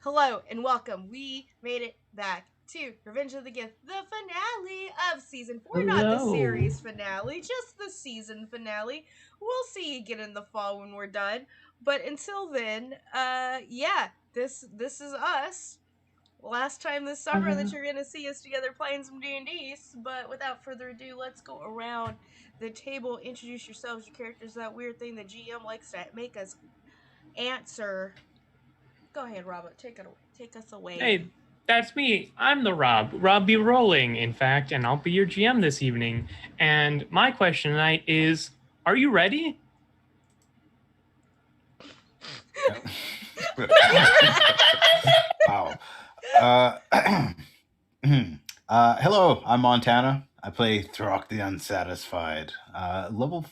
Hello and welcome. We made it back to Revenge of the Gith, the finale of season 4. Not the Hello. series finale, just the season finale. We'll see you again in the fall when we're done. But until then, this is us. Last time this summer that you're gonna see us together playing some D&Ds. But without further ado, let's go around the table. Introduce yourselves, your characters, that weird thing the GM likes to make us answer. Go ahead, Robert. Take us away. Hey, that's me. I'm the Rob B. Rolling, in fact, and I'll be your GM this evening. And my question tonight is, are you ready? Wow. Hello, I'm Montana. I play Throck the Unsatisfied, level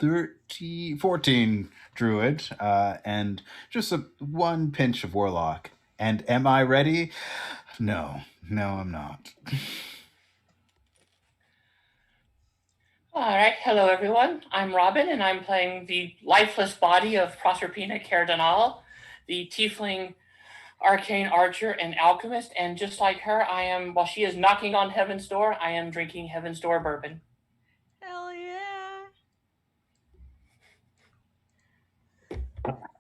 14 druid, and just one pinch of warlock. And am I ready? No, I'm not. All right, hello everyone. I'm Robin, and I'm playing the lifeless body of Proserpina Cardanal, the tiefling arcane archer and alchemist. And just like her, while she is knocking on Heaven's door, I am drinking Heaven's Door bourbon. Hell yeah.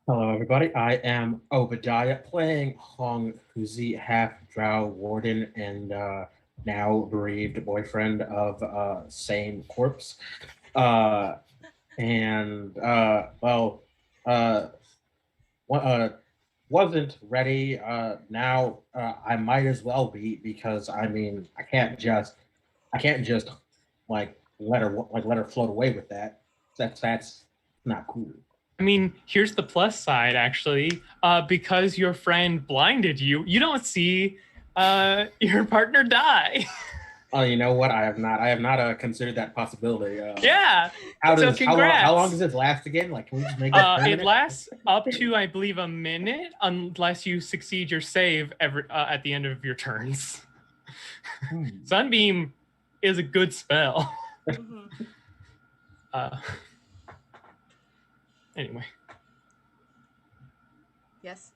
Hello, everybody. I am Obadiah, playing Hong Huzi, half drow warden and now bereaved boyfriend of same corpse. Wasn't ready. Now I might as well be, because I can't just like let her float away with that. That's not cool. I mean, here's the plus side, actually. Because your friend blinded you, you don't see your partner die. Oh, you know what? I have not considered that possibility. Yeah. How congrats. long does it last again? Like, can we just make it lasts up to, I believe, a minute, unless you succeed your save at the end of your turns. Sunbeam is a good spell. Anyway. Yes.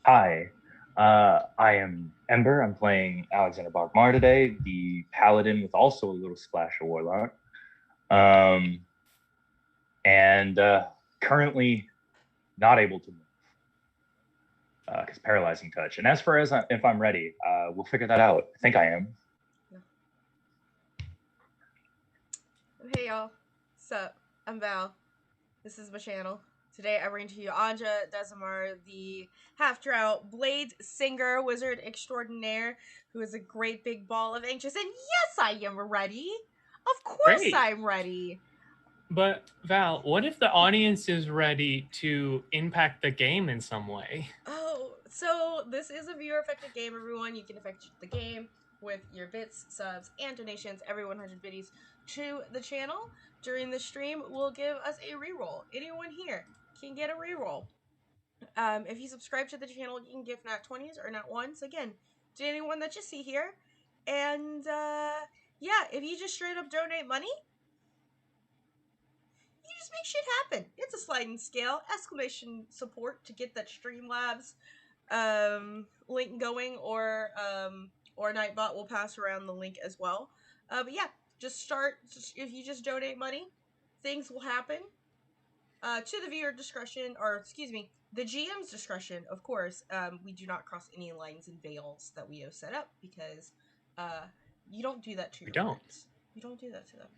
Hi, I am Ember. I'm playing Alexander Bogmar today, the paladin with also a little splash of warlock. And currently not able to move because paralyzing touch. And as far as if I'm ready, we'll figure that out. I think I am. Yeah. Hey y'all, sup? I'm Val. This is my channel. Today I bring to you Anja Desimar, the half-drow blade singer wizard extraordinaire, who is a great big ball of anxious. And yes, I am ready. Of course, Great. I'm ready. But Val, what if the audience is ready to impact the game in some way? Oh, so this is a viewer-affected game, everyone. You can affect the game with your bits, subs, and donations every 100 biddies to the channel. During the stream, will give us a reroll. Anyone here can get a reroll. If you subscribe to the channel, you can give nat 20s or nat 1s again to anyone that you see here. And yeah, if you just straight up donate money, you just make shit happen. It's a sliding scale. Exclamation support to get that Streamlabs link going, or Nightbot will pass around the link as well. But yeah, if you just donate money, things will happen. To the viewer discretion, or excuse me, the GM's discretion, of course. We do not cross any lines and veils that we have set up, because you don't do that to your friends. You don't do that to them.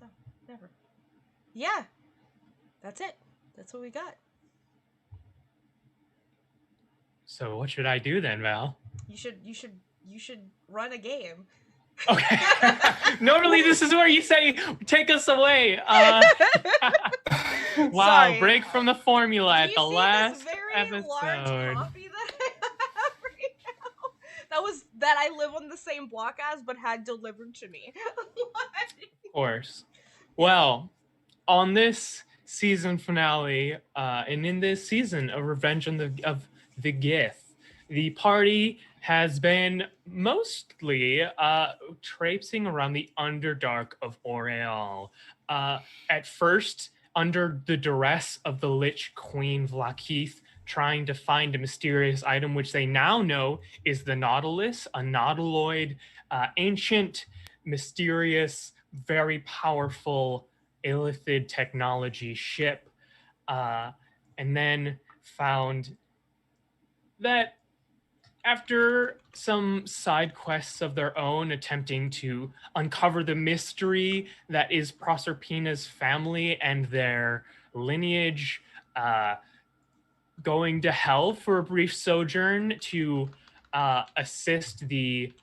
No, never. Yeah, that's it. That's what we got. So what should I do then, Val? You should run a game. Okay. Normally this is where you say, take us away. Wow, Sorry. break from the formula at the last this very episode. Large copy that I have right now? That I live on the same block as, but had delivered to me. Of course. Well, on this season finale, and in this season of Revenge of the Gith, the party has been mostly traipsing around the Underdark of Aureal. At first, under the duress of the Lich Queen Vlaakith, trying to find a mysterious item, which they now know is the Nautilus, a nautiloid, ancient, mysterious, very powerful illithid technology ship, and then found that after some side quests of their own, attempting to uncover the mystery that is Proserpina's family and their lineage, going to hell for a brief sojourn to assist the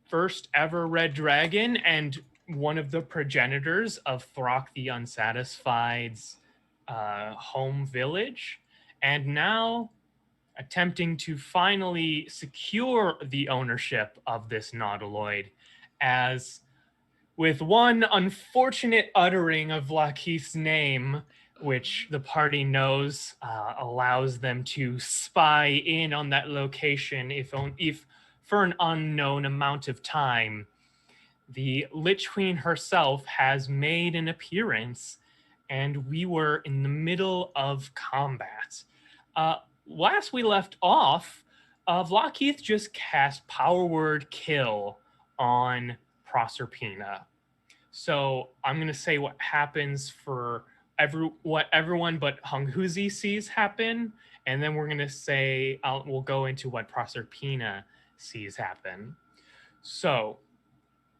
first ever red dragon and one of the progenitors of Throck the Unsatisfied's home village, and now attempting to finally secure the ownership of this nautiloid, as with one unfortunate uttering of Lakeith's name, which the party knows allows them to spy in on that location if for an unknown amount of time, the Lich Queen herself has made an appearance, and we were in the middle of combat. Last we left off, Vlakeith just cast Power Word Kill on Proserpina. So I'm going to say what happens for what everyone but Hunghuzi sees happen, and then we're going to say, we'll go into what Proserpina sees happen. So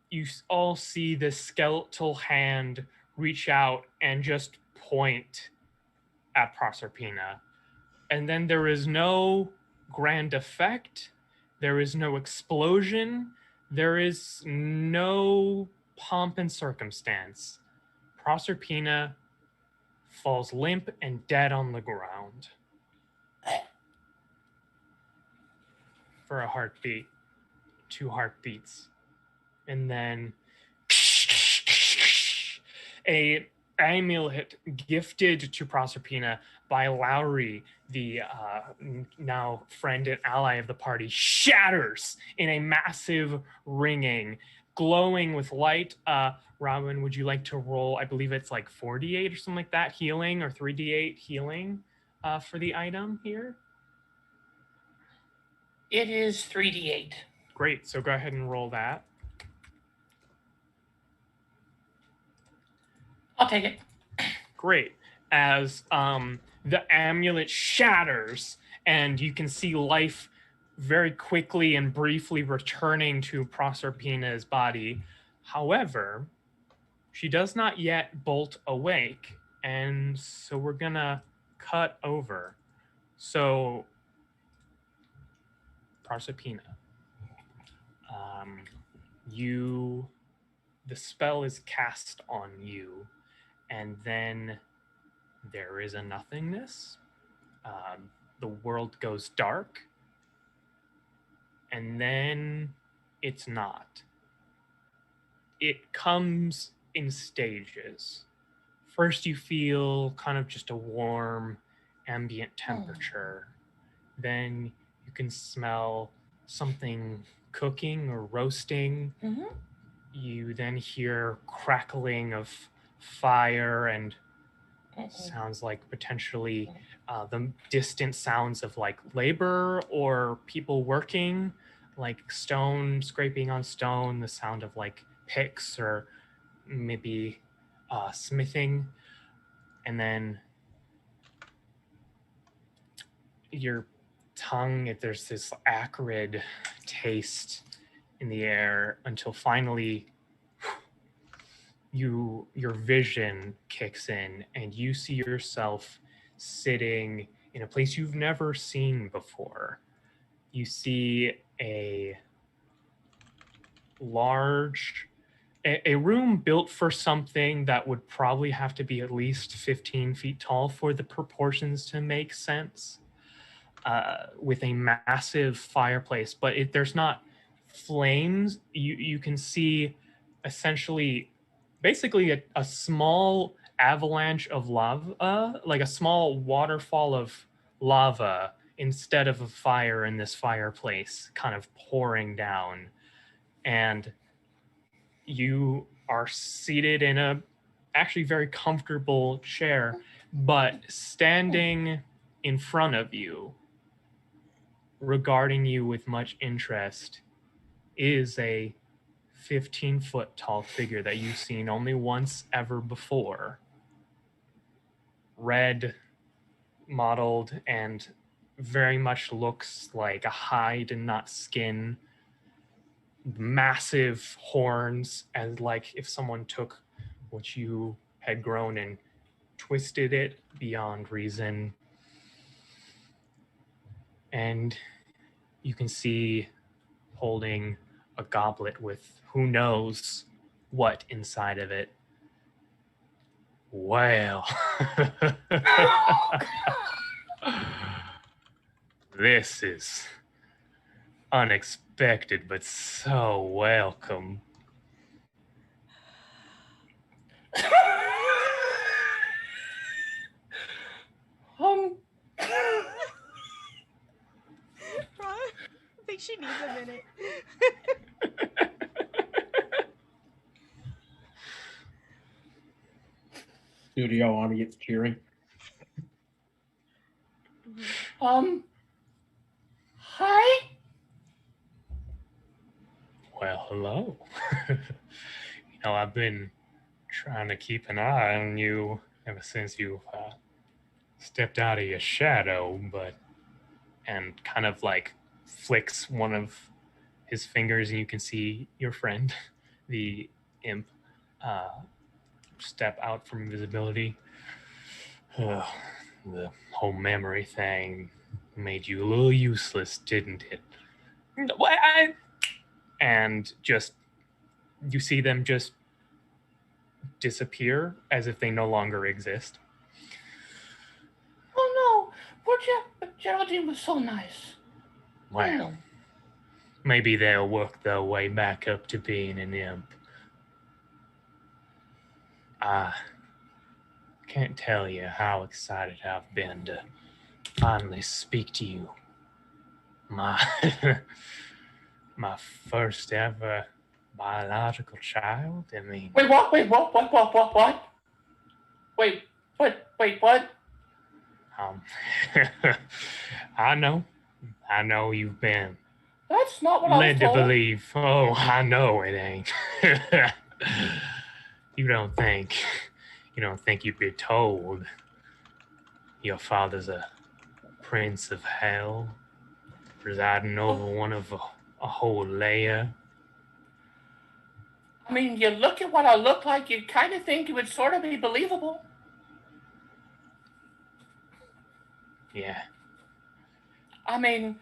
you all see this skeletal hand reach out and just point at Proserpina. And then there is no grand effect. There is no explosion. There is no pomp and circumstance. Proserpina falls limp and dead on the ground. For a heartbeat, 2 heartbeats. And then a amulet gifted to Proserpina by Lowry, the now friend and ally of the party, shatters in a massive ringing, glowing with light. Robin, would you like to roll? I believe it's like 4d8 or something like that, healing, or 3d8 healing for the item here? It is 3d8. Great, so go ahead and roll that. I'll take it. Great. As the amulet shatters, and you can see life very quickly and briefly returning to Proserpina's body. However, she does not yet bolt awake, and so we're gonna cut over. So, Proserpina, the spell is cast on you, and then there is a nothingness. The world goes dark, and then it's not. It comes in stages. First, you feel kind of just a warm ambient temperature. Then you can smell something cooking or roasting. Mm-hmm. You then hear crackling of fire and sounds like potentially the distant sounds of like labor or people working, like stone scraping on stone, the sound of like picks or maybe smithing. And then your tongue, there's this acrid taste in the air until finally your vision kicks in and you see yourself sitting in a place you've never seen before. You see a room built for something that would probably have to be at least 15 feet tall for the proportions to make sense, with a massive fireplace, but there's not flames. You can see essentially basically a small avalanche of lava, like a small waterfall of lava instead of a fire in this fireplace kind of pouring down. And you are seated in a actually very comfortable chair, but standing in front of you, regarding you with much interest, is a 15-foot tall figure that you've seen only once ever before. Red, mottled, and very much looks like a hide and not skin. Massive horns, as like if someone took what you had grown and twisted it beyond reason. And you can see holding a goblet with who knows what inside of it. Well, this is unexpected, but so welcome. I think she needs a minute. Studio audience cheering. Hi? Well, hello. I've been trying to keep an eye on you ever since you stepped out of your shadow, and kind of like flicks one of his fingers, and you can see your friend, the imp, step out from invisibility. The whole memory thing made you a little useless, didn't it? And just, you see them just disappear as if they no longer exist. Oh no, poor Geraldine was so nice. Well, maybe they'll work their way back up to being an imp. I can't tell you how excited I've been to finally speak to you. My my first ever biological child. I mean, Wait, what? Wait, what? Wait, what? I know you've been That's not what I was led to told. believe. Oh, I know it ain't. You don't think you'd be told your father's a prince of hell, presiding over one of a whole layer? I mean, you look at what I look like, you kind of think it would sort of be believable. Yeah. I mean,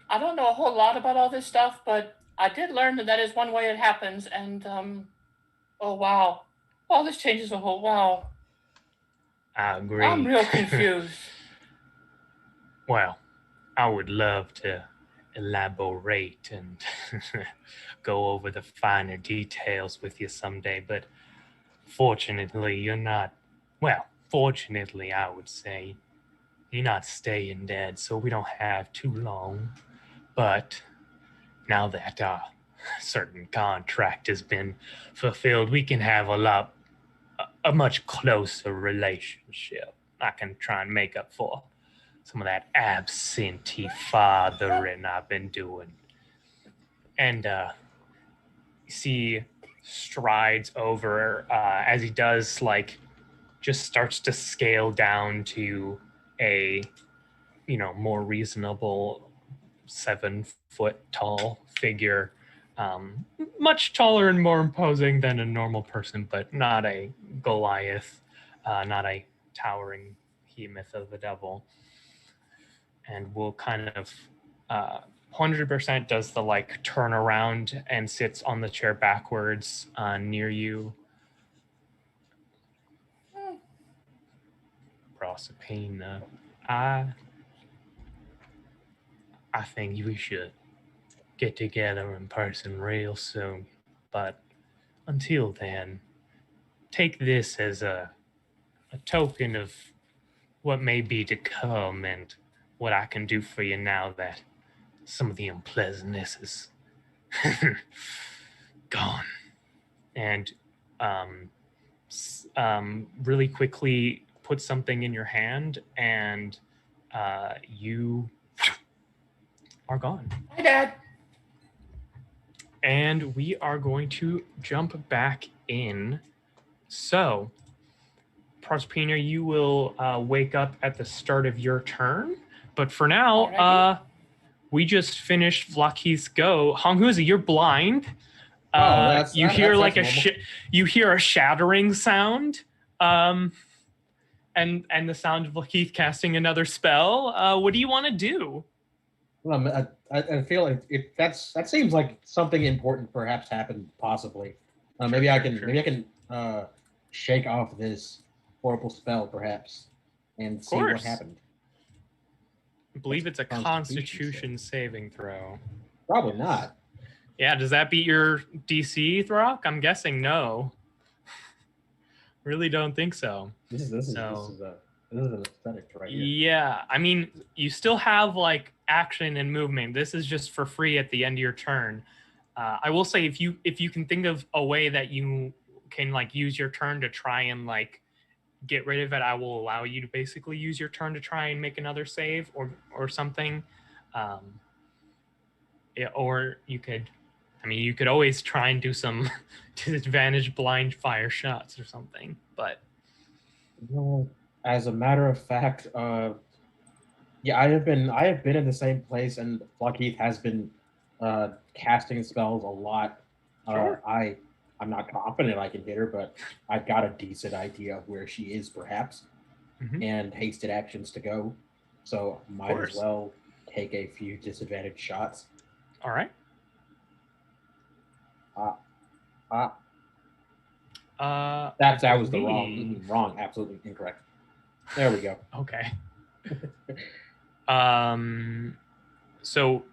I don't know a whole lot about all this stuff, but I did learn that is one way it happens, and, oh wow. Oh, this changes a whole, wow. I agree. I'm real confused. Well, I would love to elaborate and go over the finer details with you someday, but fortunately, you're not, well, fortunately, I would say, you're not staying dead, so we don't have too long. But now that our certain contract has been fulfilled, we can have a much closer relationship. I can try and make up for some of that absentee fathering I've been doing. And he strides over as he does, like, just starts to scale down to a, more reasonable 7-foot tall figure. Much taller and more imposing than a normal person, but not a Goliath, not a towering behemoth of the devil. And will kind of 100% does the like turn around and sits on the chair backwards near you. Proserpina, I think we should get together in person real soon. But until then, take this as a token of what may be to come and what I can do for you now that some of the unpleasantness is gone. And really quickly put something in your hand, and you are gone. Hi, Dad. And we are going to jump back in. So, Proserpina, you will wake up at the start of your turn. But for now, Alrighty. we just finished Vlakith's go. Honghuzi, you're blind. You hear that's like normal. you hear a shattering sound, and the sound of Vlakith casting another spell. What do you want to do? I feel like that seems like something important perhaps happened possibly. Maybe I can shake off this horrible spell perhaps and see what happened. I believe it's a Constitution saving throw. Probably not. Yeah, does that beat your DC, Throck? I'm guessing no. Really don't think so. This is an aesthetic right here. Yeah, I mean, you still have like action and movement. This is just for free at the end of your turn. I will say if you can think of a way that you can like use your turn to try and like get rid of it, I will allow you to basically use your turn to try and make another save or something. Or you could, I mean, you could always try and do some disadvantage blind fire shots or something. But well, as a matter of fact, yeah, I have been in the same place, and Lockheed has been casting spells a lot. Sure. I'm not confident I can hit her, but I've got a decent idea of where she is, perhaps, and hasted actions to go. So might as well take a few disadvantaged shots. All right. That was the wrong, absolutely incorrect. There we go. Okay. So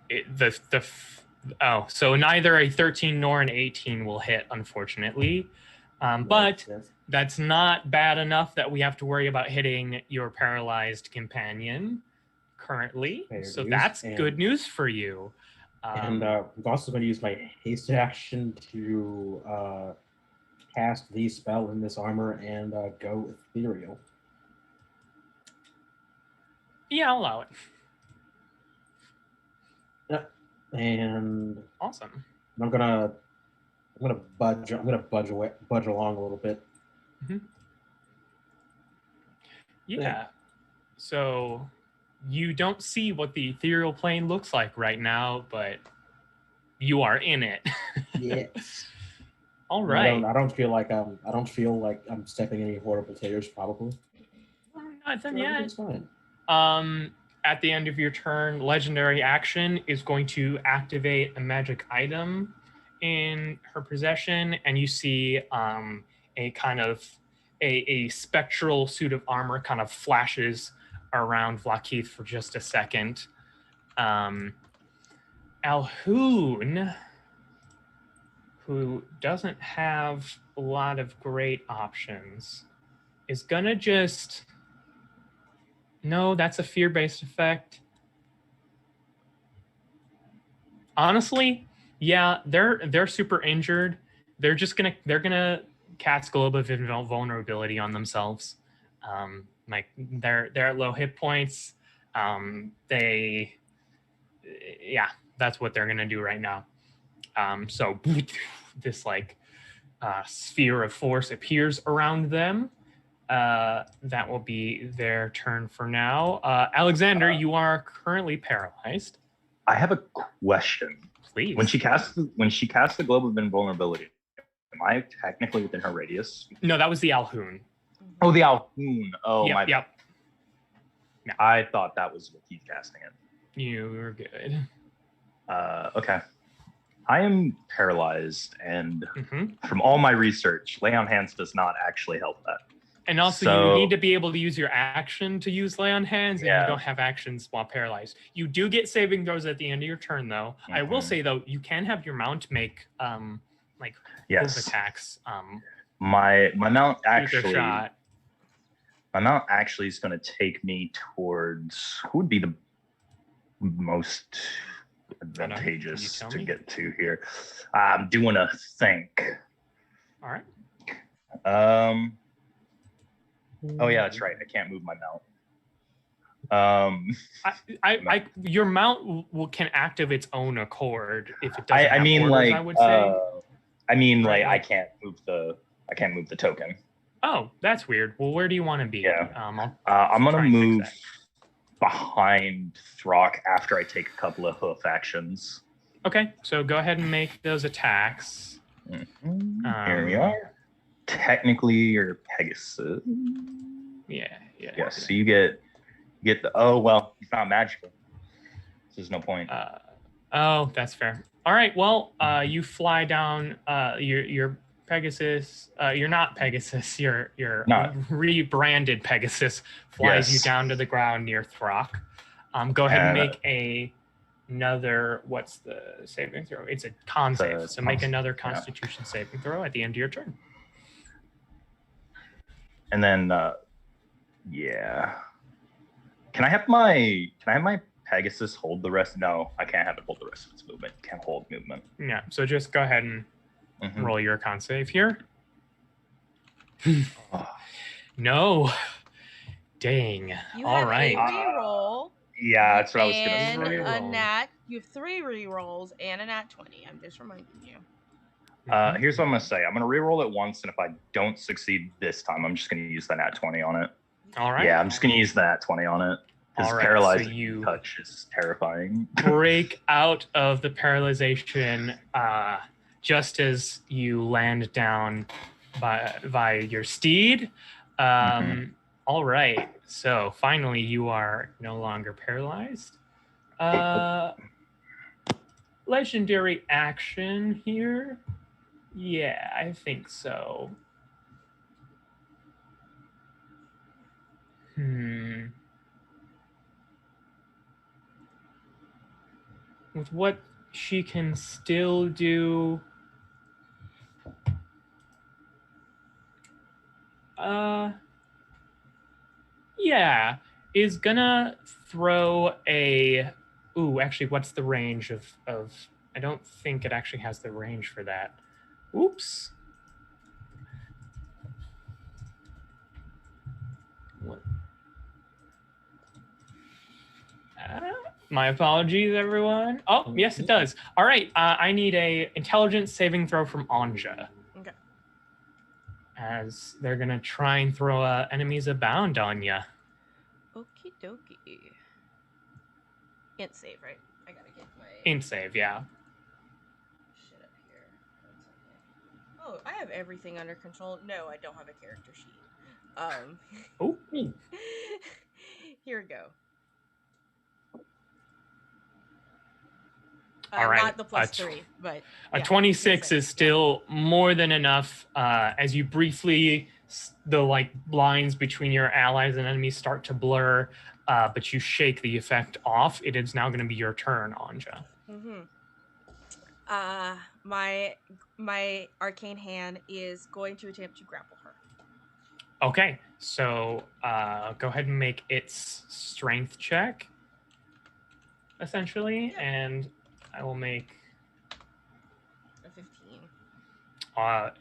neither a 13 nor an 18 will hit, unfortunately. But that's not bad enough that we have to worry about hitting your paralyzed companion currently. So that's good news for you. And I'm also going to use my hasted action to cast the spell in this armor and go ethereal. Yeah, I'll allow it. Yep. And awesome. I'm gonna budge along a little bit. Yeah. So you don't see what the ethereal plane looks like right now, but you are in it. Yes. All right. I don't feel like I'm stepping any horrible tears. Probably. Not done yet. It's fine. At the end of your turn, legendary action is going to activate a magic item in her possession, and you see a kind of a spectral suit of armor kind of flashes around Vlakith for just a second. Alhoon, who doesn't have a lot of great options, is gonna just... No, that's a fear-based effect. Honestly, yeah, they're super injured. They're gonna cast Globe of Invulnerability on themselves. Like they're at low hit points. That's what they're gonna do right now. So this like sphere of force appears around them. That will be their turn for now. Alexander, you are currently paralyzed. I have a question. Please. When she casts the Globe of Invulnerability, am I technically within her radius? No, that was the Alhoon. Oh, the Alhoon. Oh, yep, my yep. No. I thought that was what he's casting it. You were good. Okay. I am paralyzed, and from all my research, Lay on Hands does not actually help that. And also, you need to be able to use your action to use Lay on Hands, and you don't have actions while paralyzed. You do get saving throws at the end of your turn, though. I will say, though, you can have your mount make move attacks. My mount actually... shot. My mount actually is going to take me towards... Who would be the most advantageous to get to here? I'm doing a think. All right. Oh yeah, that's right. I can't move my mount. Your mount can act of its own accord if it doesn't I have mean, orders, like, I would say. Right, I Like- can't move the token. Oh, that's weird. Well, where do you want to be? Yeah. I'm gonna move behind Throck after I take a couple of hoof actions. Okay, so go ahead and make those attacks. Here we are. Technically, you're Pegasus. Yeah. Yes. So you get the. Oh well, it's not magical. So there's no point. Oh, that's fair. All right. Well, you fly down. Your Pegasus. You're not Pegasus. Your Not. rebranded Pegasus flies you down to the ground near Throck. Go ahead and make another. What's the saving throw? It's a con save. So make another Constitution saving throw at the end of your turn. And then, yeah. Can I have my Pegasus hold the rest? No, I can't have it hold the rest of its movement. It can't hold movement. Yeah. So just go ahead and roll your con save here. No. Dang. You All have right. a reroll. Yeah, that's what I was gonna And say. a nat. You have 3 rerolls and a nat 20. I'm just reminding you. Here's what I'm gonna say. I'm gonna reroll it once, and if I don't succeed this time, I'm just gonna use the nat 20 on it. All right. Yeah, I'm just gonna use the nat 20 on it. Because All right, paralyzed so you touch is terrifying. break out of the paralyzation just as you land down by your steed. All right. So finally, you are no longer paralyzed. Legendary action here. Yeah, I think so. With what she can still do. Yeah, is gonna throw a. Ooh, actually, what's the range of? I don't think it actually has the range for that. Oops. What? My apologies, everyone. Oh, yes, it does. All right, I need a intelligence saving throw from Anja. Okay. As they're gonna try and throw enemies abound on you. Okie dokie. Int save, right? I gotta get my Int save, yeah. shit up here. 1 second. Oh, I have everything under control. No, I don't have a character sheet. Oh. Here we go. All right. Not the +3, but a 26 is still more than enough. As you briefly, the lines between your allies and enemies start to blur, but you shake the effect off. It is now going to be your turn, Anja. My arcane hand is going to attempt to grapple her. Okay, so go ahead and make its strength check, essentially, and I will make a 15.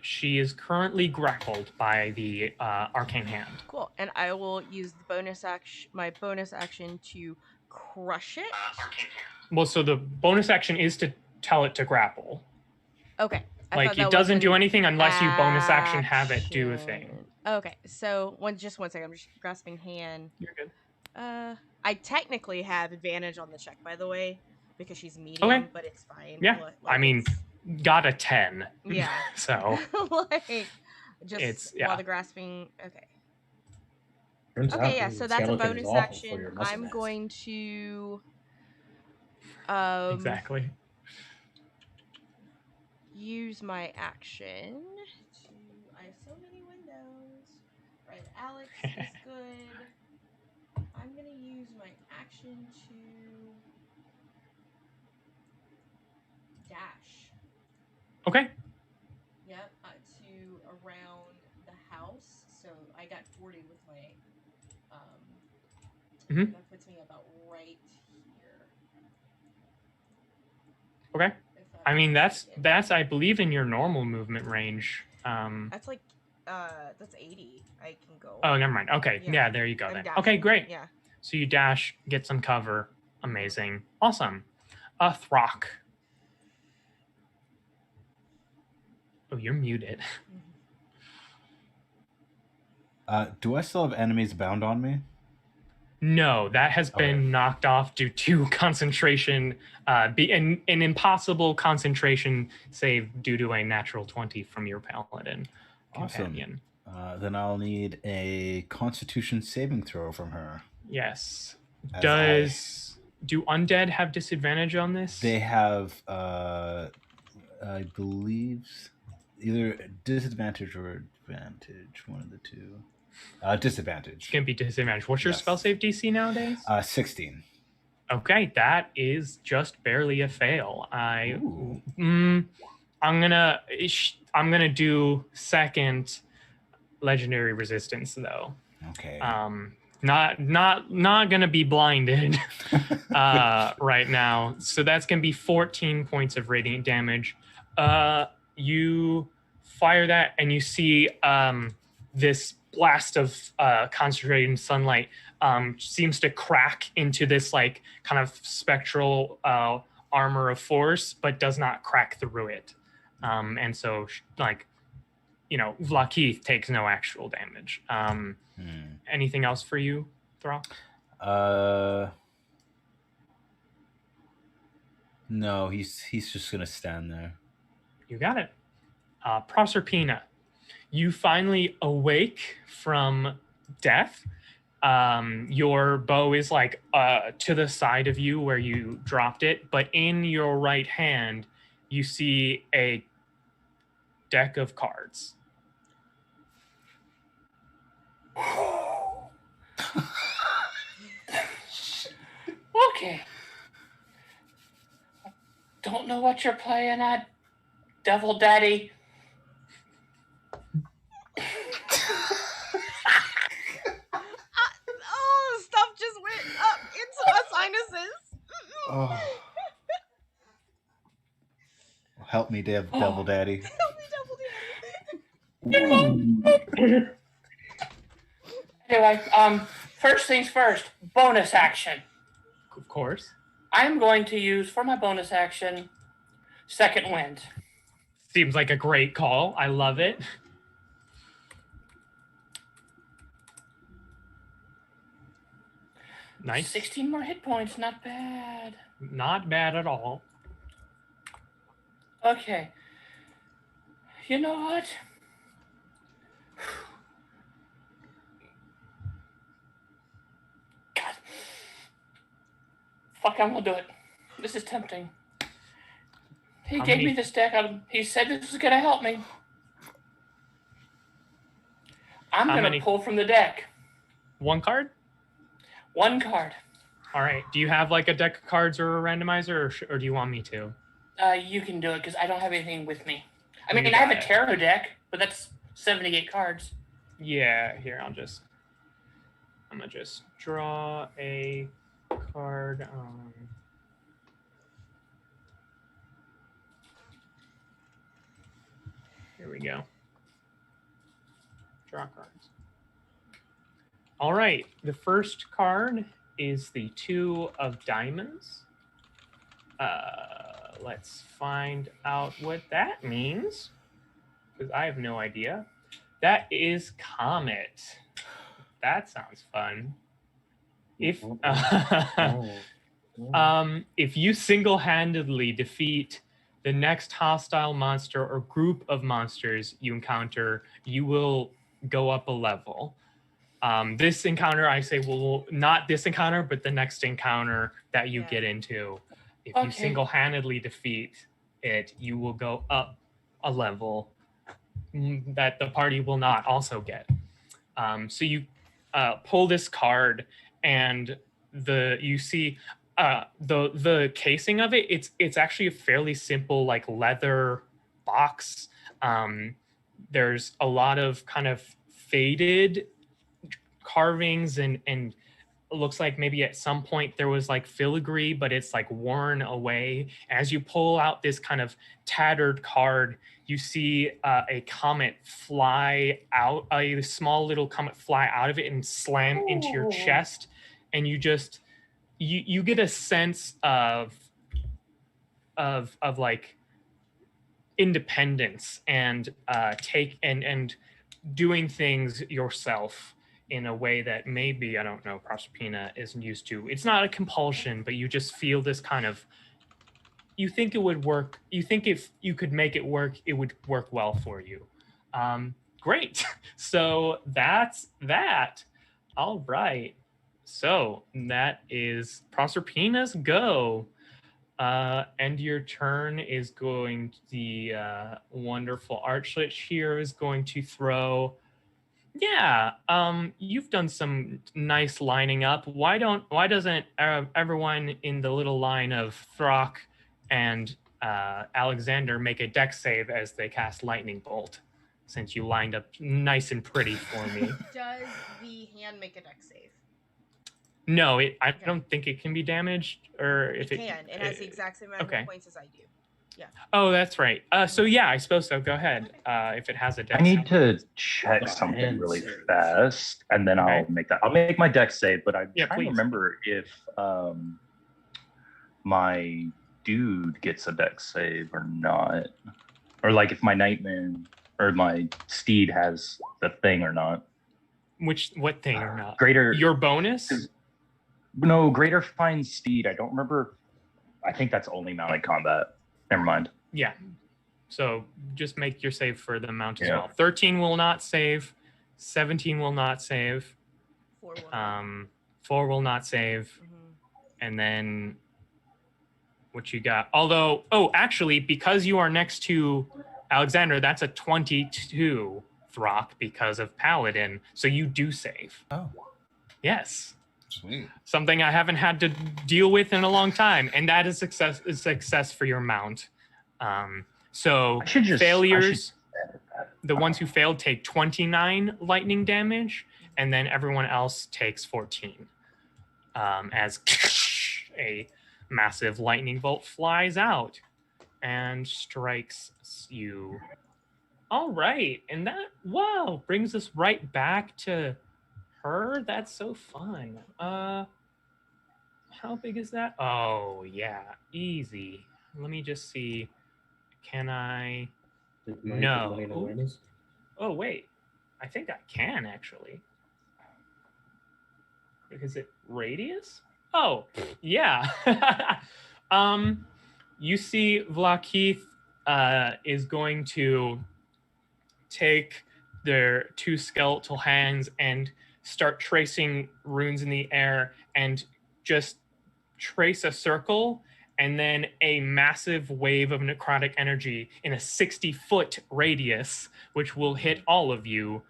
She is currently grappled by the arcane hand. Cool, and I will use the my bonus action to crush it. Well, so the bonus action is to tell it to grapple. Okay. It doesn't do anything unless you bonus action have it do a thing. Okay, so just 1 second. I'm just grasping hand. You're good. I technically have advantage on the check, by the way, because she's medium, but it's fine. Yeah, I mean, got a 10. Yeah. So. While the grasping. Okay. Okay, yeah. So that's a bonus action. I'm going to. Exactly. Use my action to. I have so many windows. Right, Alex is good. I'm gonna use my action to dash. Okay. Yep, to around the house. So I got 40 with my. That puts me about right here. Okay. I mean, that's I believe in your normal movement range. That's like that's 80. I can go. Oh, never mind. Okay, yeah, there you go I'm then. dashing. Okay, great. Yeah. So you dash, get some cover. Amazing. Awesome. Throck. Oh, you're muted. Do I still have enemies bound on me? No, that has been Okay. knocked off due to concentration, an impossible concentration save due to a natural 20 from your paladin companion. Awesome. Then I'll need a Constitution saving throw from her. Yes. As Do undead have disadvantage on this? They have, I believe, either disadvantage or advantage. One of the two. Disadvantage. It's gonna be disadvantage. What's your spell save DC nowadays? 16. Okay, that is just barely a fail. Ooh. I'm gonna do second legendary resistance though. Okay. Not gonna be blinded right now. So that's gonna be 14 points of radiant damage. You fire that and you see this blast of concentrated sunlight seems to crack into this like kind of spectral armor of force, but does not crack through it. And so like, you know, Vlakeith takes no actual damage. Anything else for you, Throck? No, he's just gonna stand there. You got it. Proserpina, you finally awake from death. Your bow is like to the side of you where you dropped it, but in your right hand, you see a deck of cards. Okay. Don't know what you're playing at, Devil Daddy. Stuff just went up into my sinuses. Oh. Help me, Devil Daddy. Help me, Devil Daddy. Anyway, first things first, bonus action. Of course. I'm going to use, for my bonus action, Second Wind. Seems like a great call. I love it. Nice. 16 more hit points, not bad. Not bad at all. Okay. You know what? God. Fuck, I'm gonna do it. This is tempting. He gave me this deck. He said this was gonna help me. I'm gonna pull from the deck. One card? One card. All right. Do you have like a deck of cards or a randomizer, or do you want me to? You can do it because I don't have anything with me. I mean, I have a tarot deck, but that's 78 cards. Yeah. Here, I'm gonna just draw a card. Here we go. Draw cards. All right. The first card is the 2 of diamonds. Let's find out what that means, because I have no idea. That is Comet. That sounds fun. If if you single-handedly defeat the next hostile monster or group of monsters you encounter, you will go up a level. This encounter, I say, well, not this encounter, but the next encounter that you get into. If you single-handedly defeat it, you will go up a level that the party will not also get. So you pull this card, and you see the casing of it. It's actually a fairly simple like leather box. There's a lot of kind of faded carvings and looks like maybe at some point there was like filigree, but it's like worn away. As you pull out this kind of tattered card, you see a comet fly out, a small little comet fly out of it and slam into your chest, and you just you get a sense of like independence and take and doing things yourself in a way that maybe, I don't know, Proserpina isn't used to. It's not a compulsion, but you just feel this kind of, you think it would work. You think if you could make it work, it would work well for you. Great. So that's that. All right. So that is Proserpina's go. And your turn is going, the wonderful Archlich here is going to throw. Yeah, you've done some nice lining up. Why doesn't everyone in the little line of Throck and Alexander make a dex save as they cast Lightning Bolt, since you lined up nice and pretty for me? Does the hand make a dex save? No, I don't think it can be damaged, or if it can. It has the exact same amount of points as I do. Yeah. Oh, that's right. So yeah, I suppose so. Go ahead. If it has a dex. I need to check something really fast, and then I'll make that. I'll make my dex save, but I'm trying to remember if my dude gets a dex save or not, or like if my Nightman or my steed has the thing or not. What thing or not? Greater. Your bonus? No, greater fine steed. I don't remember. I think that's only mounted combat. Never mind. Yeah. So just make your save for the mount as well. 13 will not save. 17 will not save. 4 will not save. And then what you got? Although, actually, because you are next to Alexander, that's a 22 Throck because of Paladin. So you do save. Oh. Yes. Sweet. Something I haven't had to deal with in a long time, and that is success for your mount. So failures, the ones who failed take 29 lightning damage, and then everyone else takes 14. As a massive lightning bolt flies out and strikes you. All right, and that, wow, brings us right back to her. That's so fun. How big is that? Oh yeah, easy. Let me just see. Can I? No. Oh wait, I think I can actually. Is it radius? Oh yeah. You see Vlakith is going to take their two skeletal hands and start tracing runes in the air and just trace a circle, and then a massive wave of necrotic energy in a 60-foot radius, which will hit all of you,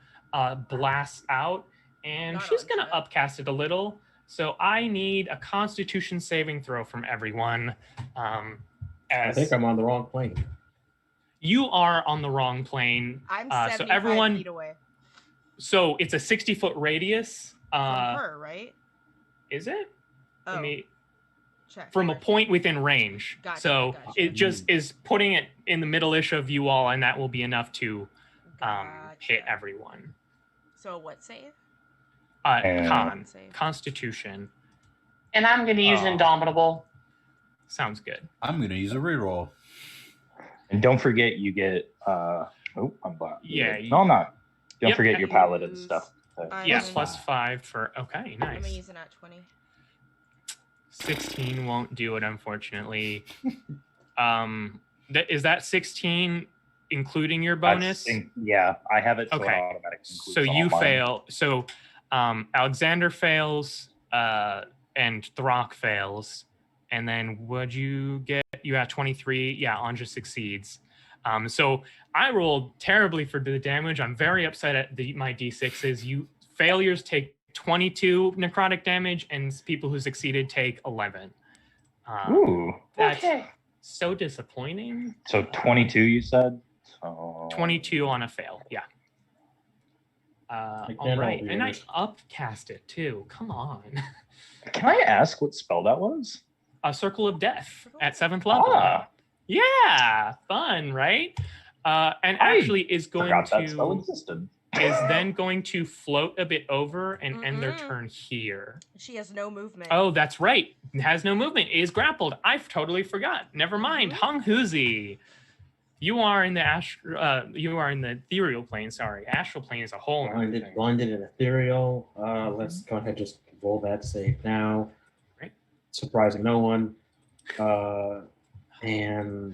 blasts out, and she's going to upcast it a little. So I need a Constitution saving throw from everyone. I think I'm on the wrong plane. You are on the wrong plane. I'm 75 feet away. So it's a 60-foot radius. From her, right? Is it? Oh. Let me check. From a point within range. Gotcha, so it just is putting it in the middle-ish of you all, and that will be enough to hit everyone. So what save? Constitution. And I'm going to use Indomitable. Sounds good. I'm going to use a reroll. And don't forget you get I'm black. Yeah. No, I'm not. Don't forget your paladin stuff. Yeah, +5 for, okay, nice. I'm using that 20. 16 won't do it, unfortunately. Is that 16 including your bonus? Yeah, I have it. So okay. it automatically includes so you all fail. So Alexander fails, and Throck fails. And then would you get? You had 23. Yeah, Anja succeeds. So I rolled terribly for the damage. I'm very upset at my d6s. You failures take 22 necrotic damage, and people who succeeded take 11. Ooh, that's so disappointing. So 22, you said? 22 on a fail. Yeah. All right, and I upcast it too. Come on. Can I ask what spell that was? A Circle of Death at 7th level. Ah. Yeah, fun, right? And actually is going Forgot that spell to existed. is then going to float a bit over and end their turn here. She has no movement. Oh, that's right. It has no movement. It is grappled. I totally forgot. Never mind. Hung Huzi. You are in the you are in the ethereal plane. Sorry, astral plane is a whole. Blinded and ethereal. Let's go ahead and just roll that save now. Right. Surprising no one. And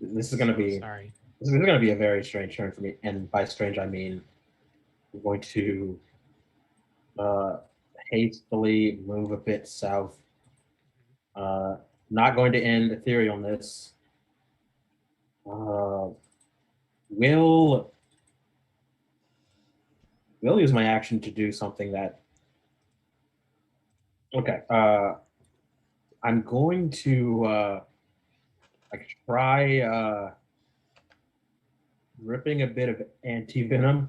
this is going to be. Sorry. This is going to be a very strange turn for me, and by strange I mean I'm going to hastily move a bit south. Not going to end etherealness. Will use my action to do something that. Okay. I'm going to try ripping a bit of anti-venom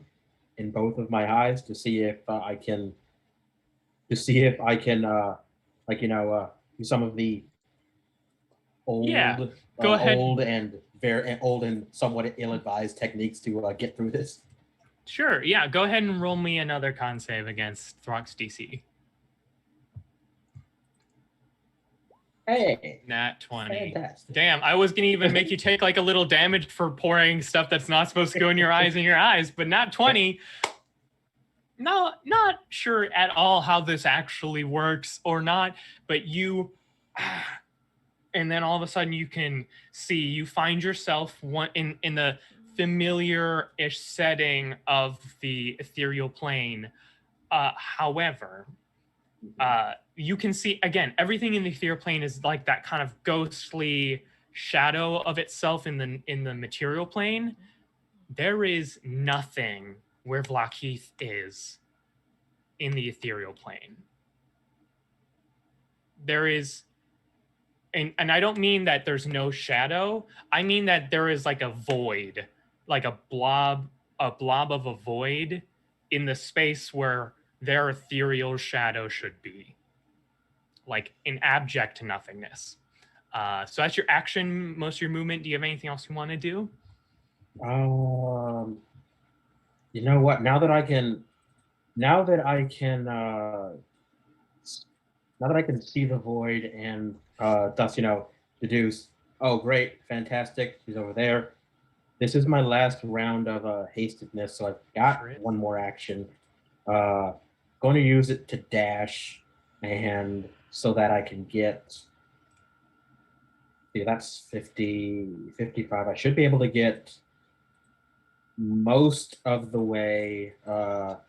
in both of my eyes to see if I can use some of the old Go ahead. old and somewhat ill-advised techniques to get through this. Sure, yeah. Go ahead and roll me another con save against Throck's DC. Hey, Nat 20. fantastic. Damn, I was gonna even make you take like a little damage for pouring stuff that's not supposed to go in your eyes, but not 20. No, not sure at all how this actually works or not, but you, and then all of a sudden you can see, you find yourself in the familiar-ish setting of the ethereal plane. However, you can see, again, everything in the ethereal plane is like that kind of ghostly shadow of itself in the material plane. There is nothing where Vlaakith is in the ethereal plane. There is, and I don't mean that there's no shadow. I mean that there is like a void, like a blob of a void in the space where their ethereal shadow should be, like in abject nothingness. So that's your action, most of your movement. Do you have anything else you want to do? You know what? Now that I can see the void and thus deduce. Oh, great, fantastic! He's over there. This is my last round of hastedness, so I've got one more action. Going to use it to dash, and so that I can get. See, that's 50, 55. I should be able to get most of the way well,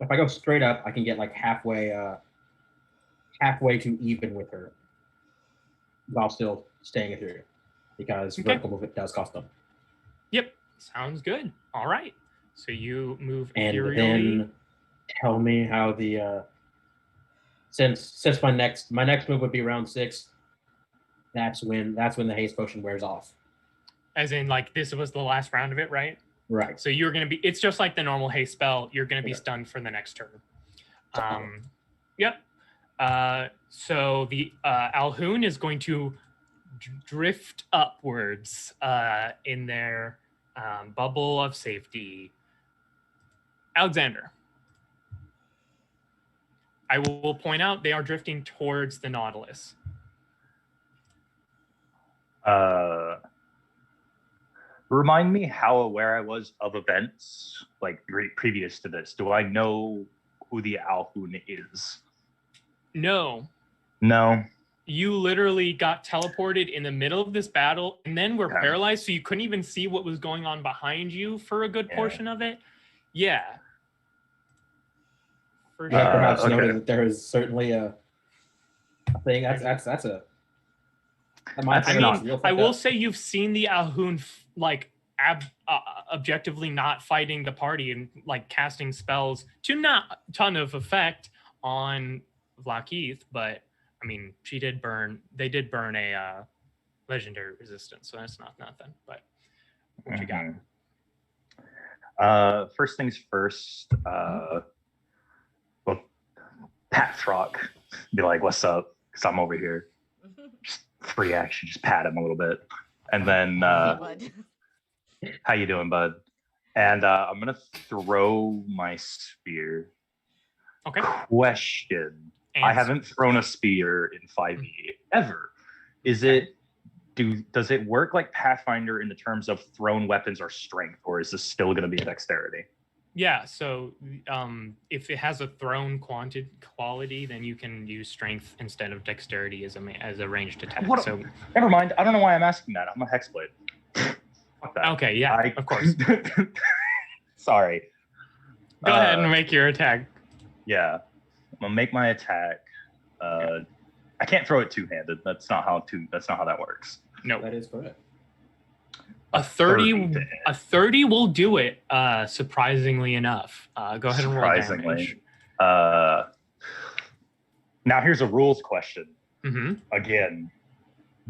if I go straight up, I can get like halfway to even with her while still staying ethereal, because vertical movement does cost them. Yep, sounds good. All right, so you move and ethereally. Then tell me how the since my next move would be round 6. That's when the haste potion wears off. As in, like, this was the last round of it, right? Right. So you're going to be, it's just like the normal haste spell. You're going to be stunned for the next turn. Yep. So the Alhoun is going to drift upwards in their bubble of safety. Alexander. I will point out they are drifting towards the Nautilus. Remind me how aware I was of events like previous to this. Do I know who the Alhoun is? No. You literally got teleported in the middle of this battle and then were paralyzed, so you couldn't even see what was going on behind you for a good portion of it. Yeah. For sure. Perhaps noted that there is certainly a thing. That's a. I will say you've seen the Alhoun objectively not fighting the party and like casting spells to not a ton of effect on Vlaakith, but I mean they did burn a legendary resistance, so that's not nothing. But What you got? First things first. Well, pat Throck. Be like, "What's up?" Because I'm over here. Just free action. Just pat him a little bit, and then, Hey, bud. "How you doing, bud?" And I'm gonna throw my spear. Okay. Question: I Answer. haven't thrown a spear in 5e ever. Does it work like Pathfinder in the terms of thrown weapons or strength, or is this still going to be a dexterity? Yeah, so if it has a thrown quality, then you can use strength instead of dexterity as a ranged attack. So never mind. I don't know why I'm asking that. I'm a hexblade. Fuck that. Okay, yeah, of course. Sorry. Go ahead and make your attack. Yeah, I'm gonna make my attack. I can't throw it two-handed. That's not how that works. No, That is correct. A 30 will do it. Surprisingly enough, go ahead and roll damage. Now here's a rules question. Mm-hmm. Again,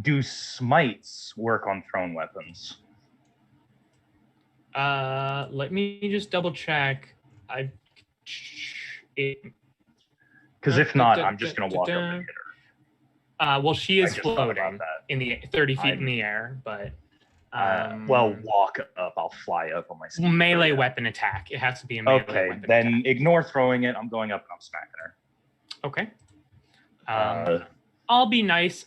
do smites work on thrown weapons? Let me just double check. Because if not, I'm just gonna walk up and hit her. Well, she is floating in the 30 feet in the air, but well, walk up. I'll fly up on my speed. Melee weapon attack. It has to be a melee weapon attack. Okay, then ignore throwing it. I'm going up and I'm smacking her. Okay. I'll be nice.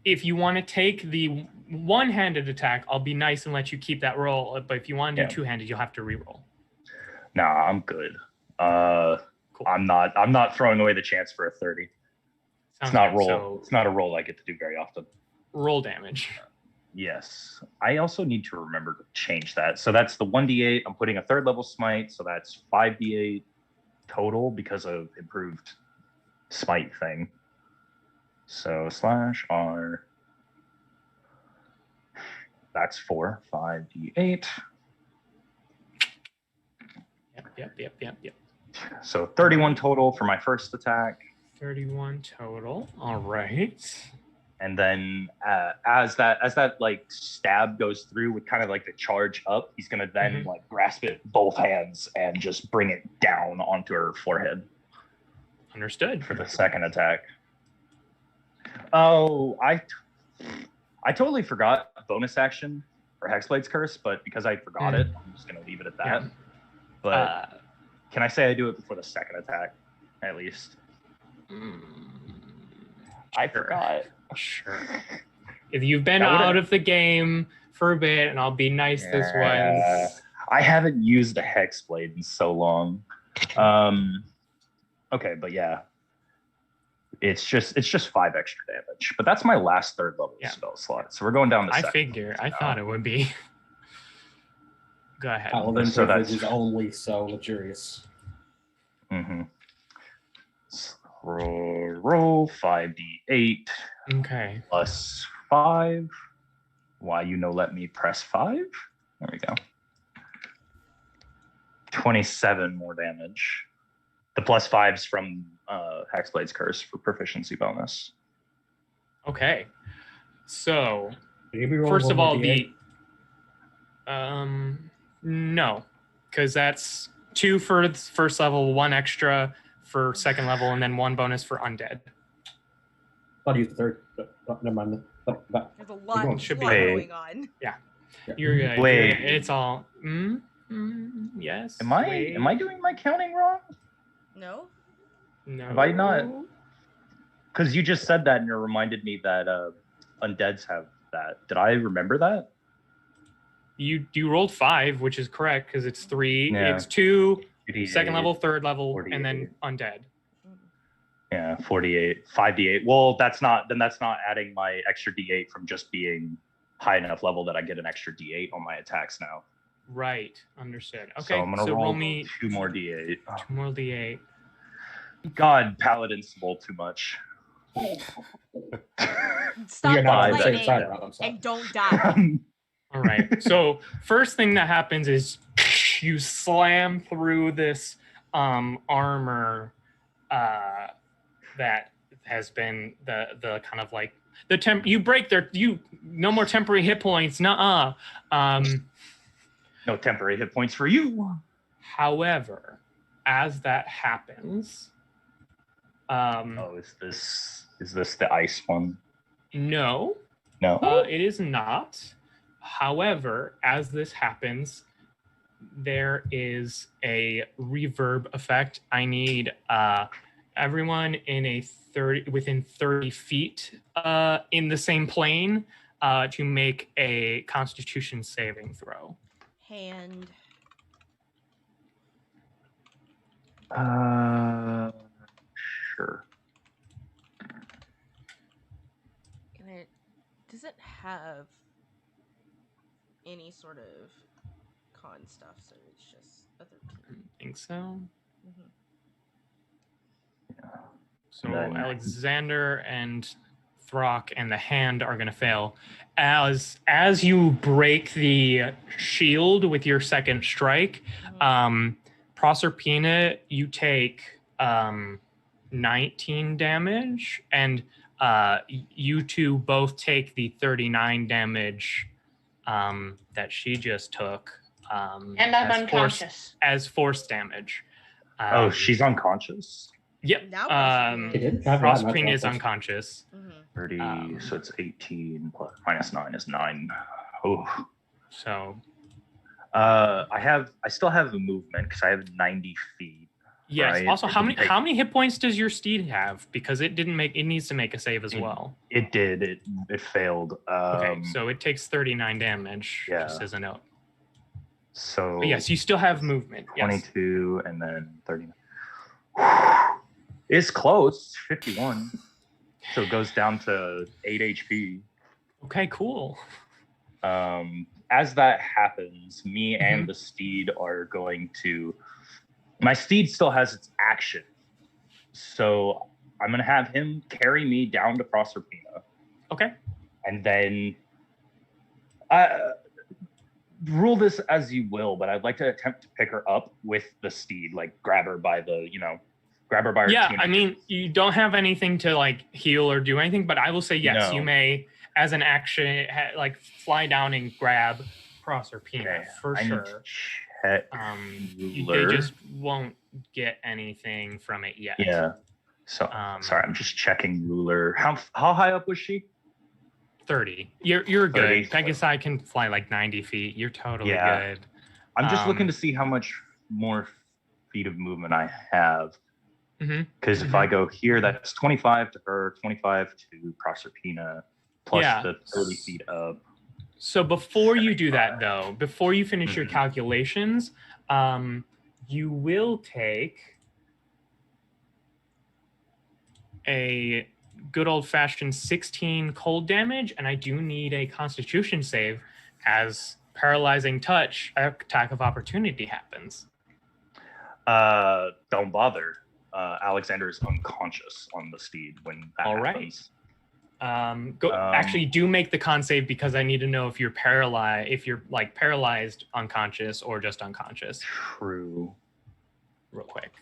If you want to take the one-handed attack, I'll be nice and let you keep that roll. But if you want to do two-handed, you'll have to re-roll. Nah, I'm good. Cool. I'm not throwing away the chance for a 30. It's not roll. So it's not a roll I get to do very often. Roll damage. Yes. I also need to remember to change that. So that's the 1d8. I'm putting a third level smite, so that's 5d8 total because of improved smite thing. So /R. That's 4, 5d8. Yep. So 31 total for my first attack. 31 total. All right. And then as that like stab goes through with kind of like the charge up, he's gonna then like grasp it both hands and just bring it down onto her forehead. Understood. For the second attack. Oh, I totally forgot bonus action for Hexblade's Curse, but because I forgot it, I'm just gonna leave it at that. Yeah. But can I say I do it before the second attack, at least? I forgot. Sure. If you've been out of the game for a bit, and I'll be nice this once. I haven't used a Hexblade in so long. Okay, but yeah. It's just 5 extra damage. But that's my last third level spell slot. So we're going down to second. I thought it would be. Go ahead. Paladin privilege is only so luxurious. Mm-hmm. Roll 5d8. Okay. Plus 5. Why let me press 5? There we go. 27 more damage. The plus 5's from Hexblade's Curse for proficiency bonus. Okay. So first of all, no, because that's 2 for first level, 1 extra for second level, and then 1 bonus for undead. I'll use the third. Never mind. There's a lot going on. Yeah. You're good. Wait. It's all. Yes. Am I doing my counting wrong? No. Have I not? Because you just said that and it reminded me that undeads have that. Did I remember that? You rolled 5, which is correct because it's 3. Yeah. It's 2, 48, second level, third level, 48. and then undead. Yeah, 48, 5d8. Well, that's not adding my extra d8 from just being high enough level that I get an extra d8 on my attacks now. Right, understood. Okay, so I'm gonna roll me 2 more d8. 2 more d8. God, paladins roll too much. Stop complaining and don't die. All right. So first thing that happens is you slam through this armor that has been the kind of like You break their no more temporary hit points. Nuh-uh. No temporary hit points for you. However, as that happens, Oh, is this the ice one? no, No. it is not. However, as this happens, there is a reverb effect. I need everyone within 30 feet in the same plane to make a Constitution saving throw. Hand. Sure. Does it have any sort of con stuff? So it's just a 13. I think so. Mm-hmm. So Then- Alexander and Throck and the hand are going to fail. As you break the shield with your second strike, Proserpina, you take 19 damage, and you two both take the 39 damage that she just took. And I'm unconscious. As force damage. Oh, she's unconscious. Yep. Now Proserpina It didn't is. have that much Proserpina is health. unconscious. 30, so it's 18 plus minus 9 is 9. Oh. So I still have the movement because I have 90 feet. yes. Right. Also, It how didn't many hit points does your steed have? Because it needs to make a save as well. It did. It failed. Okay, so it takes 39 damage. Yeah. Just as a note. So But yes, you still have movement. Yes. 22 and then 39. It's close, 51. So it goes down to 8 HP. Okay, cool. As that happens, me Mm-hmm. and the steed are going to. My steed still has its action, so I'm gonna have him carry me down to Proserpina. Okay. And then, rule this as you will, but I'd like to attempt to pick her up with the steed, like grab her by her Yeah, tunic. I mean, you don't have anything to like heal or do anything, but I will say yes, No. you may, as an action, like fly down and grab Proserpina Okay, for I need sure. to check. They ruler. just won't get anything from it yet. Yeah. So sorry, I'm just checking ruler. How high up was she? 30. You're 30. good. Pegasi can fly like 90 feet. You're totally Yeah. good. I'm just looking to see how much more feet of movement I have. Because if I go here, that's 25 to her, 25 to Proserpina, plus the 30 feet up. So before you do that, though, before you finish your Mhm. calculations, you will take a good old-fashioned 16 cold damage, and I do need a Constitution save as paralyzing touch attack of opportunity happens. Don't bother. Alexander is unconscious on the steed when that happens. Actually, do make the con save because I need to know if you're paralyzed, paralyzed unconscious or just unconscious. True. Real quick.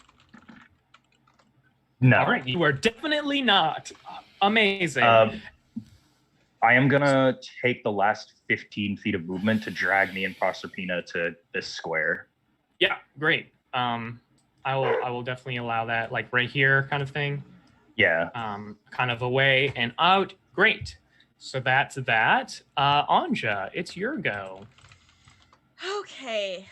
No. All right, you are definitely not. Amazing. I am gonna take the last 15 feet of movement to drag me and Proserpina to this square. Yeah, great. I will definitely allow that, like right here, kind of thing. Yeah. Kind of away and out. Great. So that's that. Anja, it's your go. Okay.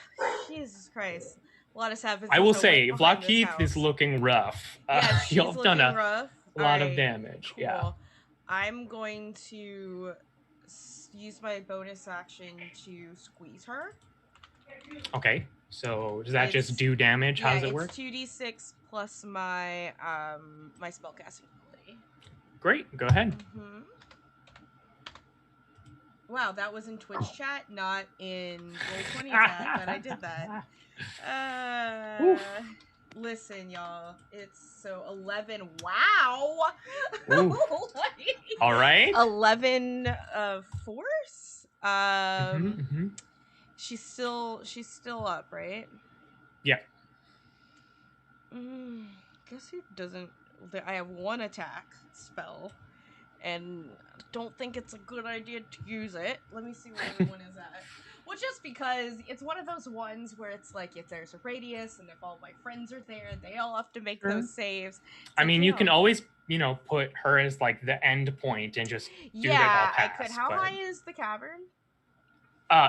Jesus Christ. A lot has happened. I will since say, went behind this Vlakeith house. is looking rough. Yeah, she's y'all have done looking a rough. lot of Alright, damage. Cool. Yeah. I'm going to use my bonus action to squeeze her. Okay. So does that It's- just do damage? How Yeah, does it work? it's 2d6 plus my my spellcasting ability. Great. Go ahead. Mm-hmm. Wow, that was in Twitch chat, not in Roll20 chat, but I did that. Oof. Listen, y'all. It's so 11. Wow. Oof. All right. 11 force. Mhm. She's still up, right? Yeah. Guess who doesn't? I have one attack spell, and don't think it's a good idea to use it. Let me see where everyone is at. Well, just because it's one of those ones where it's like if there's a radius and if all my friends are there, they all have to make those saves. I mean, you can always, put her as like the end point and just do it all I pass. could. How high is the cavern?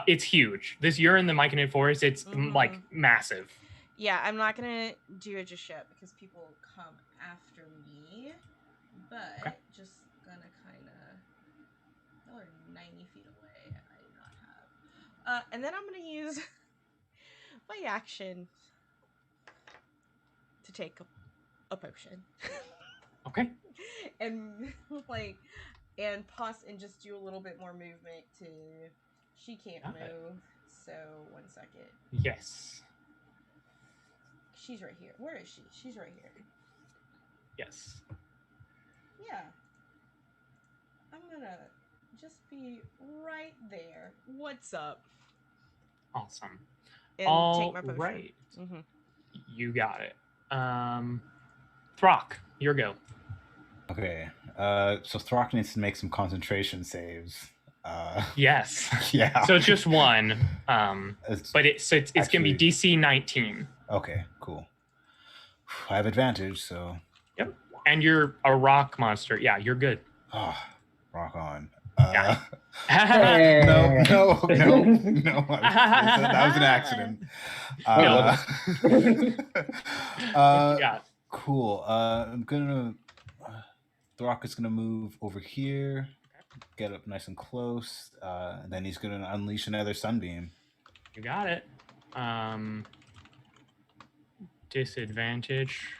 It's huge. You're in the Myconid Forest. It's like massive. Yeah, I'm not gonna do it just yet because people come after me. But just gonna kind of. Y'all are 90 feet away. I do not have. And then I'm gonna use my action to take a potion. Okay. And pause and just do a little bit more movement to. She can't move. So 1 second. Yes. She's right here. Where is she? She's right here. Yes. Yeah. I'm gonna just be right there. What's up? Awesome. And take my potion. Right. You got it. Throck, your go. Okay. So Throck needs to make some concentration saves. Yes. Yeah. So it's just one. But it's gonna be DC 19. Okay, cool. I have advantage, so. Yep. And you're a rock monster. Yeah, you're good. Oh, rock on. Yeah. No. That was an accident. Cool. I'm gonna. Throck is gonna move over here, get up nice and close, and then he's gonna unleash another sunbeam. You got it. Disadvantage.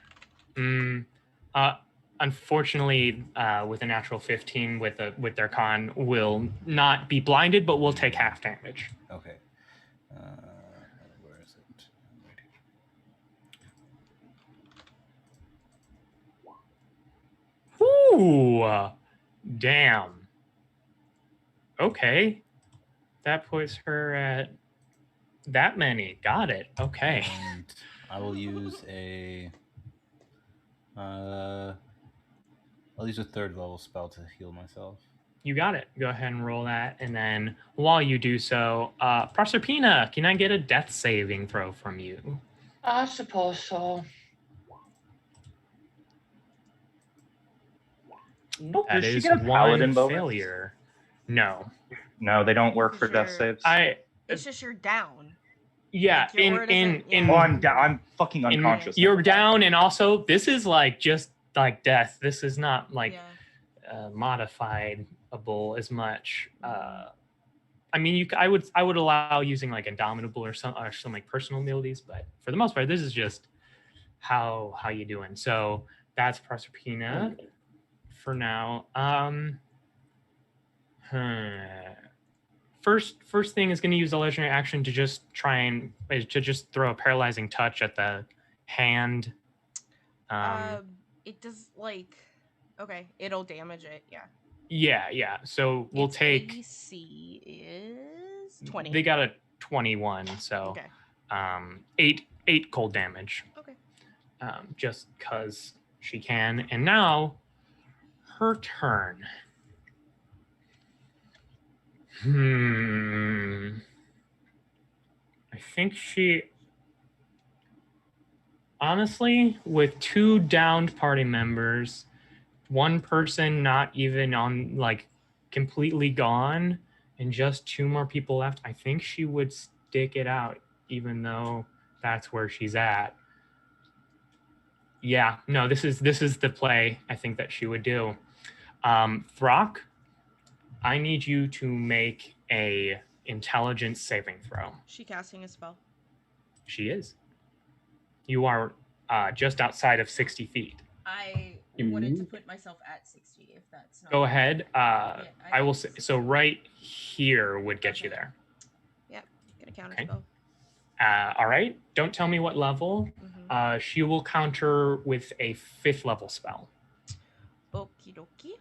Unfortunately, with a natural 15 with their con, will not be blinded, but will take half damage. Okay. Where is it? Right here. Ooh, damn. Okay, that puts her at that many. Got it. Okay. And I will use I'll use a 3rd level spell to heal myself. You got it. Go ahead and roll that. And then while you do so, Proserpina, can I get a death saving throw from you? I suppose so. Nope. That Does she is get a paladin one bonus? failure. No. No, they don't work for death saves. It's just you're down. Yeah, Like I'm fucking unconscious. You're down, and also this is like just like death. This is not like modifiable as much. I mean, I would allow using like Indomitable or some like personal abilities, but for the most part, this is just how you doing. So that's Proserpina for now. First thing is going to use a legendary action to just throw a paralyzing touch at the hand. It does it'll damage it. Yeah. So we'll take. AC is 20. They got a 21, so 8 cold damage. Okay. Just because she can, and now her turn. I think she, honestly, with 2 downed party members, 1 person not even on, like, completely gone, and just 2 more people left, I think she would stick it out, even though that's where she's at. Yeah, no, this is the play I think that she would do. Throck, I need you to make a intelligence saving throw. She casting a spell? She is. You are just outside of 60 feet. I wanted to put myself at 60 if that's not. Go ahead. I will say, so right here would get you there. Yep, gonna counter spell. All right, don't tell me what level. She will counter with a 5th level spell. Okie dokie.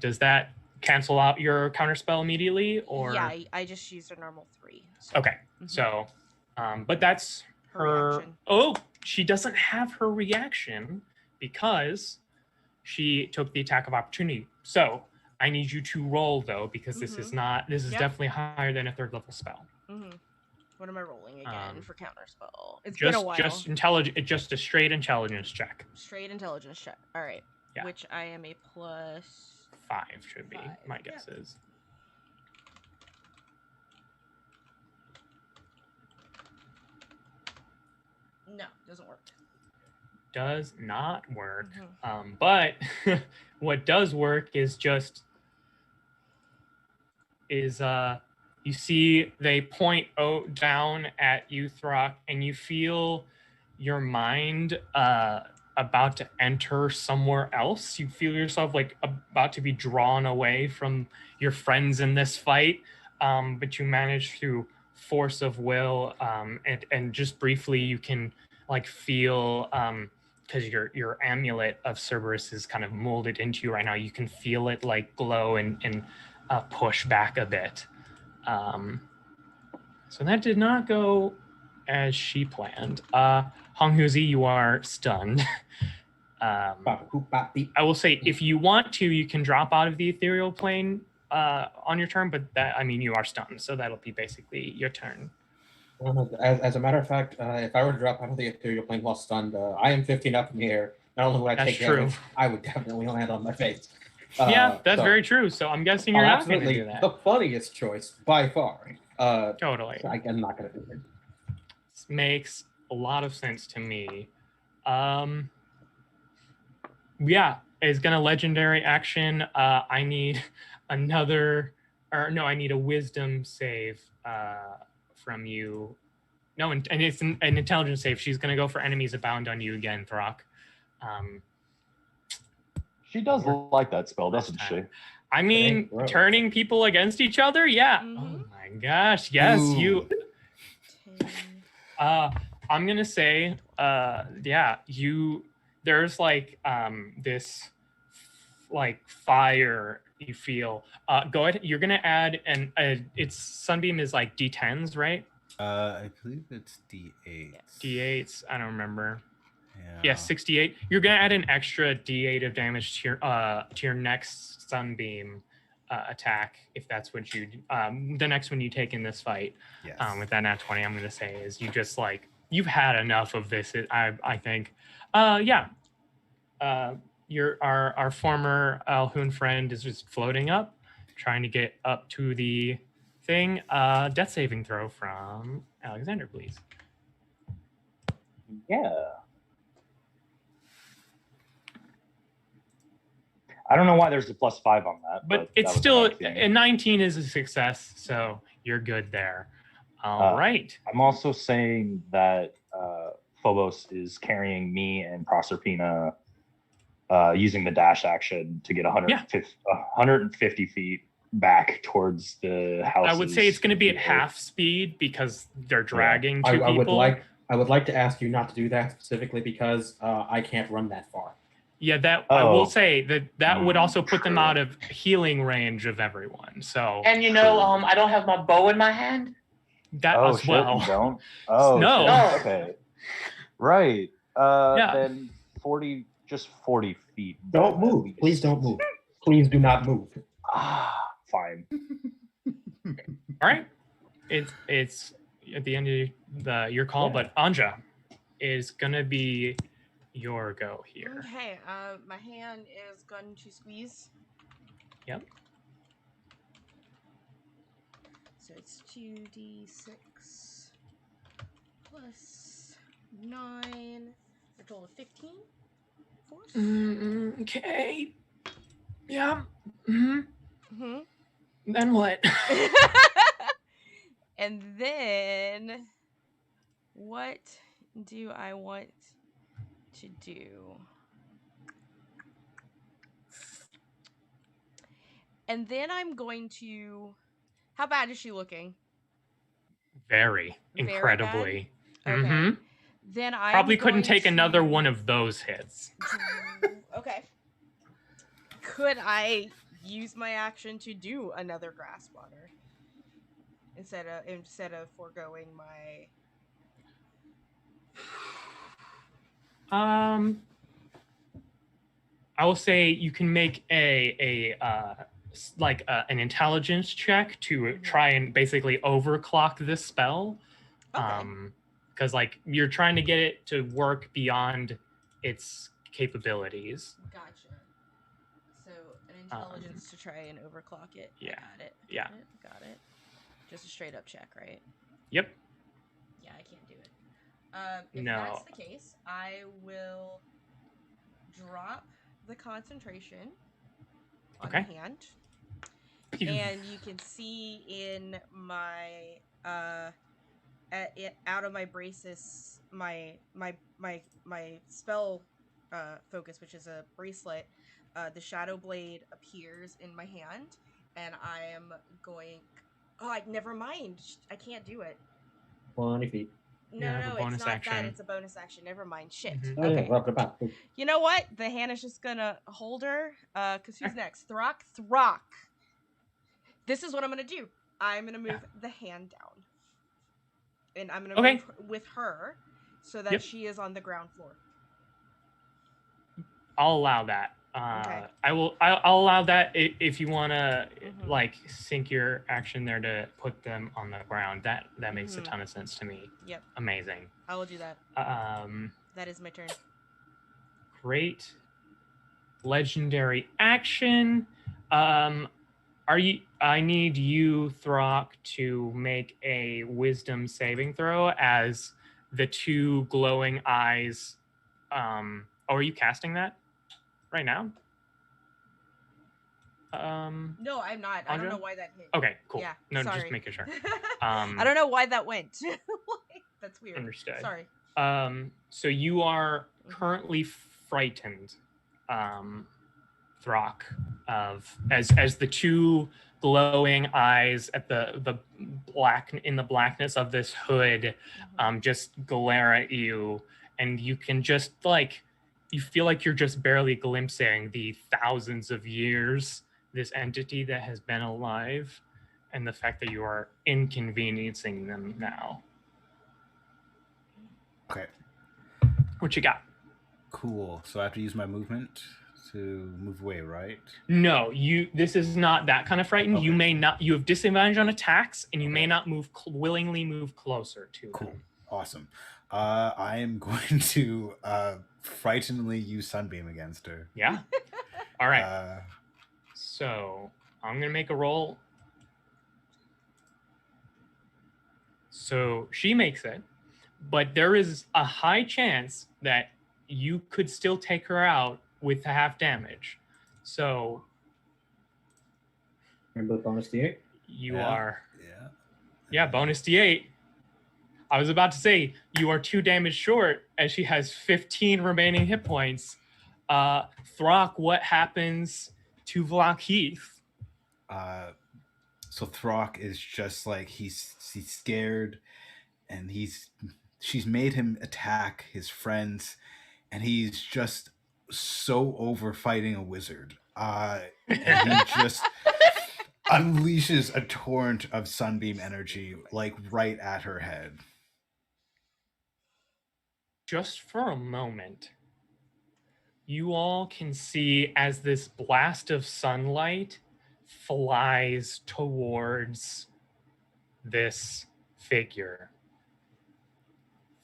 Does that cancel out your counter spell immediately, or? Yeah, I just used a normal 3. So. Okay, so, but that's her. Reaction. Oh, she doesn't have her reaction because she took the attack of opportunity. So I need you to roll though, because this is Yep. definitely higher than a 3rd level spell. What am I rolling again for counterspell? It's been a while. Just a straight intelligence check. Straight intelligence check. All right. Yeah. Which I am a +5 should be. My guess is. No, doesn't work. Does not work. But what does work is you see they point down at you, Throck, and you feel your mind about to enter somewhere else. You feel yourself like about to be drawn away from your friends in this fight, but you manage through force of will, and just briefly you can like feel, because your amulet of Cerberus is kind of molded into you right now. You can feel it like glow and push back a bit. So that did not go as she planned. Honghuzi, you are stunned. I will say, if you want to, you can drop out of the ethereal plane on your turn, but you are stunned, so that'll be basically your turn. As a matter of fact, if I were to drop out of the ethereal plane while stunned, I am 15 up in the air. Not only would I take damage, I would definitely land on my face. Yeah, that's very true. So I'm guessing you're not going to do that. The funniest choice by far. Totally. I'm not going to do it. This makes a lot of sense to me. Yeah, it's going to legendary action. I need I need a wisdom save from you. No, and it's an intelligence save. She's going to go for enemies abound on you again, Throck. She does like that spell, doesn't she? I mean, turning people against each other? Yeah. Oh my gosh. Yes, you. I'm going to say, there's like this like fire you feel. Go ahead. You're going to add, it's Sunbeam is like D10s, right? I believe it's D8. D8s. I don't remember. Yeah, 68. You're gonna add an extra D8 of damage to your next Sunbeam attack, if that's what you the next one you take in this fight. Yes. With that nat 20, I'm gonna say is you just like you've had enough of this. I think. Our former Alhoon friend is just floating up, trying to get up to the thing. Death saving throw from Alexander, please. Yeah. I don't know why there's a +5 on that. But it's still, a 19 is a success, so you're good there. All right. I'm also saying that Phobos is carrying me and Proserpina using the dash action to get 150 feet back towards the house. I would say it's going to be at half speed because they're dragging two people. I would like to ask you not to do that specifically because I can't run that far. Yeah, I will say that would also put them out of healing range of everyone. So and I don't have my bow in my hand. That as well. You don't? Oh no. Shit. Okay. Right. Then 40 feet. Don't move. Please don't move. Please do not move. Fine. All right. It's at the end of your call, but Anja is gonna be your go here. Okay, my hand is going to squeeze. Yep. So it's 2d6 plus 9, a total of 15 force. Okay. Yeah. Then what? And then what do I want to do? And then I'm going to... How bad is she looking? Very incredibly. Bad? Okay. Then I probably couldn't take another one of those hits. Okay. Could I use my action to do another grasp on her instead of foregoing my? I will say you can make an intelligence check to try and basically overclock this spell. Okay. Because like you're trying to get it to work beyond its capabilities. Gotcha. So an intelligence to try and overclock it. Yeah. I got it. Yeah. Got it. Just a straight up check, right? Yep. Yeah, I can't do it. If No. that's the case, I will drop the concentration on the hand. And you can see in my out of my braces, my spell focus, which is a bracelet, the shadow blade appears in my hand, and I am going. Oh, never mind. I can't do it. 20 feet. No, it's not that. It's a bonus action. Never mind. Shit. Mm-hmm. Okay. Yeah, you know what? The hand is just gonna hold her. Cause who's next? Throck. This is what I'm gonna do. I'm gonna move the hand down, and I'm gonna move with her, so that she is on the ground floor. I'll allow that. Okay. I'll allow that if you want to like sync your action there to put them on the ground. That makes a ton of sense to me. Yep. Amazing. I will do that. That is my turn. Great. Legendary action. I need you, Throck, to make a wisdom saving throw as the two glowing eyes. Are you casting that right now? No, I'm not. I don't know why that hit. Okay, cool. Yeah, no, sorry. just making sure. I don't know why that went. That's weird. Understood. Sorry. So you are currently frightened, Throck, of as the two glowing eyes at the blackness of this hood, just glare at you, and you can just you feel like you're just barely glimpsing the thousands of years this entity that has been alive, and the fact that you are inconveniencing them now. Okay. What you got? Cool. So I have to use my movement to move away, right? No, this is not that kind of frightened. Okay. You may not. You have disadvantage on attacks, and you may not willingly move closer to Cool. them. Awesome. I am going to frighteningly use Sunbeam against her. Yeah. All right. So I'm gonna make a roll. So she makes it, but there is a high chance that you could still take her out with half damage. So remember the bonus D8? You are. Yeah, bonus D8. I was about to say you are 2 damage short as she has 15 remaining hit points. Throck, what happens to Vlakith? So Throck is just like he's scared, and she's made him attack his friends, and he's just so over fighting a wizard. And he just unleashes a torrent of Sunbeam energy right at her head. Just for a moment, you all can see as this blast of sunlight flies towards this figure.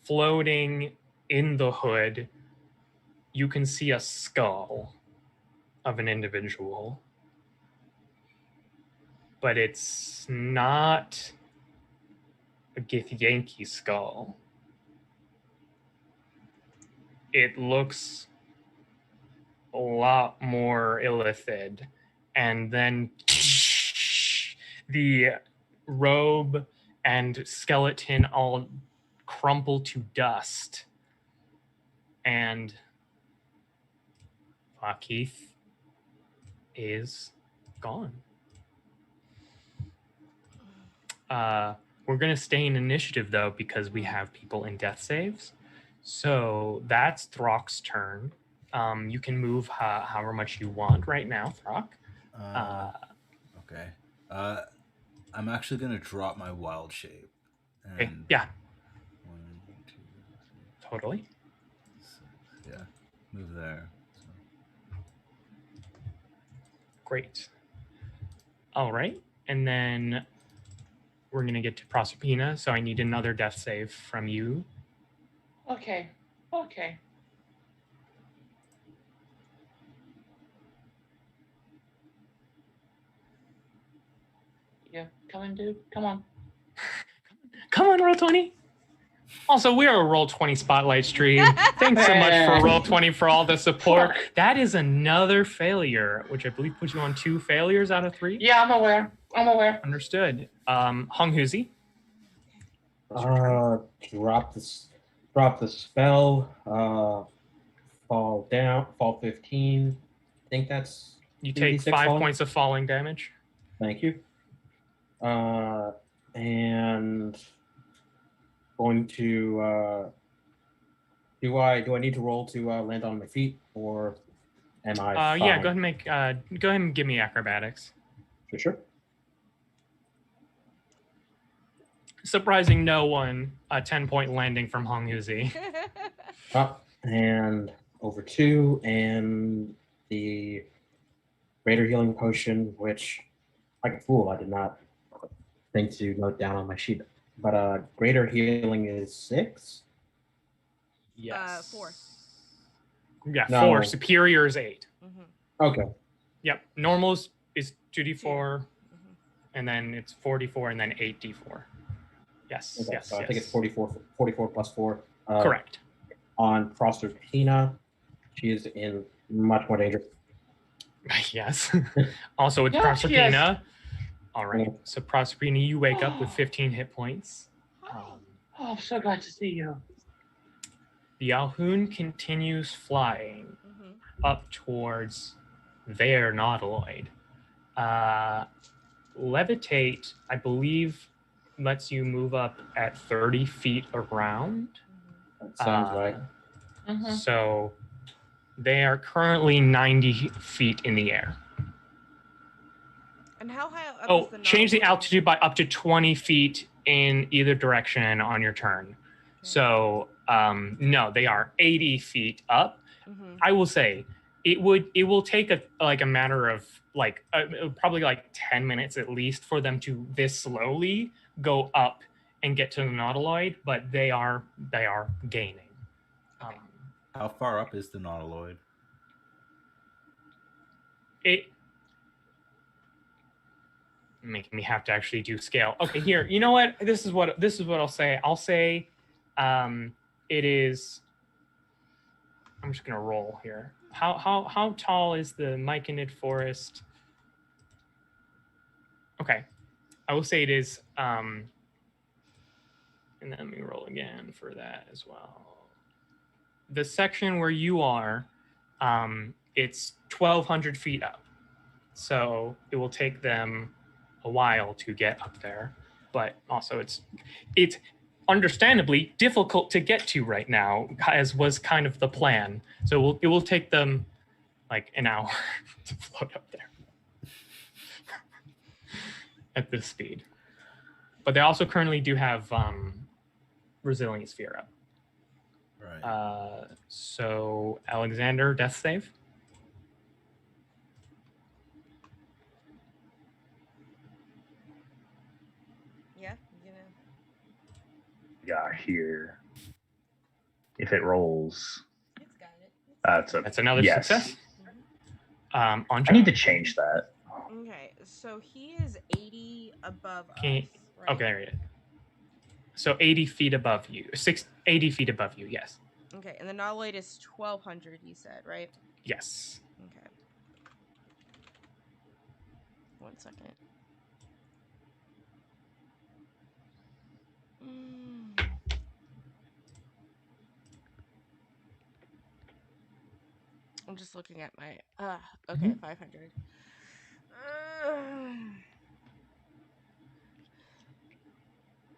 Floating in the hood, you can see a skull of an individual. But it's not a Githyanki skull. It looks a lot more illithid. And then the robe and skeleton all crumple to dust. And Vlakith is gone. We're going to stay in initiative, though, because we have people in death saves. So that's Throck's turn. You can move however much you want right now, Throck. Okay. I'm actually going to drop my wild shape. Okay. Yeah. 1, 2, 3, Totally. 6. Yeah. Move there. So Great. All right. And then we're going to get to Proserpina. So I need another death save from you. Okay. Yeah, come on, dude. Come on. Come on, Roll20. Also, we are a Roll20 spotlight stream. Thanks so much for Roll20 for all the support. That is another failure, which I believe puts you on 2 failures out of 3. Yeah, I'm aware. Understood. Hong Huzi. Drop the spell. Fall 15. I think that's You take 3d6 5 falling. points of falling damage. Thank you. And going to do I need to roll to land on my feet, or am I fine? Yeah, go ahead and give me acrobatics. Sure. Surprising no one, a 10-point landing from Hong Yuzi. Up and over 2, and the greater healing potion, which, like a fool, I did not think to note down on my sheet. But greater healing is 6. Yes. 4. Yeah, No. 4. Superior is 8. Mm-hmm. Okay. Yep. Normal is 2d4, Mm-hmm. and then it's 4d4, and then 8d4. Yes. Okay, Yes. so yes. I think it's 44 plus 4. Correct. On Proserpina, she is in much more danger. Yes. Also, with Yes, Proserpina. yes. All right. So Proserpina, you wake up with 15 hit points. Oh, I'm so glad to see you. The Alhoun continues flying Mm-hmm. up towards their nautiloid. Levitate, I believe, lets you move up at 30 feet around. That sounds right. Mhm. So they are currently 90 feet in the air. And how high up Oh, is the change the nautiloid? altitude by up to 20 feet in either direction on your turn. Okay. So, no, they are 80 feet up. Mm-hmm. I will say it will take a matter of probably 10 minutes at least for them to this slowly go up and get to the nautiloid, but they are gaining. Okay. How far up is the nautiloid? It making me have to actually do scale. Okay, here. You know what? This is what I'll say. I'll say it is. I'm just gonna roll here. How tall is the Myconid forest? Okay, I will say it is. And then let me roll again for that as well. The section where you are, it's 1,200 feet up, so it will take them a while to get up there. But also, it's understandably difficult to get to right now, as was kind of the plan. So it will take them like an hour to float up there at this speed. But they also currently do have Resilience Sphere up. Right. So Alexander, death save. Yeah, you know. Yeah, here. If it rolls, It's got it. That's another yes. success. Mm-hmm. On I need to change that. Okay, so he is 80 above Can you- us. Right? Okay, there it is. So 80 feet above you. 80 feet above you, yes. Okay, and the nautiloid is 1,200, you said, right? Yes. Okay. 1 second. I'm just looking at my. Okay, 500.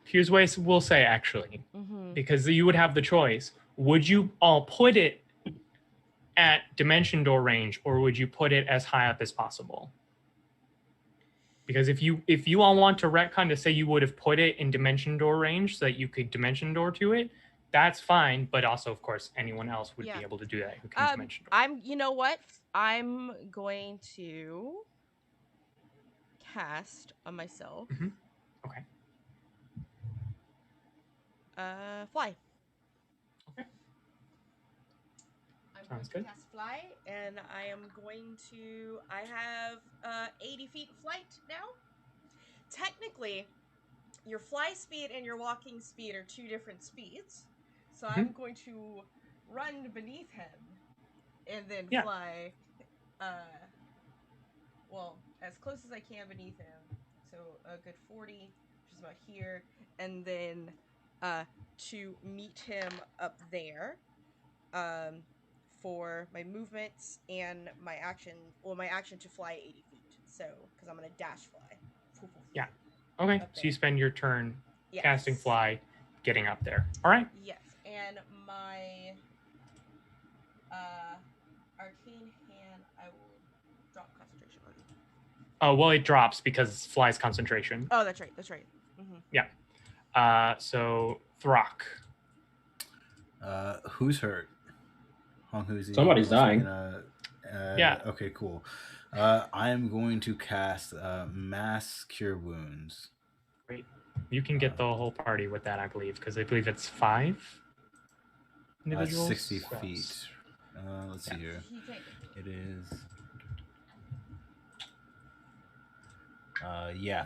Here's what we'll say, actually, Mm-hmm. because you would have the choice. Would you all put it at dimension door range, or would you put it as high up as possible? Because if you all want to retcon to say you would have put it in dimension door range so that you could dimension door to it, that's fine. But also, of course, anyone else would be able to do that who can dimension door. You know what? I'm going to cast on myself. Mhm. Okay. Fly. Okay. I'm Sounds going good. to cast fly, and I am going to. I have 80 feet flight now. Technically, your fly speed and your walking speed are 2 different speeds. So I'm going to run beneath him and then Yeah. fly well, as close as I can beneath him. So a good 40, which is about here, and then to meet him up there for my movements and my action. Well, my action to fly 80 feet. So, because I'm going to dash fly. Yeah. Okay. Up So you there. spend your turn Yes. casting fly, getting up there. All right. Yes, and my arcane hand, I will drop concentration on you. Oh, well, it drops because fly's concentration. Oh, that's right. That's right. Mm-hmm. Yeah. So Throck. Who's hurt? Hong Huzi. Somebody's dying. Yeah. Okay, cool. I am going to cast Mass Cure Wounds. Great. You can get the whole party with that, I believe, because I believe it's 5 individuals. 60 So- feet. Let's see here. It is.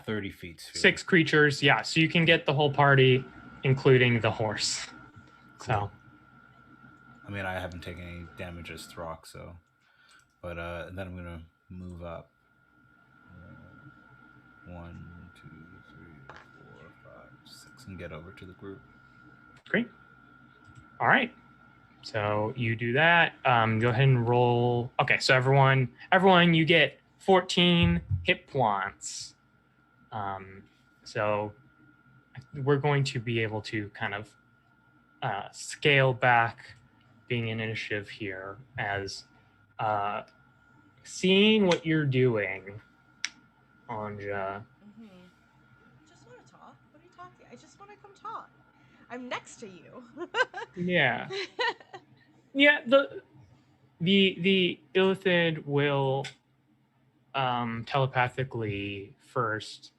30 feet. Sphere. 6 creatures. Yeah. So you can get the whole party, including the horse. So. I mean, I haven't taken any damage as Throck, so. But then I'm gonna move up. 1, 2, 3, 4, 5, 6, and get over to the group. Great. All right. So you do that. Go ahead and roll. Okay. So everyone, you get 14 hit points. So we're going to be able to kind of scale back being an initiative here as seeing what you're doing, Anja. Just want to talk. What are you talking? I just want to come talk. I'm next to you. Yeah. Yeah. The Illithid will telepathically first.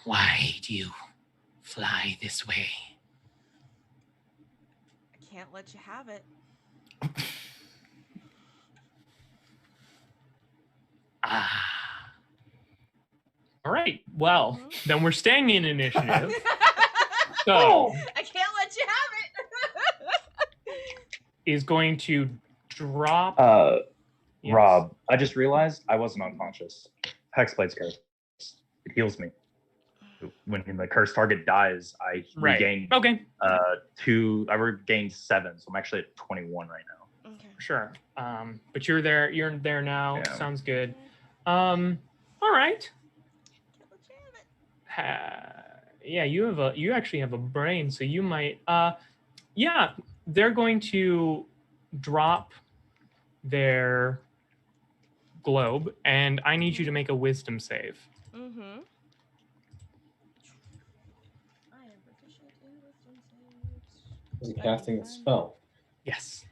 Why do you fly this way? I can't let you have it. Ah. All right. Well, then we're staying in initiative. So I can't let you have it. is going to drop. Yes. Rob, I just realized I wasn't unconscious. Hexblade's cursed. It heals me. When the cursed target dies, I regain Okay. 2. I regained 7, so I'm actually at 21 right now. Okay. Sure. But you're there. You're there now. Yeah. Sounds good. All right. Can't let you have it. Yeah, you actually have a brain, so you might. Yeah, they're going to drop their globe, and I need you to make a wisdom save. Mm-hmm. I am proficient in wisdom saves. Is he casting a spell? Yes.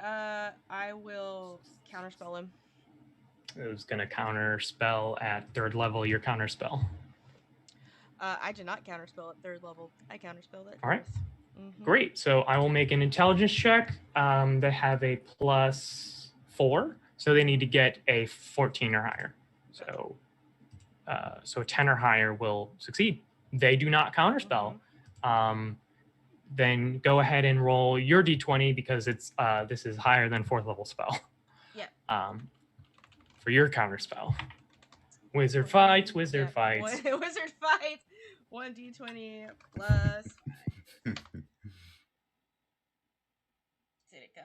I will counterspell him. It was going to counter spell at 3rd level. Your counter spell. I did not counterspell at 3rd level. I counterspelled at 4th. All right. Mm-hmm. Great. So I will make an intelligence check. They have a +4, so they need to get a 14 or higher. So, so a 10 or higher will succeed. They do not counterspell. Then go ahead and roll your d20 because it's this is higher than 4th level spell. Yeah. For your counterspell. Wizard fights. Wizard fights. Wizard fights. 1d20 plus. Did it go?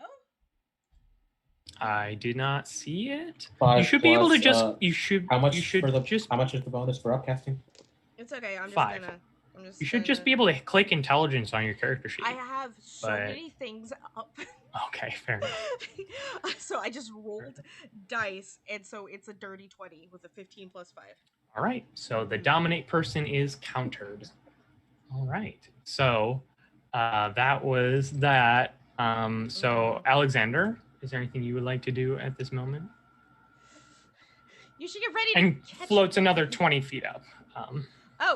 I did not see it. 5 You should be able to plus, just. You should. How much You should for the? just. How much is the bonus for upcasting? It's okay. I'm just 5. gonna. I'm just. You should just be able to click intelligence on your character sheet. I have so many things up. Okay, fair enough. So I just rolled dice, and so it's a dirty 20 with a 15 plus 5. All right. So the dominate person is countered. All right. So that was that. So Alexander, is there anything you would like to do at this moment? You should get ready and to catch floats him. another 20 feet up. And I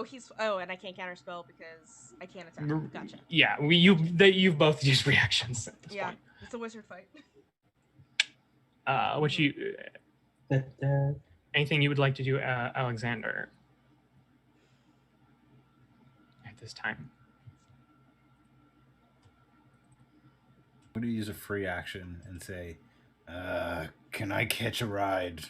can't counterspell because I can't attack. Gotcha. Yeah, you've both used reactions at this point. It's a wizard fight. Anything you would like to do, Alexander, at this time? I'm going to use a free action and say, can I catch a ride?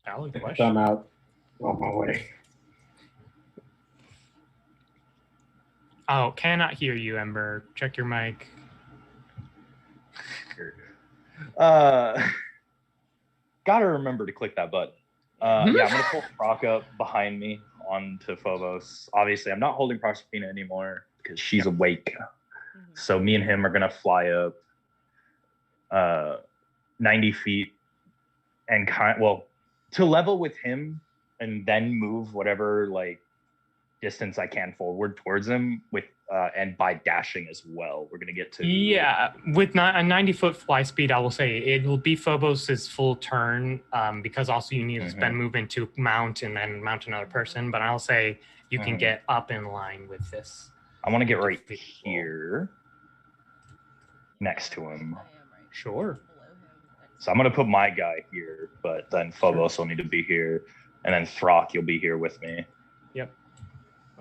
Valid question. I'm out on my way. Oh, cannot hear you, Ember. Check your mic. Gotta remember to click that button. Yeah, I'm gonna pull Brock up behind me onto Phobos. Obviously, I'm not holding Proserpina anymore because she's awake. So me and him are gonna fly up 90 feet and to level with him, and then move whatever like distance I can forward towards him with and by dashing as well. We're gonna get to with a 90-foot fly speed. I will say it will be Phobos's full turn because also you need to spend movement to mount and then mount another person. But I'll say you can get up in line with this. I want to get right here next to him. Sure. So I'm gonna put my guy here, but then Phobos will need to be here, and then Throck, you'll be here with me. Yep.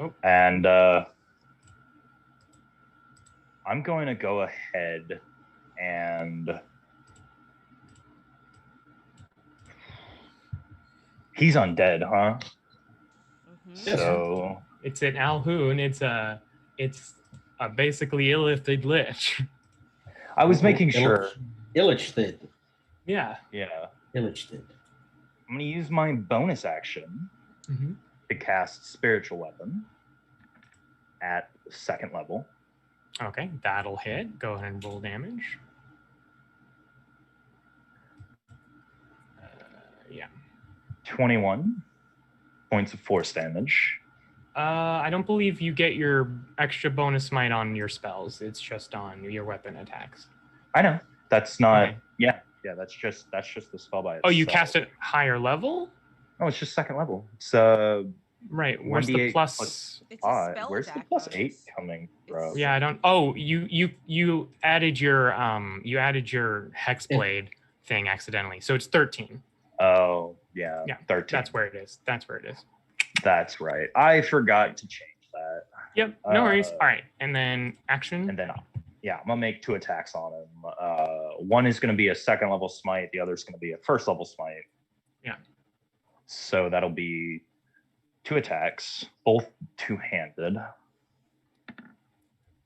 Oh. And I'm going to go ahead and he's undead, huh? So it's an Alhoun. It's a basically illithid lich. I was making sure. Illichthid. Yeah. Illichthid. I'm going to use my bonus action to cast Spiritual Weapon at 2nd level. Okay, that'll hit. Go ahead and roll damage. 21 points of force damage. I don't believe you get your extra bonus smite on your spells. It's just on your weapon attacks. I know. That's not. Okay. Yeah. That's just the spell by itself. Oh, you cast it higher level? Oh, it's just 2nd level. It's right. Where's the plus? Where's the plus 8 coming from? Yeah, I don't. Oh, you added your hexblade thing accidentally, so it's 13. Oh yeah, 13. That's where it is. That's right. I forgot to change that. Yep. No worries. All right, and then action. And then I'm gonna make 2 attacks on him. One is gonna be a 2nd level smite. The other is gonna be a 1st level smite. Yeah. So that'll be 2 attacks, both 2-handed.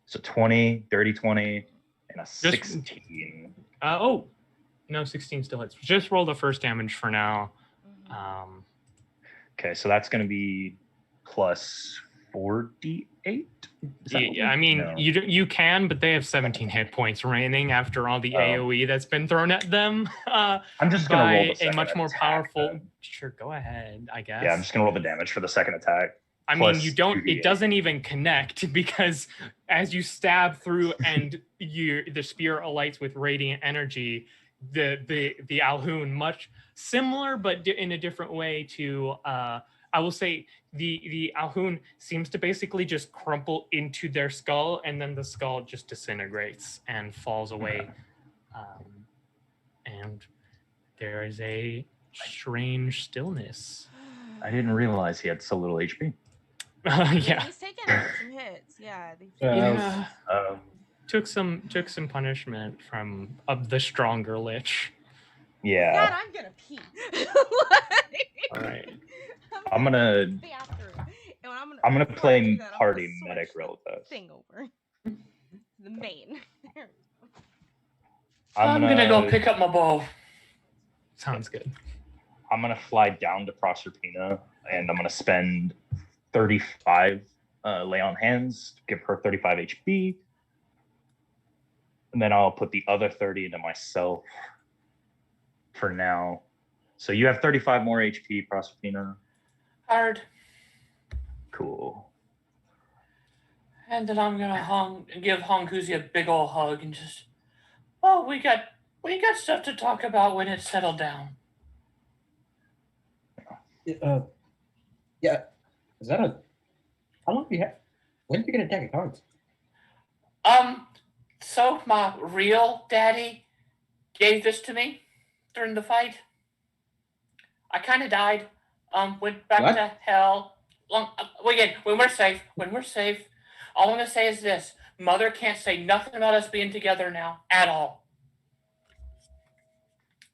So 20, dirty 20, and a 16. No, 16 still hits. Just roll the first damage for now. Okay, so that's going to be plus 4d8? Yeah, I mean, no. You can, but they have 17 hit points remaining after all the AoE that's been thrown at them. I'm just going to roll the a much more powerful. Then. Sure, go ahead, I guess. Yeah, I'm just going to roll the damage for the 2nd attack. I mean, you don't. 2d8. It doesn't even connect because as you stab through and the spear alights with radiant energy, the Alhoun, much similar but in a different way to. I will say the Alhoun seems to basically just crumple into their skull, and then the skull just disintegrates and falls away. And there is a strange stillness. I didn't realize he had so little HP. Yeah. He's taking some hits. Yeah. Took some punishment from the stronger lich. Yeah. God, I'm gonna pee. All right. I'm gonna play party medic real fast. Thing over. The main. I'm gonna go pick up my bow. Sounds good. I'm gonna fly down to Proserpina and I'm gonna spend 35 lay on hands, give her 35 HP. And then I'll put the other 30 into myself for now. So you have 35 more HP, Proserpina. Hard. Cool. And then I'm gonna give Hongkuzi a big ol' hug and just, oh, we got stuff to talk about when it's settled down. Yeah. Is that a? How long do you have? When did you get a deck of cards? So my real daddy gave this to me during the fight. I kind of died. Went back What? to hell. Again, when we're safe, all I'm gonna say is this: Mother can't say nothing about us being together now at all.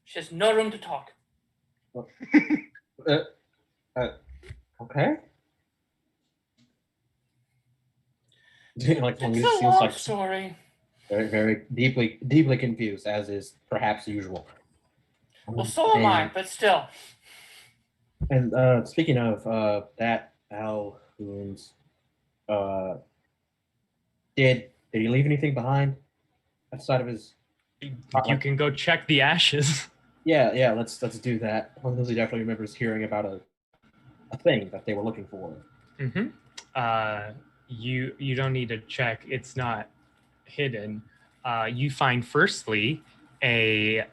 She has no room to talk. Okay. Like It's this a seems long like story. very, very deeply confused, as is perhaps usual. Well, so am I, but still. And speaking of that, Al Hoons, did he leave anything behind outside of his? You can go check the ashes. Yeah. Let's do that. He definitely remembers hearing about a thing that they were looking for. You don't need to check. It's not hidden. You find firstly a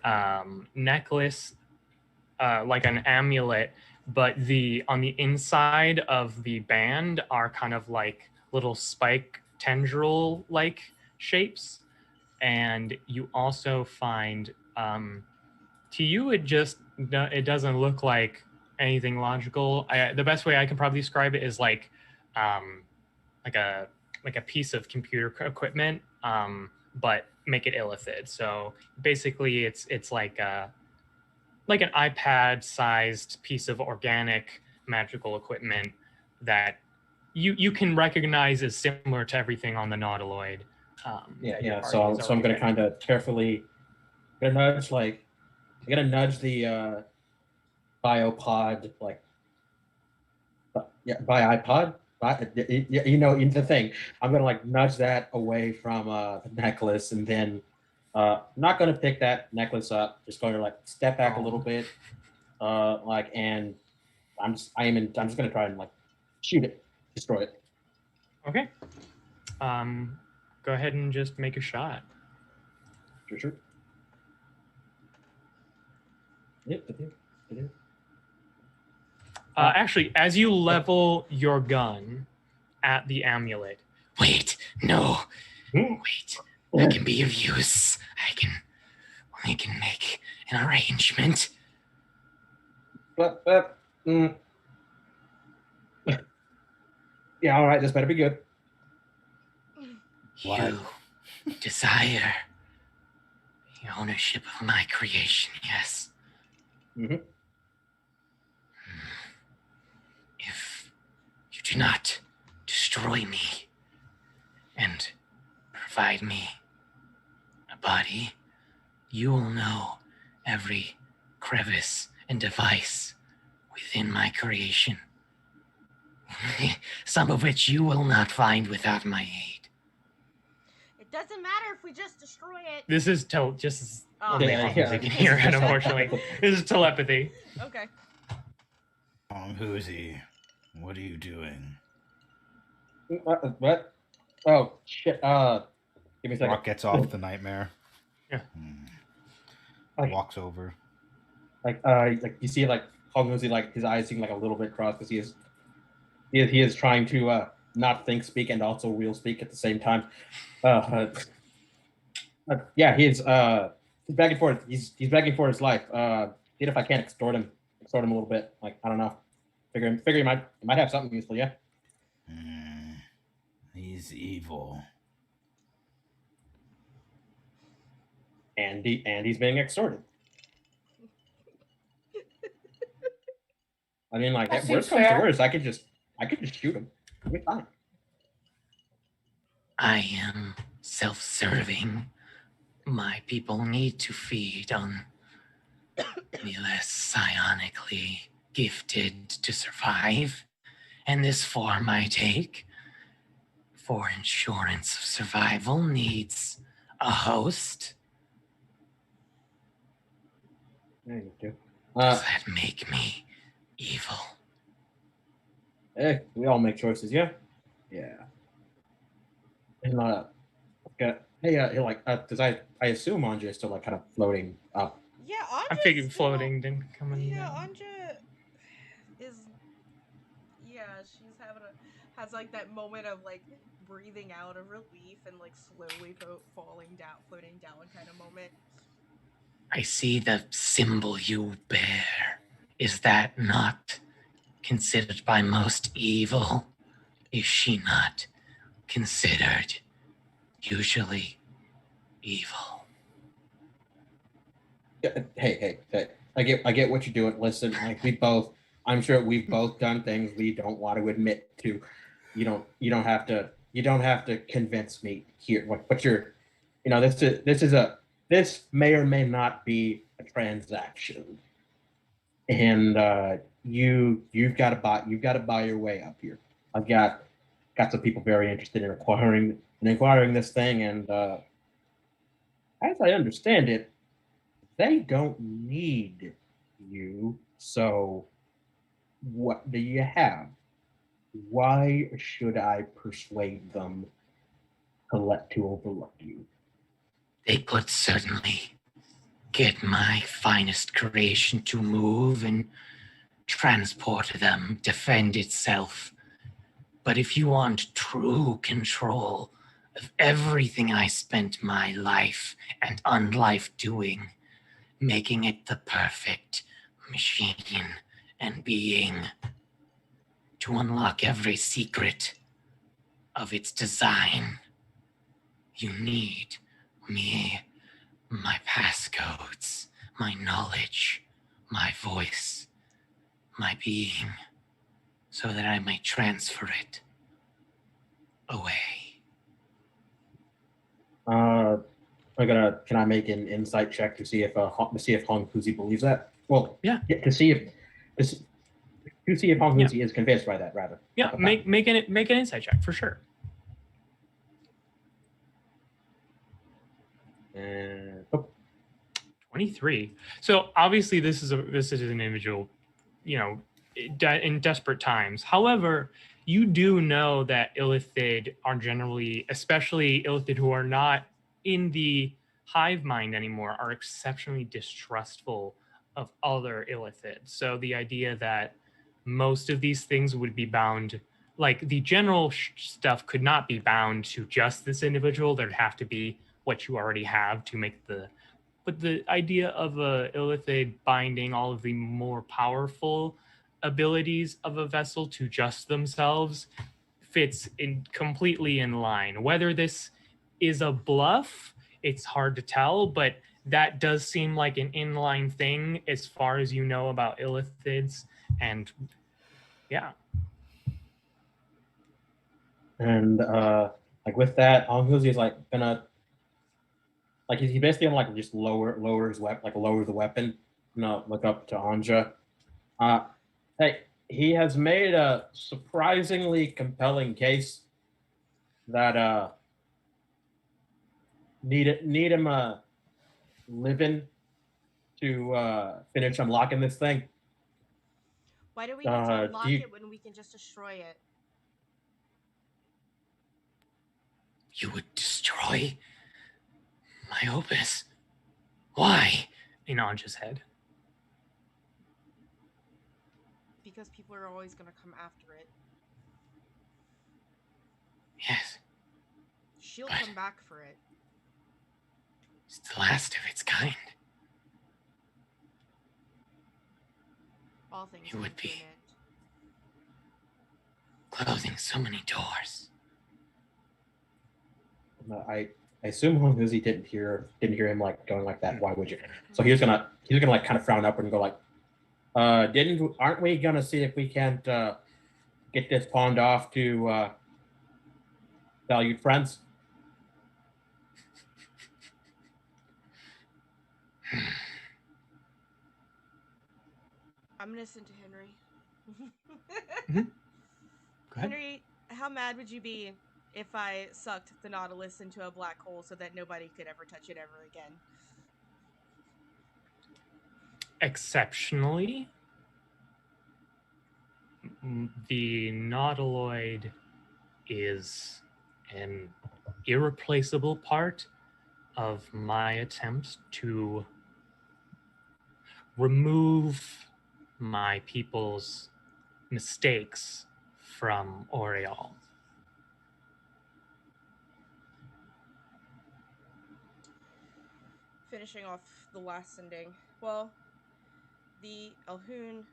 necklace, like an amulet, but on the inside of the band are kind of like little spike tendril like shapes. And you also find, to you, it doesn't look like anything logical. The best way I can probably describe it is like a piece of computer equipment, but make it illithid. So basically, it's like an iPad-sized piece of organic magical equipment that you can recognize as similar to everything on the Nautiloid. So I'm gonna kind of carefully nudge the biopod by iPod. The thing. I'm gonna like nudge that away from the necklace, and then not gonna pick that necklace up. Just going to like step back a little bit, and I'm just gonna try and like shoot it, destroy it. Okay. Go ahead and just make a shot. Sure. Yep, I do. Actually, as you level your gun at the amulet, wait, that can be of use. We can make an arrangement. Yeah, all right, this better be good. You desire the ownership of my creation, yes? Mm-hmm. If you do not destroy me and provide me a body, you will know every crevice and device within my creation, some of which you will not find without my aid. It doesn't matter if we just destroy it. This is just only Hongkuzi can hear it, unfortunately. This is telepathy. Okay. Hongkuzi, what are you doing? What? Oh shit! Give me a second. Rock gets off the nightmare. Yeah. Walks over. Like you see, like Hongkuzi, like his eyes seem like a little bit crossed because he is trying to not think speak and also real speak at the same time. He's begging for it. He's begging for his life. See if I can extort him a little bit. Like, I don't know. Figure he might have something useful. Yeah. He's evil. And he's being extorted. I mean, like, worst comes to worst, I could just shoot him. It'll be fine. I am self-serving. My people need to feed on the less psionically gifted to survive, and this form I take for insurance of survival needs a host. There you go. Does that make me evil? Hey, we all make choices, yeah? Yeah. And because I assume Anja is still like kind of floating up. Yeah, Anja. I figured floating didn't come in. Yeah, Anja is. Yeah, she's has like that moment of like breathing out of relief and like slowly falling down, floating down kind of moment. I see the symbol you bear. Is that not considered by most evil? Is she not considered usually evil? Hey. I get what you're doing. Listen, like I'm sure we've both done things we don't want to admit to. You don't have to convince me here. What you're, this may or may not be a transaction, and you've got to buy your way up here. I've got some people very interested in acquiring this thing, and as I understand it, they don't need you. So what do you have? Why should I persuade them to overlook you? They could certainly get my finest creation to move and transport them, defend itself. But if you want true control of everything I spent my life and unlife doing, making it the perfect machine and being, to unlock every secret of its design, you need me, my passcodes, my knowledge, my voice, my being, so that I may transfer it away. Can I make an insight check to see if Hong Kuzi believes that? Well, Yeah. To see if Hong Kuzi is convinced by that, rather. Yeah, make an insight check for sure. And 23. So obviously this is an individual, in desperate times. However, you do know that Illithid are generally, especially Illithid who are not in the hive mind anymore, are exceptionally distrustful of other Illithid. So the idea that most of these things would be bound, like the general stuff could not be bound to just this individual. There'd have to be what you already have to make the. But the idea of a Illithid binding all of the more powerful abilities of a vessel to just themselves fits completely in line. Whether this is a bluff, it's hard to tell, but that does seem like an inline thing as far as you know about Illithids. And yeah. And with that, Hong is like gonna, like he's basically gonna like just lower his weapon, like lower the weapon, look up to Anja. Hey, he has made a surprisingly compelling case that need him living to finish unlocking this thing. Why do we need to unlock it when we can just destroy it? You would destroy my opus? Why? In Anja's head. Because people are always going to come after it. Yes. She'll come back for it. It's the last of its kind. All things you would be closing so many doors. I assume Hong Uzi didn't hear him like going like that. Why would you? So he was gonna like kind of frown up and go like, aren't we gonna see if we can't get this pawned off to valued friends? I'm gonna listen to Henry. Mm-hmm. Go ahead. Henry, how mad would you be if I sucked the Nautilus into a black hole so that nobody could ever touch it ever again? Exceptionally, the Nautiloid is an irreplaceable part of my attempt to remove my people's mistakes from Oriol. Finishing off the last sending. Well, the Elhoon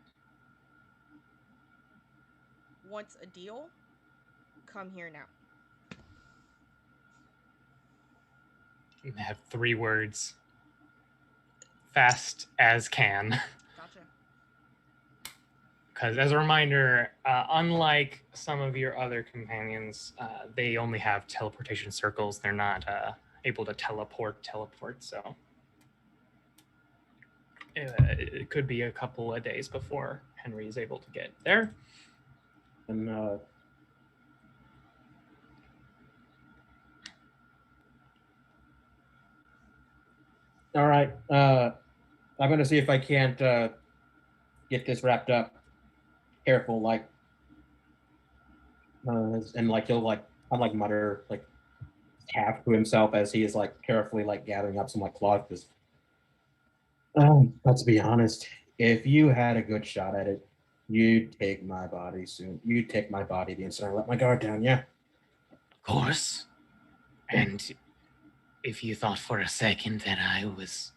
wants a deal. Come here now. I have 3 words. Fast as can. Gotcha. Because as a reminder, unlike some of your other companions, they only have teleportation circles. They're not able to teleport, so it could be a couple of days before Henry is able to get there. And all right, I'm gonna see if I can't get this wrapped up. Careful, like, and like he'll like I'm like mutter like half to himself as he is like carefully like gathering up some like cloth. Because, let's be honest, if you had a good shot at it, you'd take my body soon. You'd take my body the instant I let my guard down. Yeah. Of course. And if you thought for a second that I was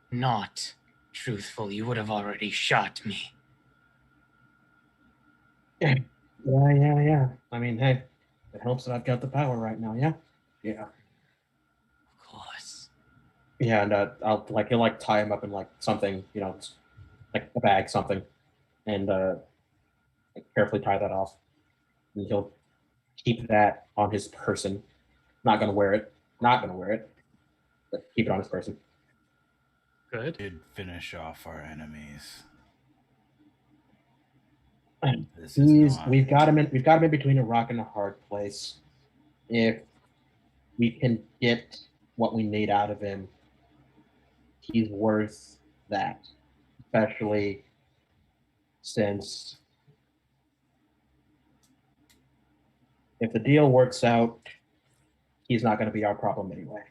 not truthful, you would have already shot me. Yeah. Yeah. I mean, hey, it helps that I've got the power right now. Yeah. Yeah. Of course. Yeah, and I'll like he'll like tie him up in like something, like a bag, something, and like, carefully tie that off. And he'll keep that on his person. Not gonna wear it. Not gonna wear it. But keep it on his person. Good. Did finish off our enemies. This is not... We've got him in between a rock and a hard place. If we can get what we need out of him, he's worth that. Especially since if the deal works out, he's not going to be our problem anyway.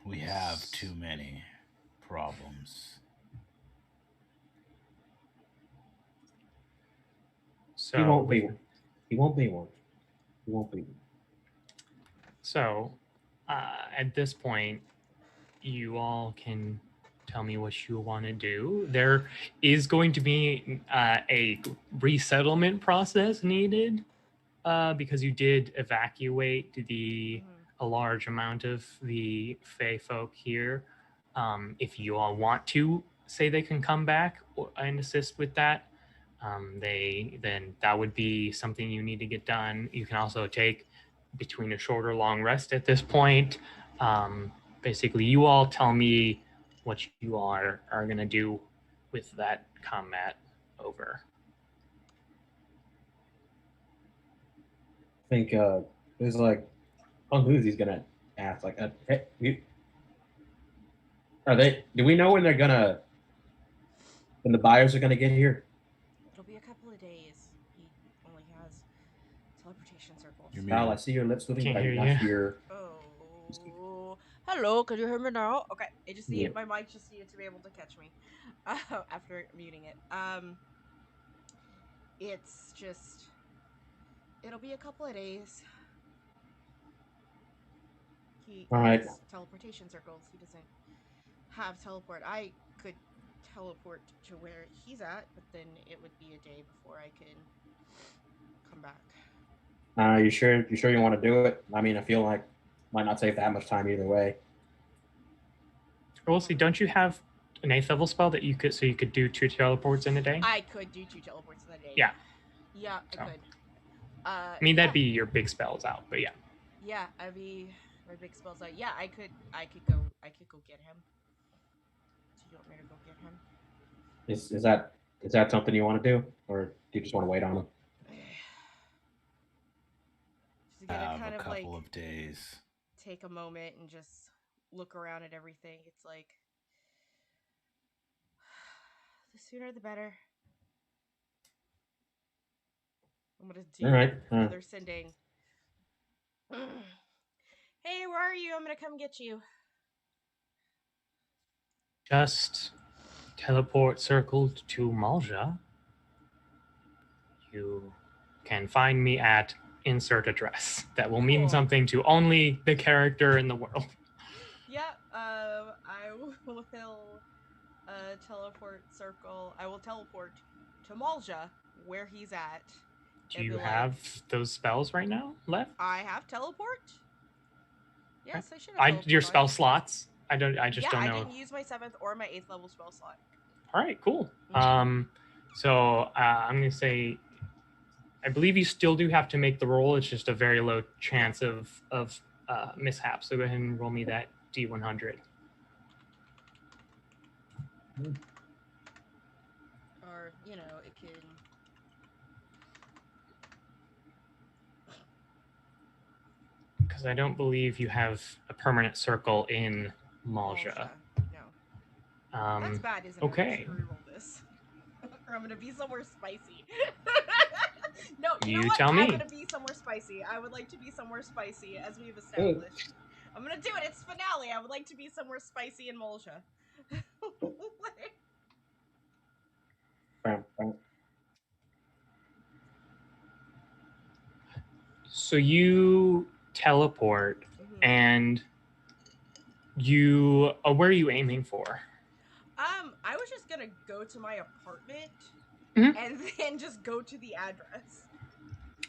We have too many problems. So He won't be one. He won't be one. He won't be one. So, at this point, you all can tell me what you want to do. There is going to be a resettlement process needed because you did evacuate a large amount of the Fae folk here. If you all want to say they can come back and assist with that, then that would be something you need to get done. You can also take between a short or long rest at this point. Basically, you all tell me what you are going to do with that combat over. I think there's like on who's he's gonna ask like hey, are they do we know when the buyers are gonna get here? It'll be a couple of days. He only has teleportation circles. Val, I see your lips moving, Can't but I hear do not you. hear. Oh, hello. Can you hear me now? Okay, it just needed Yeah. my mic just needed to be able to catch me after muting it. It's just it'll be a couple of days. He All right. has teleportation circles. He doesn't have teleport. I could teleport to where he's at, but then it would be a day before I can come back. You sure you want to do it? I mean, I feel like might not save that much time either way. We'll see. Don't you have an 8th level spell that you could do 2 teleports in a day? I could do 2 teleports in a day. Yeah. Yeah, I could. I mean, that'd be your big spells out, but yeah. Yeah, I'd be my big spells out. Yeah, I could go get him. Do you want me to go get him? Is that something you want to do, or do you just want to wait on him? Just gonna kind a of couple like of days. take a moment and just look around at everything. It's like the sooner the better. I'm gonna do All right. another sending. Hey, where are you? I'm gonna come get you. Just teleport circled to Malja. You can find me at insert address. That will mean Cool. something to only the character in the world. Yeah, I will teleport circle. I will teleport to Malja, where he's at. Do you have those spells right now left? I have teleport. Yes, I should have. Your teleport spell on. slots. I don't know. I know. didn't use my 7th or my 8th level spell slot. All right, cool. Mhm. So I'm gonna say, I believe you still do have to make the roll. It's just a very low chance of mishap. So go ahead and roll me that D100. Or it can. Because I don't believe you have a permanent circle in Malja. No. That's bad, isn't it? Okay. I should reroll this. Or I'm gonna be somewhere spicy. No, you You know what? tell me. I'm gonna be somewhere spicy. I would like to be somewhere spicy, as we've established. I'm gonna do it. It's finale. I would like to be somewhere spicy in Malja. So you teleport, and you. Where are you aiming for? I was just gonna go to my apartment, Mhm. and then just go to the address.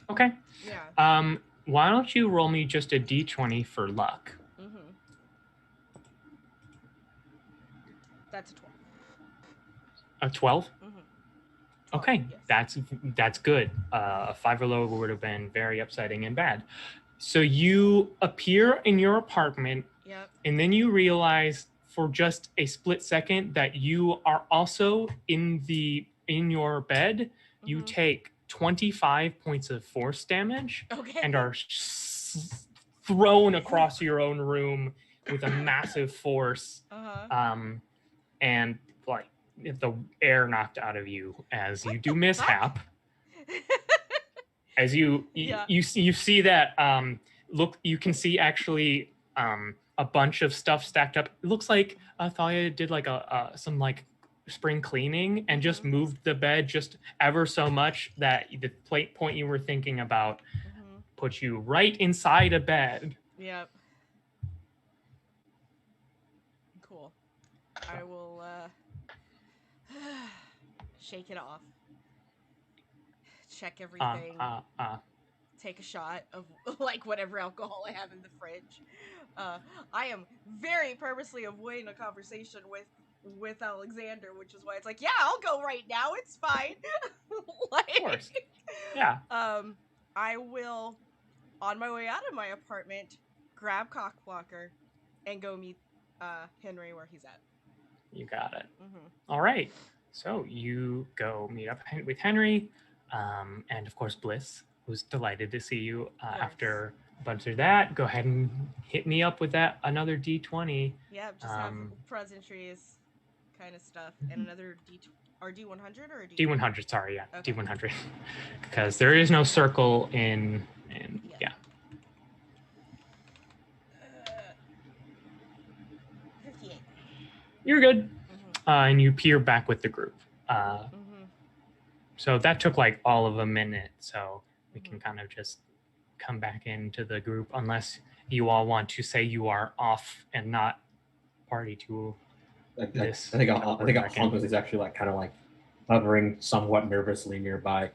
Okay. Yeah. Why don't you roll me just a D20 for luck? That's a 12. A 12? 12, Okay, yes. that's good. A 5 or lower would have been very upsetting and bad. So you appear in your apartment, Yep. and then you realize for just a split second that you are also in your bed. You take 25 points of force damage and are thrown across your own room with a massive force. And like the air knocked out of you as you do mishap. As you see that look, you can see actually a bunch of stuff stacked up. It looks like Thalia did like some like spring cleaning and just moved the bed just ever so much that the point you were thinking about put you right inside a bed. Yep. Cool. I will shake it off. Check everything. Take a shot of like whatever alcohol I have in the fridge. I am very purposely avoiding a conversation with Alexander, which is why it's like, yeah, I'll go right now. It's fine. Of course. Yeah. I will, on my way out of my apartment, grab Cockblocker and go meet Henry where he's at. You got it. All right. So you go meet up with Henry, and of course Bliss, who's delighted to see you after a bunch of that. Go ahead and hit me up with that another D20. Yeah, just have pleasantries kind of stuff, and another D100 or a D100. Sorry, yeah, okay. D100, because there is no circle in yeah. 58. You're good. And you peer back with the group. So that took like all of a minute. So we can kind of just come back into the group unless you all want to say you are off and not party to this. I think Honkus is actually like kind of like hovering somewhat nervously nearby.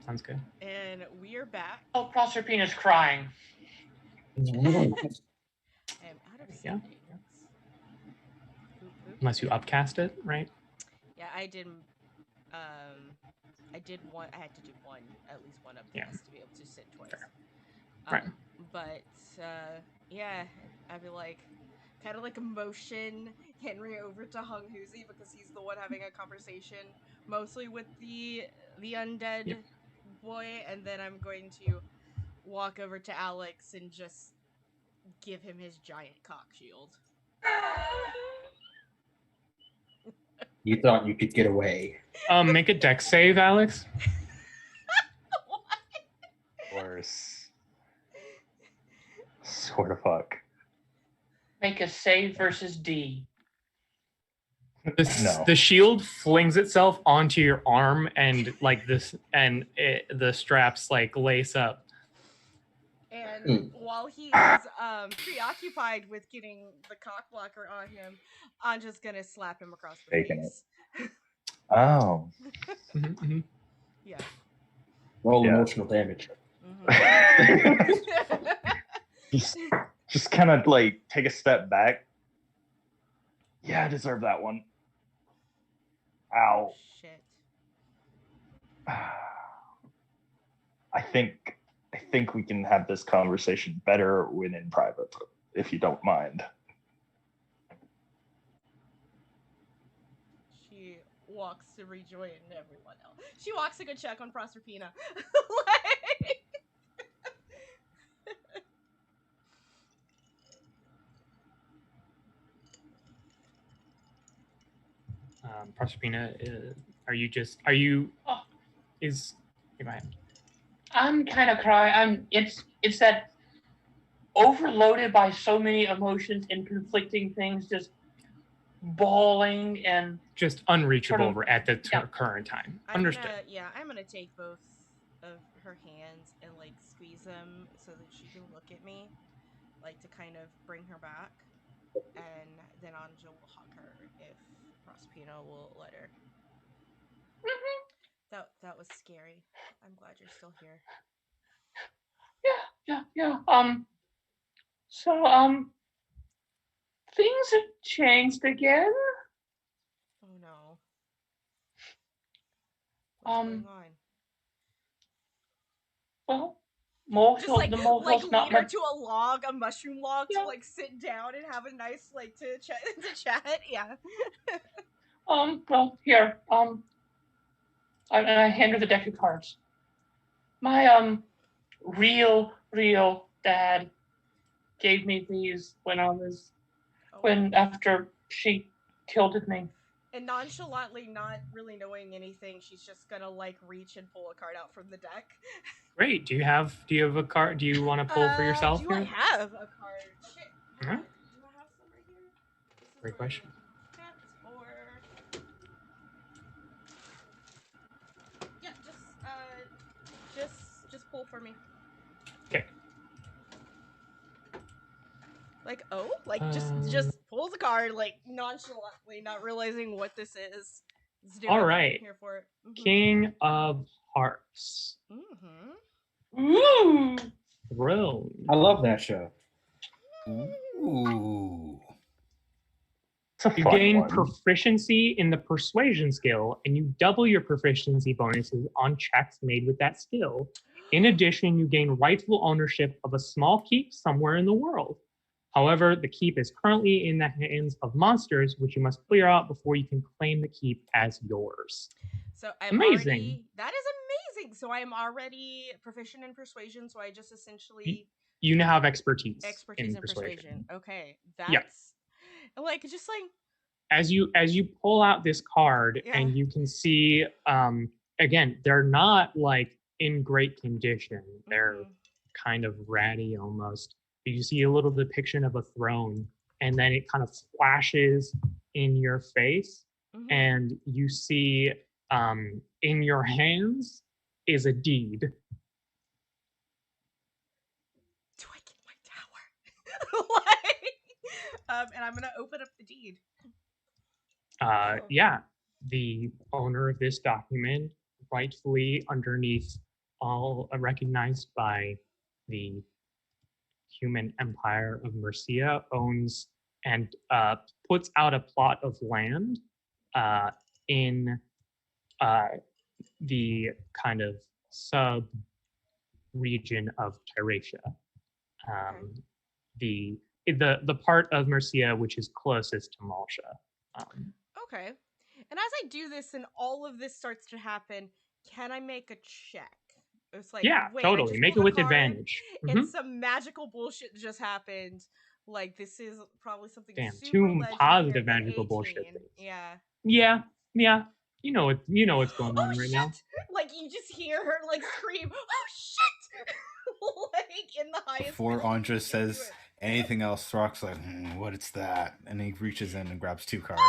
Sounds good. And we're back. Oh, Proserpina's crying. I am out of yeah. Oop. Unless you upcast it, right? Yeah, I did. I did one. I had to do one, at least one upcast to be able to sit twice. Right. But yeah, I'd be like, kind of like motion Henry over to Hung Huzi because he's the one having a conversation mostly with the undead boy, and then I'm going to walk over to Alex and just give him his giant cock shield. You thought you could get away. Make a dex save, Alex. course. Sort of fuck. Make a save versus D. No. The shield flings itself onto your arm, and like this, and the straps like lace up. And while he is preoccupied with getting the cock blocker on him, I'm just gonna slap him across the Taking face. Oh. Mm-hmm. Yeah. Roll Yeah. emotional damage. just kind of like take a step back. Yeah, I deserve that one. Ow. Shit. I think we can have this conversation better when in private, if you don't mind. She walks to rejoin everyone else. She walks a good check on Proserpina. Proserpina, go ahead. I'm kind of crying. It's that overloaded by so many emotions and conflicting things, just bawling and Just unreachable sort of, at the yeah. current time. I'm Understood. I'm gonna take both of her hands and like squeeze them so that she can look at me, like to kind of bring her back, and then Anja will hug her if Proserpina will let her. That was scary. I'm glad you're still here. Yeah. So things have changed again. Oh no. What's going on? Well, molehill, Just like the molehill's lead not her much. to a log, a mushroom log, Yeah. to like sit down and have a nice like to chat. Yeah. Well, here. I hand her the deck of cards. My real dad gave me these when after she killed me. And nonchalantly, not really knowing anything, she's just gonna like reach and pull a card out from the deck. Great. Do you have a card? Do you want to pull for yourself? Do I have a card? Shit. Huh? Do I have some right here? This is Great question. Yeah, just pull for me. Okay. Like, just pull the card, like nonchalantly, not realizing what this is. All right. I'm here for it. King of Hearts. Ooh. Throne. I love that show. Ooh. You gain proficiency in the persuasion skill, and you double your proficiency bonuses on checks made with that skill. In addition, you gain rightful ownership of a small keep somewhere in the world. However, the keep is currently in the hands of monsters, which you must clear out before you can claim the keep as yours. So I'm amazing. That is amazing. So I'm already proficient in persuasion. So I just essentially you now have expertise in persuasion. Okay, that's like just like as you pull out this card and you can see again, they're not like in great condition. They're kind of ratty almost. You see a little depiction of a throne, and then it kind of flashes in your face, and you see in your hands is a deed. Do I get my tower? And I'm gonna open up the deed. Yeah, the owner of this document, rightfully underneath all recognized by the human empire of Mercia, owns and puts out a plot of land in the kind of sub region of Tyratia. The part of Mercia which is closest to Malsha. Okay. And as I do this and all of this starts to happen, can I make a check? It's like, totally. Make it with advantage. And some magical bullshit just happened. Like, this is probably something super two positive legendary. magical bullshit things. Yeah. You know what's going on right now. Like, you just hear her like scream, "Oh shit!" like in the highest. Before pitch you Andra can says do it. anything else, Throck's like, what is that? And he reaches in and grabs 2 cards.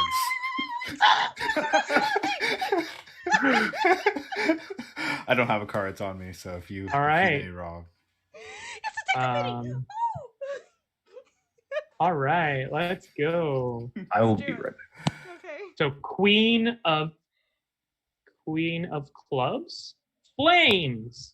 I don't have a cards on me, so if you All right. if you may wrong. It's a deck mini. All right, let's go. I will Let's be do it. right back. Okay. So Queen of Clubs, Flames.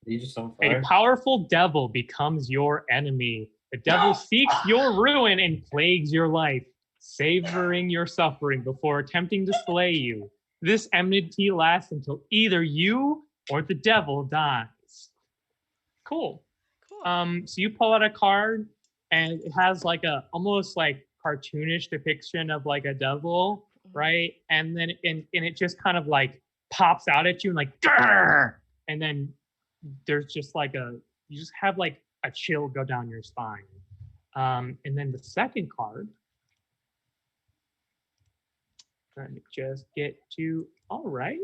You just on A fire. powerful devil becomes your enemy. The devil seeks your ruin and plagues your life, savoring your suffering before attempting to slay you. This enmity lasts until either you or the devil dies. Cool. Cool. So you pull out a card, and it has like a almost like cartoonish depiction of like a devil, right? And then and it just kind of like pops out at you and like, "Grr!" And then there's just like you just have like a chill go down your spine. And then the second card, trying to just get to, all right.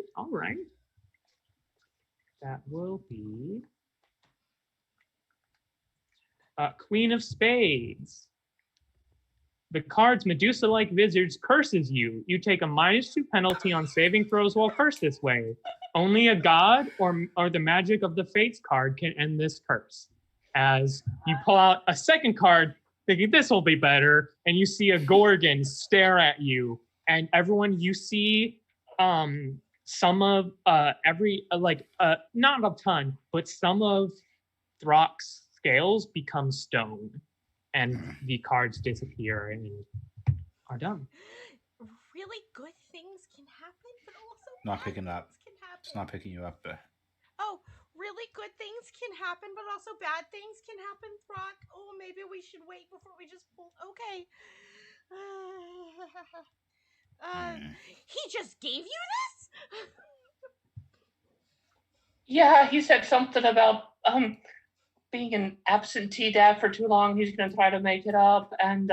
That will be Queen of Spades. The card's Medusa-like Visage curses you. You take a -2 penalty on saving throws while cursed this way. Only a god or the magic of the Fates card can end this curse. As you pull out a second card, thinking this will be better, and you see a Gorgon stare at you. And everyone, you see some of not a ton, but some of Throck's scales become stone, and the cards disappear and are done. Really good things can happen, but also Not bad picking up. things can happen. It's not picking you up there. Oh, really good things can happen, but also bad things can happen, Throck. Oh, maybe we should wait before we just pull. Okay. He just gave you this? Yeah, he said something about being an absentee dad for too long. He's going to try to make it up, and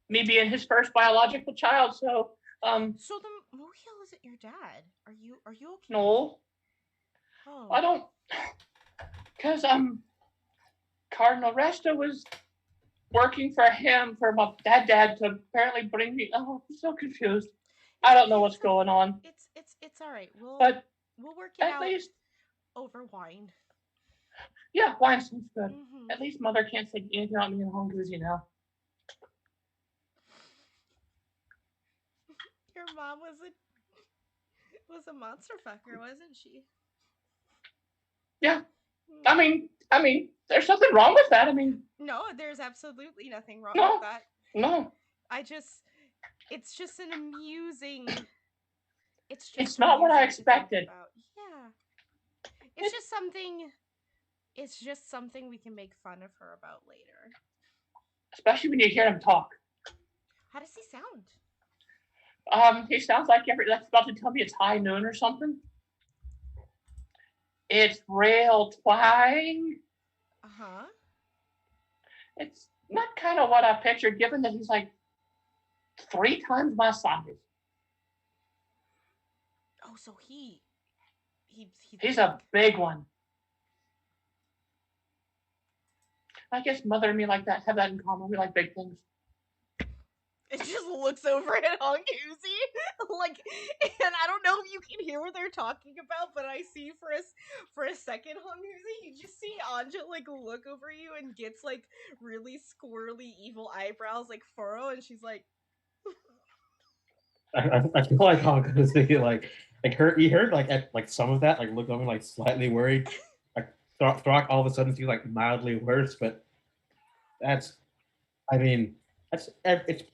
me being his first biological child. So So the Moheel isn't your dad. Are you okay? no, Oh. I don't, because Cardinal Resta was working for him for my dad to apparently bring me. Oh, I'm so confused. I don't know what's going on. It's all right. We'll work it At out least, over wine. yeah, wine sounds good. Mm-hmm. At least Mother can't say anything about me in home because Your mom was a monster fucker, wasn't she? Yeah. I mean, there's nothing wrong with that. I mean, no, there's absolutely nothing wrong No. with that. no, It's just an amusing. it's not what I amusing to think expected. about. Yeah, it's just something. It's just something we can make fun of her about later. Especially when you hear him talk. How does he sound? He sounds like that's about to tell me it's high noon or something. It's real twang. Uh-huh. It's not kind of what I pictured, given that he's like 3 times my size. Oh, so he's a big one. I guess Mother and me like that, have that in common. We like big things. It just looks over at Honghuzi, like, and I don't know if you can hear what they're talking about, but I see for a second, Honghuzi, you just see Anja like look over you and gets like really squirrely, evil eyebrows like furrow, and she's like, I feel like Honghuzi like he heard like at like some of that, like looked over like slightly worried. Like Throck all of a sudden feels like mildly worse, but it's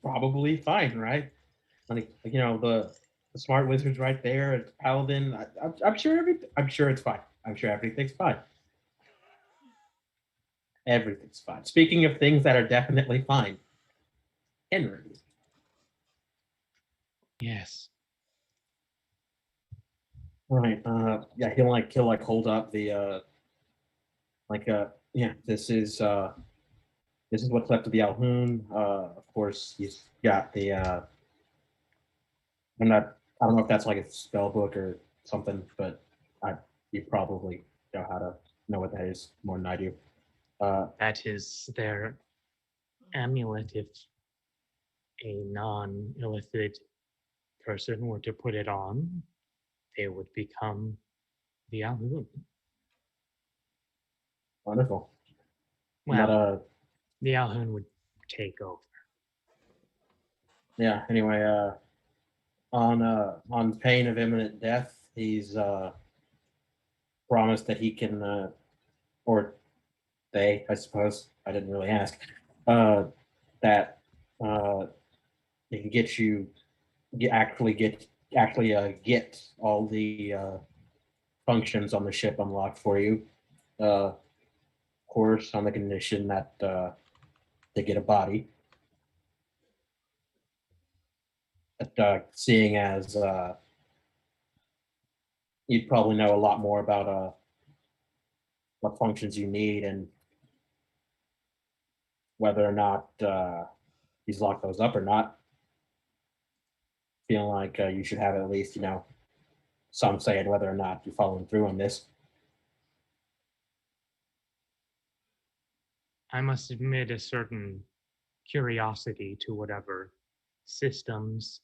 probably fine, right? Like you know the smart wizard's right there. It's paladin. I'm sure it's fine. I'm sure everything's fine. Everything's fine. Speaking of things that are definitely fine, Henry. Yes. Right. Yeah. He'll hold up the yeah. This is what's left of the Alhoon. Of course, he's got the. I don't know if that's like a spell book or something, but you probably know what that is more than I do. That is their amulet. If a non-illithid person were to put it on, they would become the Alhoun. Wonderful. Well, But the Alhoun would take over. yeah. Anyway, on pain of imminent death, he's promised that he can, or they, I suppose, I didn't really ask, that he can get you get all the functions on the ship unlocked for you. Of course, on the condition that they get a body. But seeing as you'd probably know a lot more about what functions you need and whether or not he's locked those up or not. Feeling like you should have at least, some say in whether or not you're following through on this. I must admit a certain curiosity to whatever systems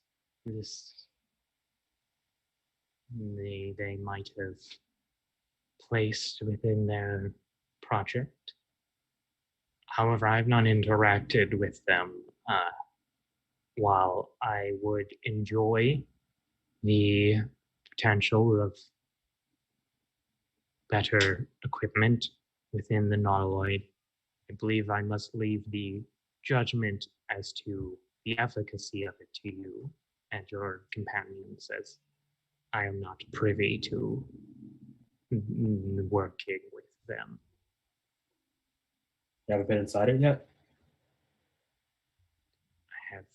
they might have placed within their project. However, I've not interacted with them. While I would enjoy the potential of better equipment within the Nautiloid, I believe I must leave the judgment as to the efficacy of it to you and your companions, as I am not privy to working with them. You haven't been inside it yet? I have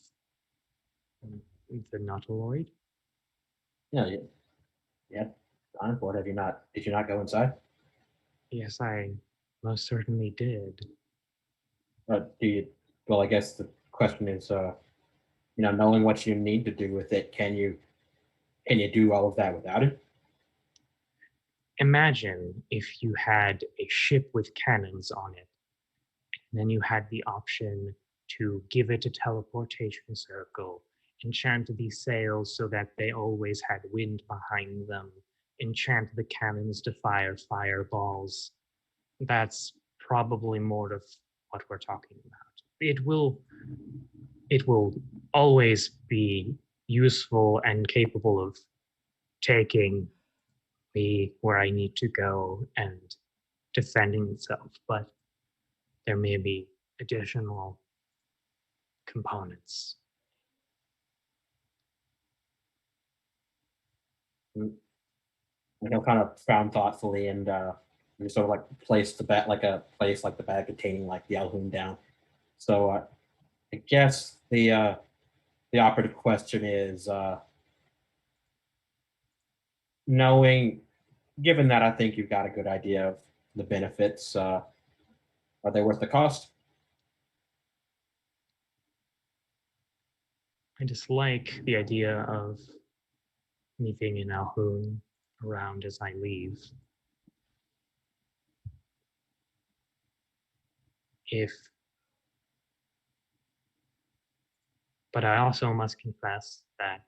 the Nautiloid. Yeah, yeah. Time for it. Have you not? Did you not go inside? Yes, I most certainly did. Do you? Well, I guess the question is, knowing what you need to do with it, can you do all of that without it? Imagine if you had a ship with cannons on it, and then you had the option to give it a teleportation circle, enchant the sails so that they always had wind behind them, enchant the cannons to fire fireballs. That's probably more of what we're talking about. It will always be useful and capable of taking me where I need to go and defending itself, but there may be additional components. And he'll kind of frown thoughtfully and sort of like place the bag, like a place like the bag containing like the Alhoun down. So I guess the operative question is given that I think you've got a good idea of the benefits, are they worth the cost? I dislike the idea of anything in Alhoun around as I leave. But I also must confess that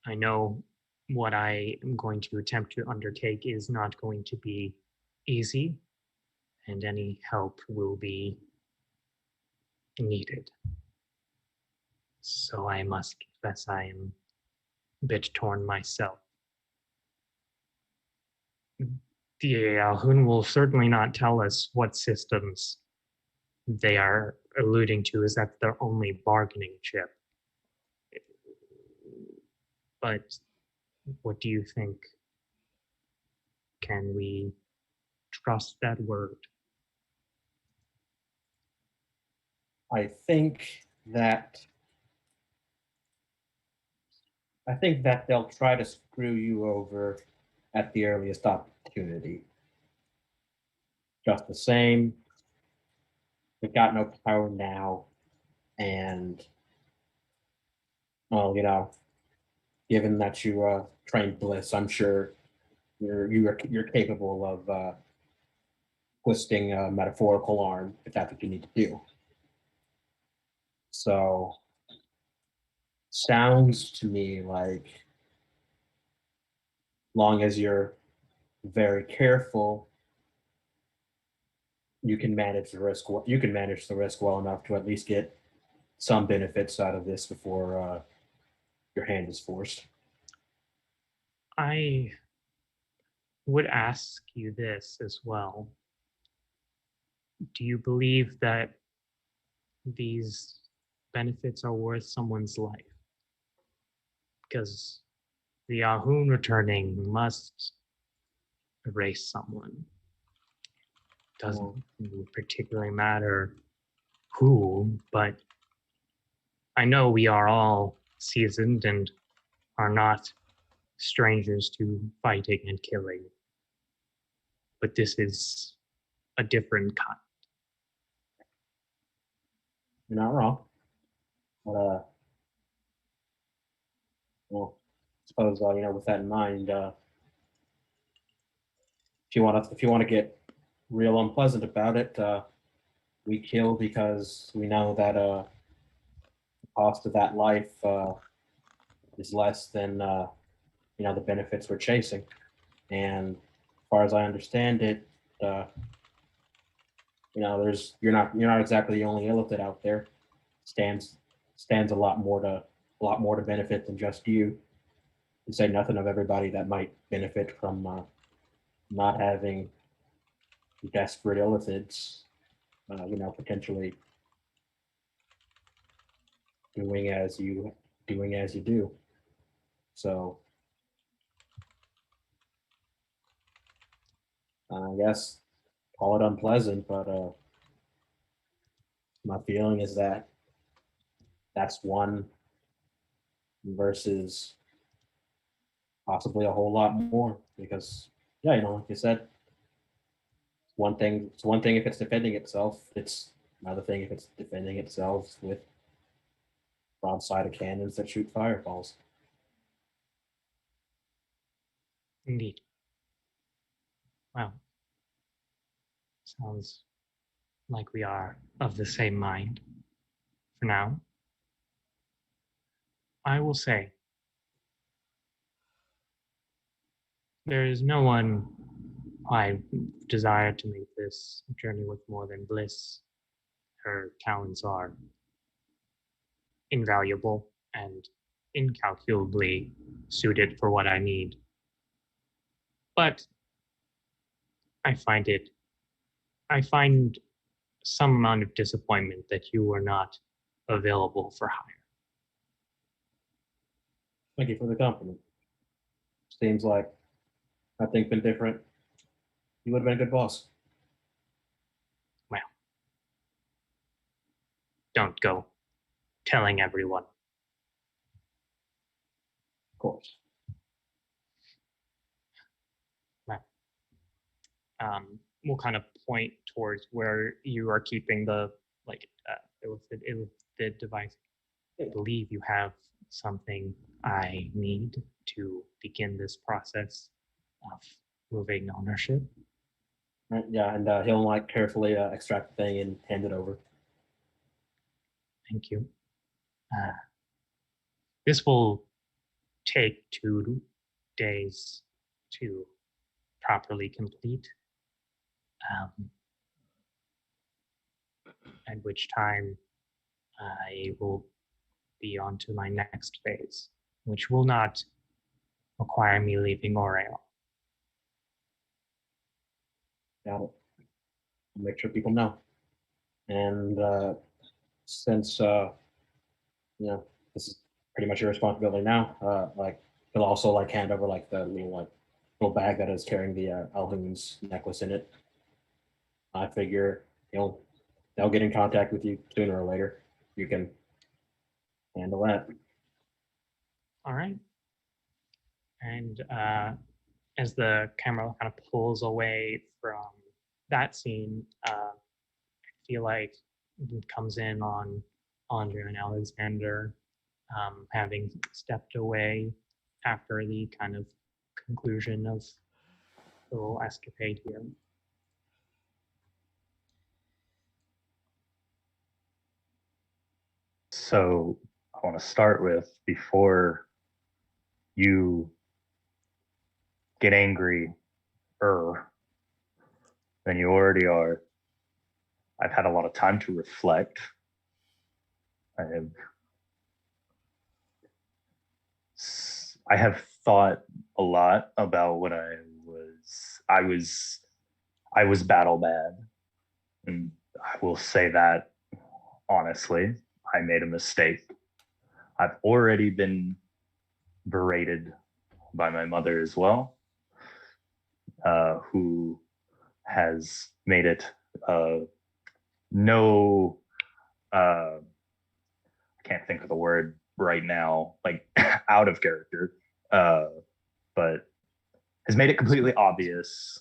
I know what I am going to attempt to undertake is not going to be easy, and any help will be needed. So I must confess I am a bit torn myself. The Alhoun will certainly not tell us what systems they are alluding to is that their only bargaining chip. But what do you think? Can we trust that word? I think that they'll try to screw you over at the earliest opportunity. Just the same, they've got no power now, and well, given that you trained Bliss, I'm sure you're capable of twisting a metaphorical arm if that's what you need to do. So sounds to me like, long as you're very careful, you can manage the risk. You can manage the risk well enough to at least get some benefits out of this before your hand is forced. I would ask you this as well. Do you believe that these benefits are worth someone's life? Because the Ahun returning must erase someone. Doesn't particularly matter who, but I know we are all seasoned and are not strangers to fighting and killing. But this is a different kind. You're not wrong. But well, I suppose with that in mind, if you want to get real unpleasant about it, we kill because we know that the cost of that life is less than the benefits we're chasing. And as far as I understand it, you're not exactly the only illithid out there. Stands a lot more to benefit than just you. To say nothing of everybody that might benefit from not having desperate illithids, potentially doing as you do. So I guess call it unpleasant, but my feeling is that that's one versus possibly a whole lot more, because like you said, it's one thing if it's defending itself, it's another thing if it's defending itself with broadside of cannons that shoot fireballs. Indeed. Well, sounds like we are of the same mind for now. I will say, there is no one I desire to make this journey with more than bliss. Her talents are invaluable and incalculably suited for what I need. But I find some amount of disappointment that you were not available for hire. Thank you for the compliment. Seems like had things been different, you would have been a good boss. Well, don't go telling everyone. Of course. Well, we'll kind of point towards where you are keeping the the device. I believe you have something I need to begin this process of moving ownership. Right, yeah, and he'll carefully extract the thing and hand it over. Thank you. This will take 2 days to properly complete, at which time I will be on to my next phase, which will not require me leaving Oreo. Got it. I'll make sure people know. And since this is pretty much your responsibility now, he'll also hand over the little bag that is carrying the Alhoon's necklace in it. I figure they'll get in contact with you sooner or later. You can handle that. All right. And as the camera kind of pulls away from that scene, I feel like it comes in on Andrea and Alexander, having stepped away after the kind of conclusion of little escapade here. So I want to start with, before you get angry than you already are, I've had a lot of time to reflect. I have thought a lot about when I was battle bad, and I will say that honestly, I made a mistake. I've already been berated by my mother as well, who has made it no, I can't think of the word right now, like out of character, but has made it completely obvious,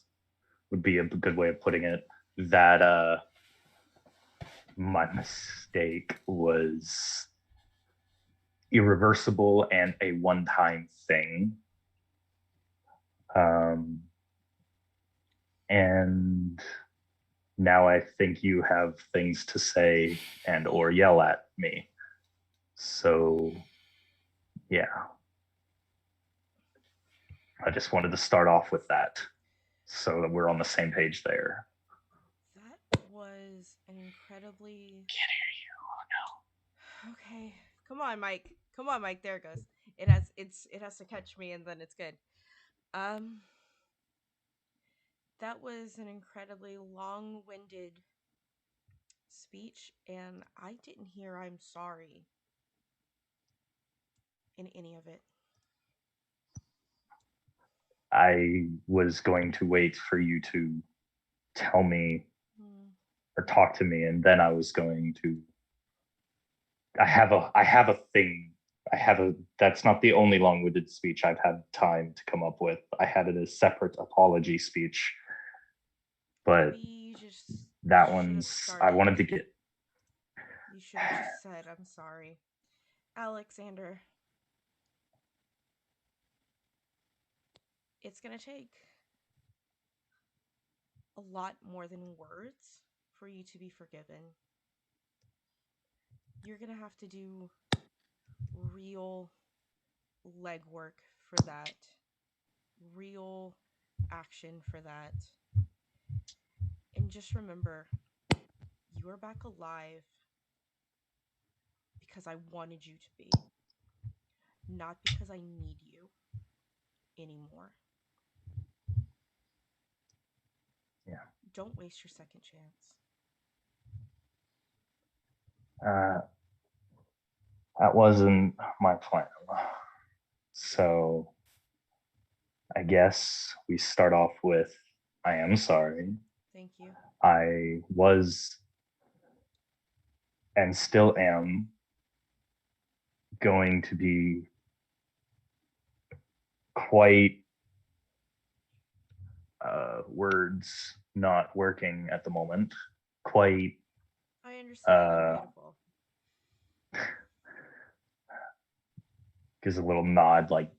would be a good way of putting it, that my mistake was irreversible and a one-time thing. And now I think you have things to say and or yell at me. So, yeah. I just wanted to start off with that so that we're on the same page there. That was an incredibly... Can't hear you. Oh no. Okay. Come on, Mike. There it goes. It has to catch me and then it's good. That was an incredibly long-winded speech, and I didn't hear "I'm sorry" in any of it. I was going to wait for you to tell me or talk to me, and then I was going to. I have a thing. That's not the only long-winded speech I've had time to come up with. I had a separate apology speech, but that one's, I wanted to get. You should have just said, "I'm sorry." Alexander, it's gonna take a lot more than words for you to be forgiven. You're gonna have to do real legwork for that, real action for that. And just remember, you are back alive because I wanted you to be, not because I need you anymore. Yeah. Don't waste your second chance. That wasn't my plan. So I guess we start off with, I am sorry. Thank you. I was and still am going to be quite words not working at the moment. Quite. I understand. You're beautiful. Gives a little nod, like,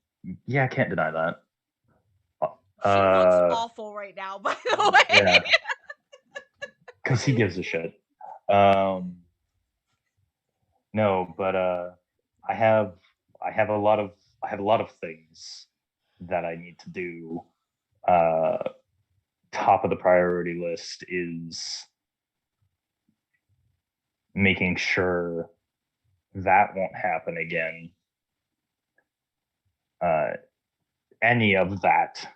yeah, I can't deny that. She looks awful right now, by the way. Yeah. Because he gives a shit. No, but I have a lot of things that I need to do. Top of the priority list is making sure that won't happen again. Any of that,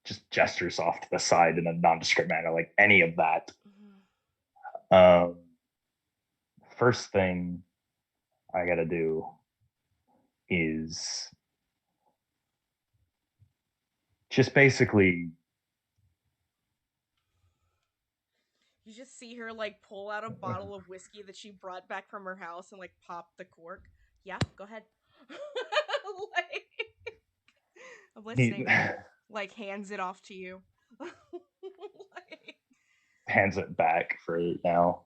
just gestures off to the side in a nondescript manner, like any of that. First thing I gotta do is just basically. You just see her like pull out a bottle of whiskey that she brought back from her house and like pop the cork. Yeah, go ahead. Like, I'm listening. Like hands it off to you. Like, hands it back for now.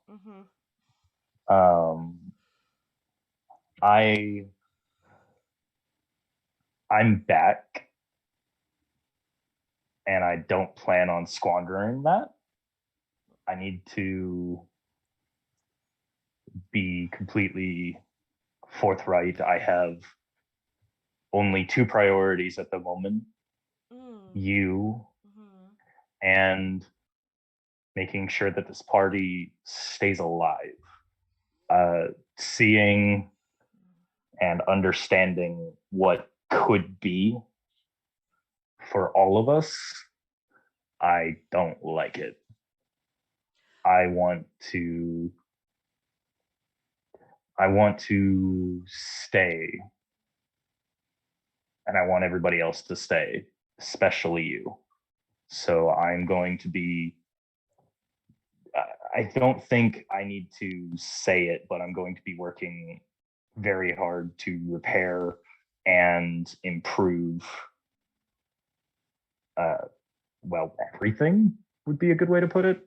I'm back, and I don't plan on squandering that. I need to be completely forthright. I have only two priorities at the moment: you and making sure that this party stays alive. Seeing and understanding what could be for all of us, I don't like it. I want to stay, and I want everybody else to stay, especially you. So I'm going to be I don't think I need to say it, but I'm going to be working very hard to repair and improve everything would be a good way to put it.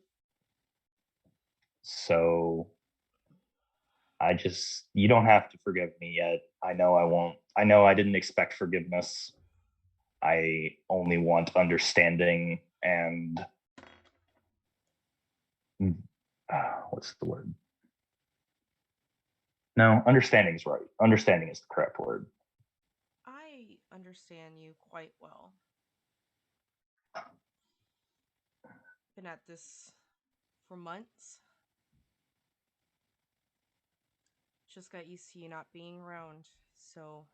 So you don't have to forgive me yet. I know I won't. I know I didn't expect forgiveness. I only want understanding and what's the word? No, understanding is right. Understanding is the correct word. I understand you quite well. Been at this for months. Just got used to you not being around. So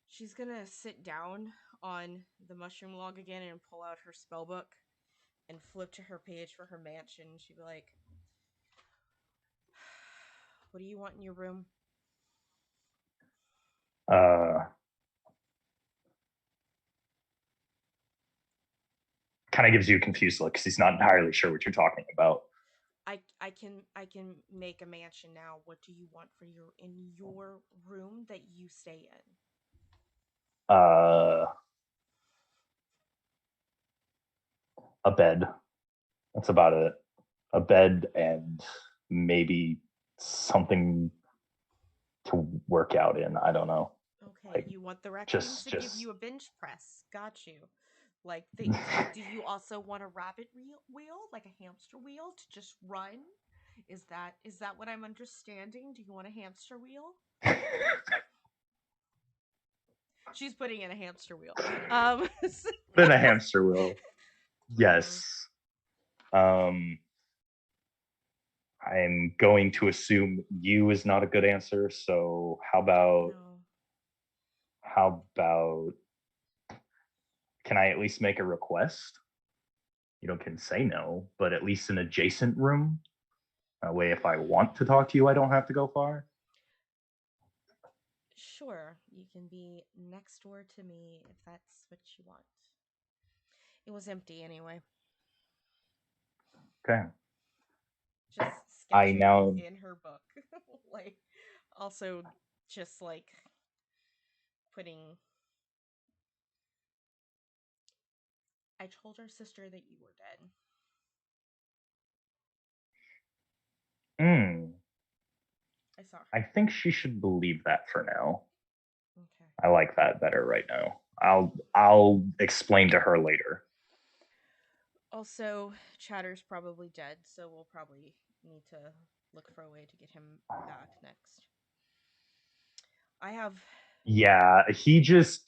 she's gonna sit down on the mushroom log again and pull out her spell book and flip to her page for her mansion. She'd be like, what do you want in your room? Kind of gives you a confused look because he's not entirely sure what you're talking about. I can make a mansion now. What do you want for your room that you stay in? A bed. That's about it. A bed and maybe something to work out in. I don't know. Okay, you want the raccoons to give you a bench press. Got you. Like, do you also want a rabbit wheel, like a hamster wheel to just run? Is that what I'm understanding? Do you want a hamster wheel? She's putting in a hamster wheel. Put in a hamster wheel. Yes. I'm going to assume you is not a good answer. So how about can I at least make a request? You can say no, but at least an adjacent room. That way, if I want to talk to you, I don't have to go far. Sure, you can be next door to me if that's what you want. It was empty anyway. Okay. Just sketching in her book. Like, also just like putting. I told our sister that you were dead. I saw her. I think she should believe that for now. Okay. I like that better right now. I'll explain to her later. Also, Chatter's probably dead, so we'll probably need to look for a way to get him back next. Yeah, he just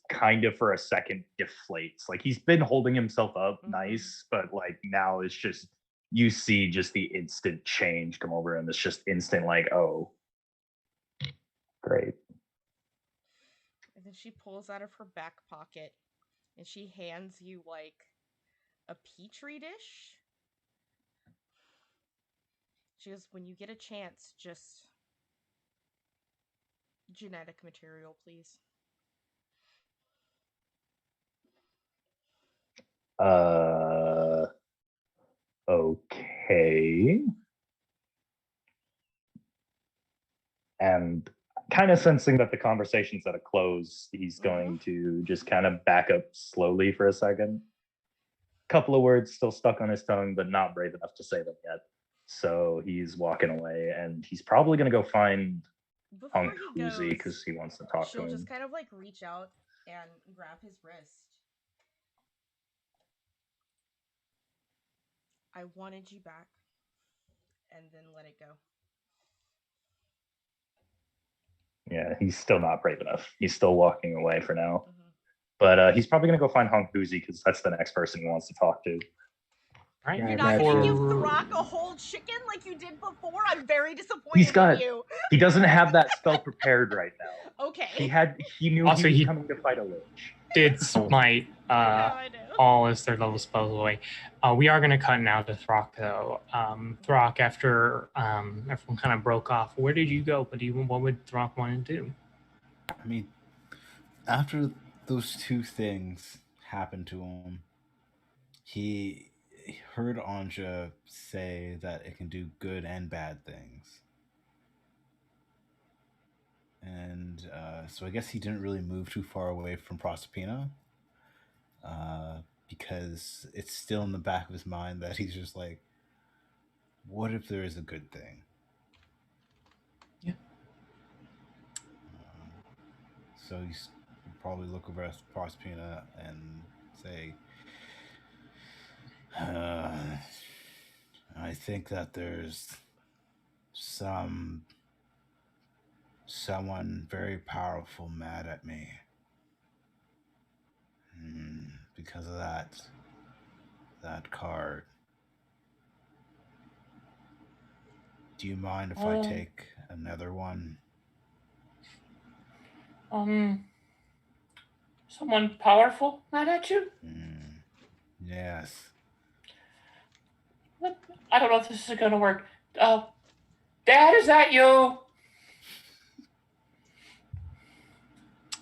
kind of for a second deflates. Like, he's been holding himself up nice, but like now it's just you see just the instant change come over him. It's just instant like, oh, great. And then she pulls out of her back pocket and she hands you like a petri dish. She goes, when you get a chance, just genetic material, please. Okay. And kind of sensing that the conversation's at a close, he's going to just kind of back up slowly for a second. Couple of words still stuck on his tongue, but not brave enough to say them yet. So he's walking away, and he's probably going to go find Punk Uzi because he wants to talk to him. She'll just kind of like reach out and grab his wrist I wanted you back, and then let it go. Yeah, he's still not brave enough. He's still walking away for now. Mm-hmm. But he's probably going to go find Hunk Boozy because that's the next person he wants to talk to. All right. Yeah, You're not imagine. gonna For- give Throck a whole chicken like you did before? I'm very disappointed He's got- in you. He doesn't have that spell prepared right now. Okay. He knew Also, he was he- coming to fight a lich. Did smite I know. all his third level spells away. We are going to cut now to Throck, though. Throck, after everyone kind of broke off, where did you go? What would Throck want to do? I mean, after those two things happened to him, he heard Anja say that it can do good and bad things. And so I guess he didn't really move too far away from Proserpina, because it's still in the back of his mind that he's just like, what if there is a good thing? Yeah. So he's probably look over at Proserpina and say, I think that there's someone very powerful mad at me. Because of that card. Do you mind if I take another one? Someone powerful mad at you? Yes. I don't know if this is gonna work. Dad, is that you?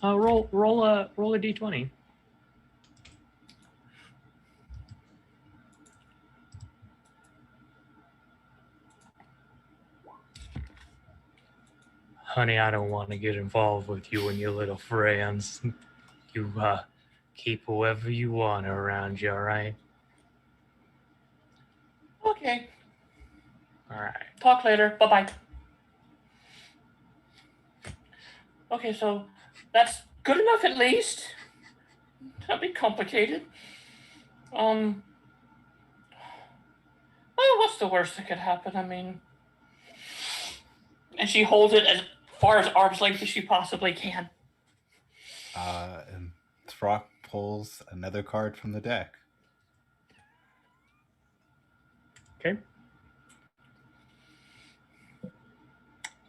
Roll a d20. Honey, I don't want to get involved with you and your little friends. You keep whoever you want around you, all right? Okay. All right. Talk later. Bye-bye. Okay, so that's good enough at least. That'd be complicated. Well, what's the worst that could happen? I mean, and she holds it as far as arm's length as she possibly can. And Throck pulls another card from the deck. Okay.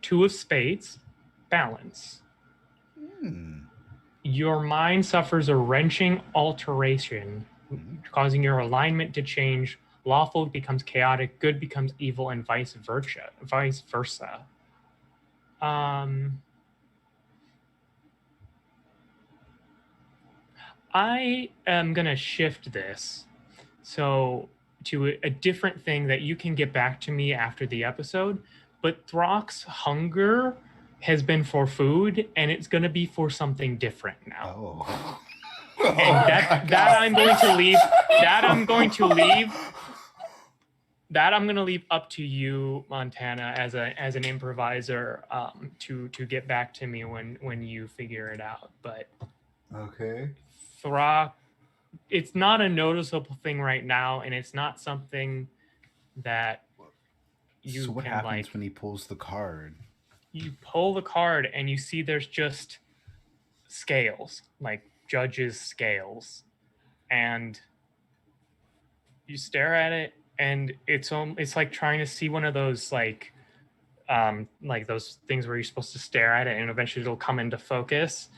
Two of spades, balance. Your mind suffers a wrenching alteration, causing your alignment to change. Lawful becomes chaotic, good becomes evil, and vice versa. I am going to shift this so to a different thing that you can get back to me after the episode. But Throck's hunger has been for food, and it's going to be for something different now. Oh. And that I'm going to leave. That I'm going to leave. That I'm going to leave up to you, Montana, as an improviser, to get back to me when you figure it out. But Okay. Throck, it's not a noticeable thing right now, and it's not something that you So what can happens when he pulls the card? You pull the card and you see there's just scales, like judges' scales, and you stare at it, and it's like trying to see one of those like those things where you're supposed to stare at it, and eventually it'll come into focus,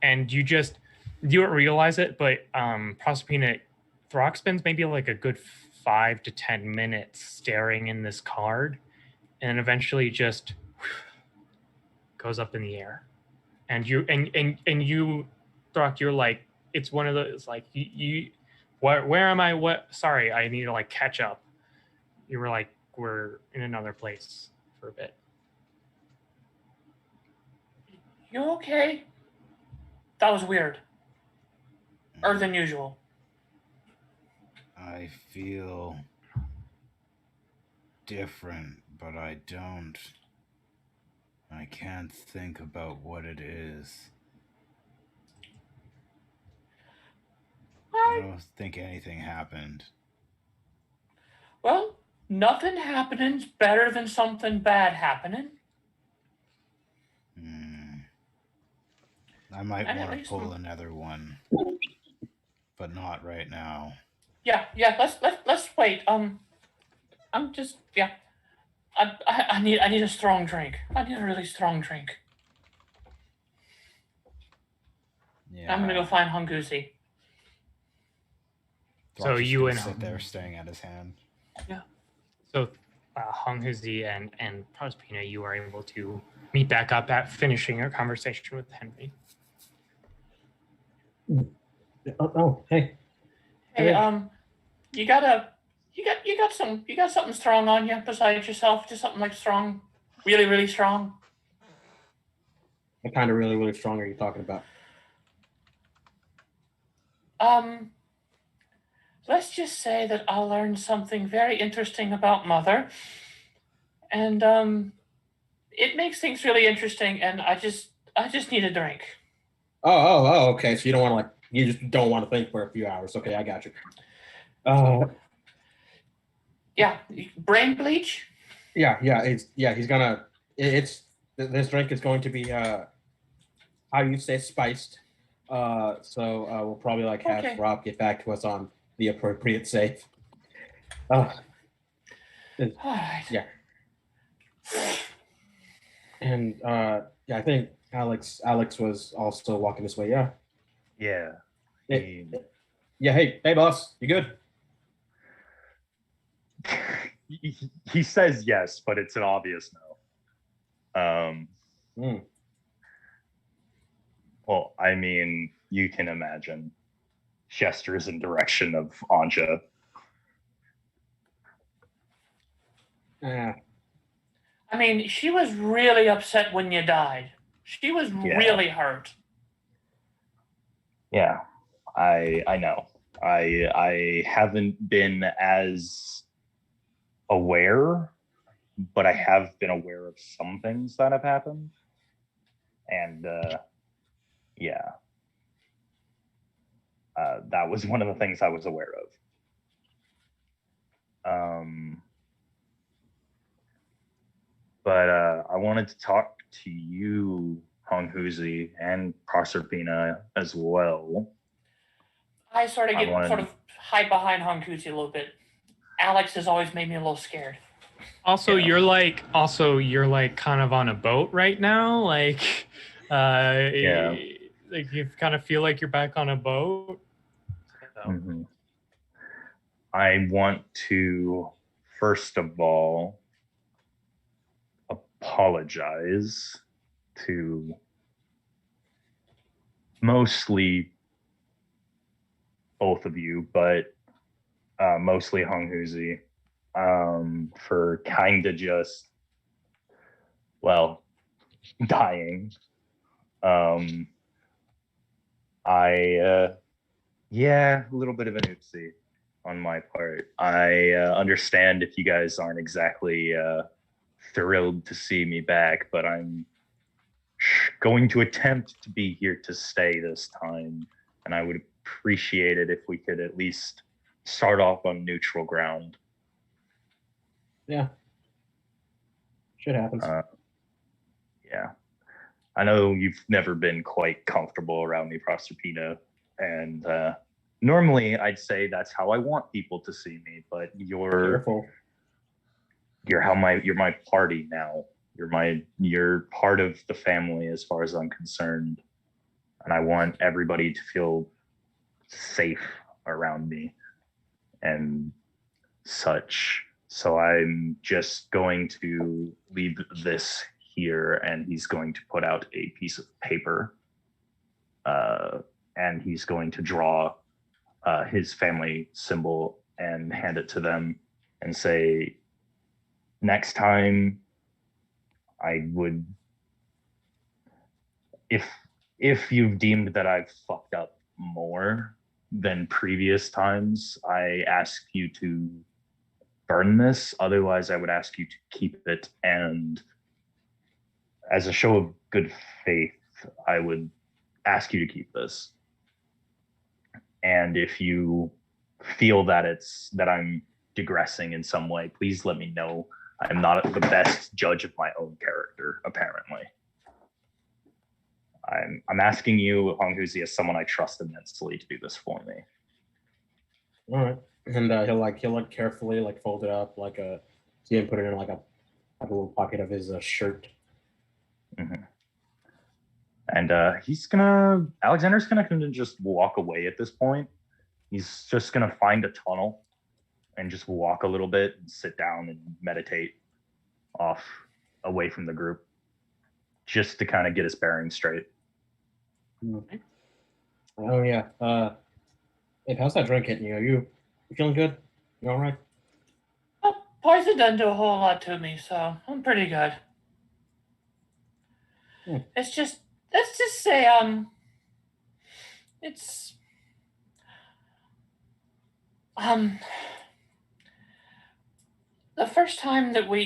and you don't realize it, but Proserpina, Throck spends maybe like a good 5 to 10 minutes staring in this card, and eventually just goes up in the air, and you Throck, you're like, it's one of those like you where am I? What? Sorry, I need to like catch up. You were like, we're in another place for a bit. You okay? That was weird. Or than usual. I feel different, but I can't think about what it is. I don't think anything happened. Well, Nothing happening's better than something bad happening. I might And at want to least pull another one, but not right now. yeah. Let's wait. I'm just yeah. I need a strong drink. I need a really strong drink. Yeah. I'm gonna go find Hunguzi. So Throck's just you gonna and sit there staring at his hand. So Hung Huzi and Prospina, you are able to meet back up at finishing your conversation with Henry. Hey. Hey, you got something strong on you besides yourself? Just something like strong, really, really strong. What kind of really, really strong are you talking about? Let's just say that I learned something very interesting about Mother, and it makes things really interesting. And I just need a drink. Okay. So you just don't want to think for a few hours. Okay, I got you. Yeah, brain bleach. Yeah. He's gonna. This drink is going to be how you say spiced. So we'll probably have Okay. Rob get back to us on the appropriate safe. Uh, All right. yeah. And I think Alex was also walking this way. Yeah. Yeah. Yeah. Hey, boss, you good? He says yes, but it's an obvious no. Well, I mean, you can imagine gestures in direction of Anja. I mean, she was really upset when you died. She was really hurt. Yeah, I know. I haven't been as aware, but I have been aware of some things that have happened. And yeah. That was one of the things I was aware of. But I wanted to talk to you, Honghuzi, and Proserpina as well. I sort of hide behind Hunkuzi a little bit. Alex has always made me a little scared. Also, you're kind of on a boat right now. Like you kind of feel like you're back on a boat. So. Mm-hmm. I want to, first of all, apologize to mostly both of you, but mostly Honghuzi, for kind of just, dying. A little bit of an oopsie on my part. I understand if you guys aren't exactly thrilled to see me back, but I'm going to attempt to be here to stay this time, and I would appreciate it if we could at least start off on neutral ground. Yeah. Shit happens. Yeah. I know you've never been quite comfortable around me, Proserpina, and normally I'd say that's how I want people to see me, but you're my party now. You're part of the family as far as I'm concerned, and I want everybody to feel safe around me and such. So I'm just going to leave this here, and he's going to put out a piece of paper, and he's going to draw his family symbol and hand it to them and say, next time I would, if you've deemed that I've fucked up more than previous times, I ask you to burn this. Otherwise, I would ask you to keep it. And as a show of good faith, I would ask you to keep this. And if you feel that I'm digressing in some way, please let me know. I'm not the best judge of my own character, apparently. I'm asking you, Honghuzi, as someone I trust immensely, to do this for me. All right. And he'll carefully fold it up see him put it in a little pocket of his shirt. Mm-hmm. And Alexander's gonna just walk away at this point. He's just gonna find a tunnel and just walk a little bit and sit down and meditate off away from the group, just to kind of get his bearings straight. Okay. Oh yeah. Hey, how's that drink hitting you? You feeling good? You all right? Poison doesn't do a whole lot to me, so I'm pretty good. It's just, let's just say, it's, the first time that we,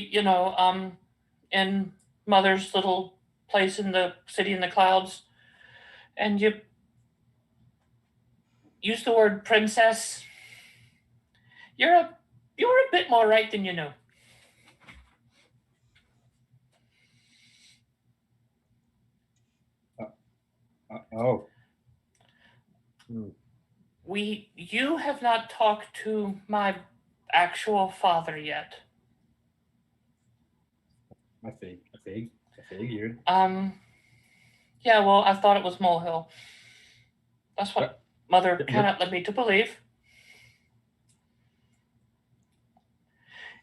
in Mother's little place in the city in the clouds, and you use the word princess, you were a bit more right than you knew. Oh. You have not talked to my actual father yet. I figured. Yeah, well, I thought it was Molehill. That's what Mother kind of led me to believe.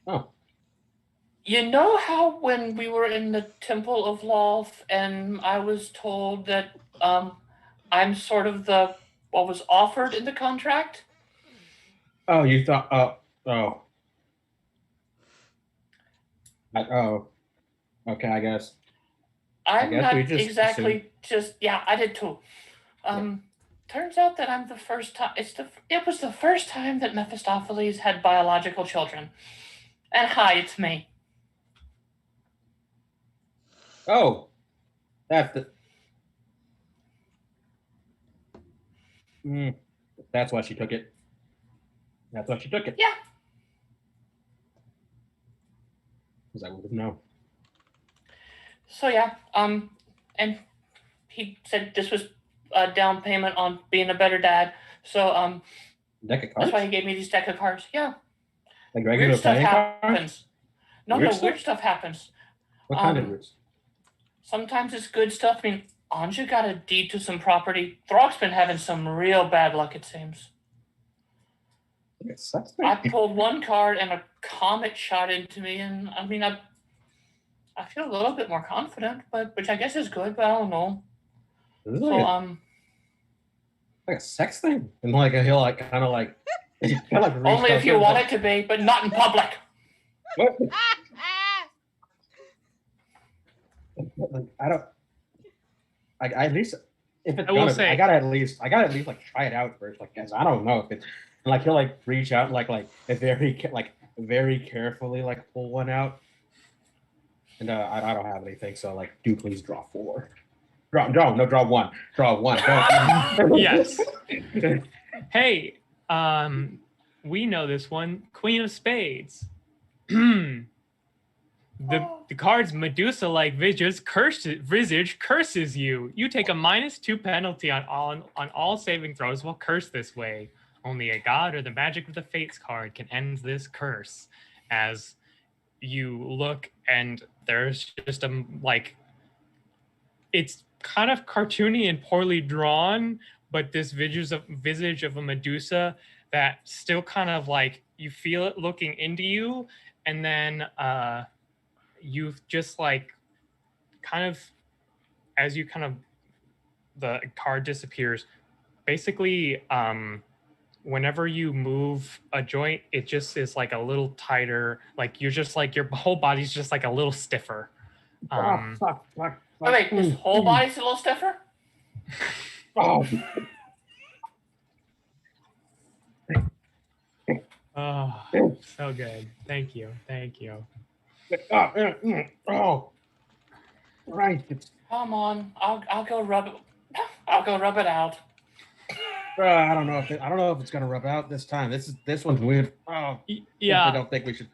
Oh. You know how when we were in the Temple of Loth and I was told that I'm sort of what was offered in the contract? Oh, you thought? Oh. Okay, I guess. I'm not exactly yeah, I did too. Turns out that I'm the first time. It was the first time that Mephistopheles had biological children. And hi, it's me. Oh, that's that's why she took it. That's why she took it. Yeah. Because I wouldn't know. So yeah, and he said this was a down payment on being a better dad. So deck of cards? That's why he gave me these deck of cards. Yeah. Like regular weird stuff playing happens. cards? Weird stuff happens. What kind of weird? Sometimes it's good stuff. I mean, Anja got a deed to some property. Throg's been having some real bad luck, it seems. I pulled one card and a comet shot into me, and I mean, I feel a little bit more confident, but which I guess is good, but I don't know. Is it like a sex thing? And he'll kind of only if you want it to be, but not in public. What? I don't. I at least if it's I gotta at least try it out first. Guys, I don't know if it's he'll reach out and very carefully pull one out. And I don't have anything, so do please draw 4. Draw 1. Draw 1. Yes. Hey, we know this one. Queen of Spades. The card's Medusa-like visage curses you. You take a -2 penalty on all saving throws while cursed this way. Only a god or the magic of the fates card can end this curse. As you look, and there's just it's kind of cartoony and poorly drawn, but this visage of a Medusa that still kind of you feel it looking into you, and then you've just kind of, as you kind of, the card disappears, basically whenever you move a joint, it just is a little tighter, you're just your whole body's just a little stiffer. Wait, his whole body's a little stiffer? Oh. Oh, so good. Thank you. Oh, right. Come on, I'll go rub it. I'll go rub it out. I don't know if it's gonna rub out this time. This one's weird. Oh, Yeah, I don't think we should.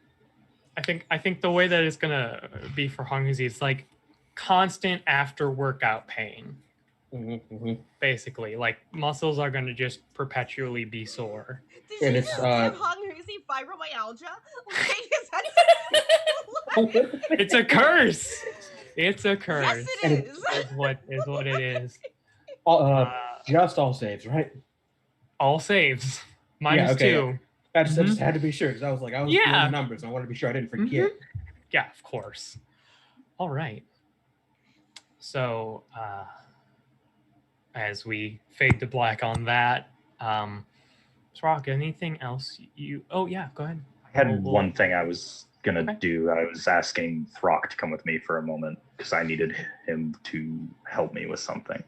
I think the way that it's gonna be for Hongzi, it's like constant after workout pain. Basically, like muscles are gonna just perpetually be sore. Did And you it's, just give Honghuzi fibromyalgia? Like, is that It's a curse. It's a curse. Yes, it is. Is what it is. Just all saves, right? All saves. -2. I just had to be sure because I was doing the numbers. I wanted to be sure I didn't forget. Yeah, of course. All right. So, as we fade to black on that, Throck, anything else you? Oh yeah, go ahead. I had one thing I was gonna do. I was asking Throck to come with me for a moment because I needed him to help me with something.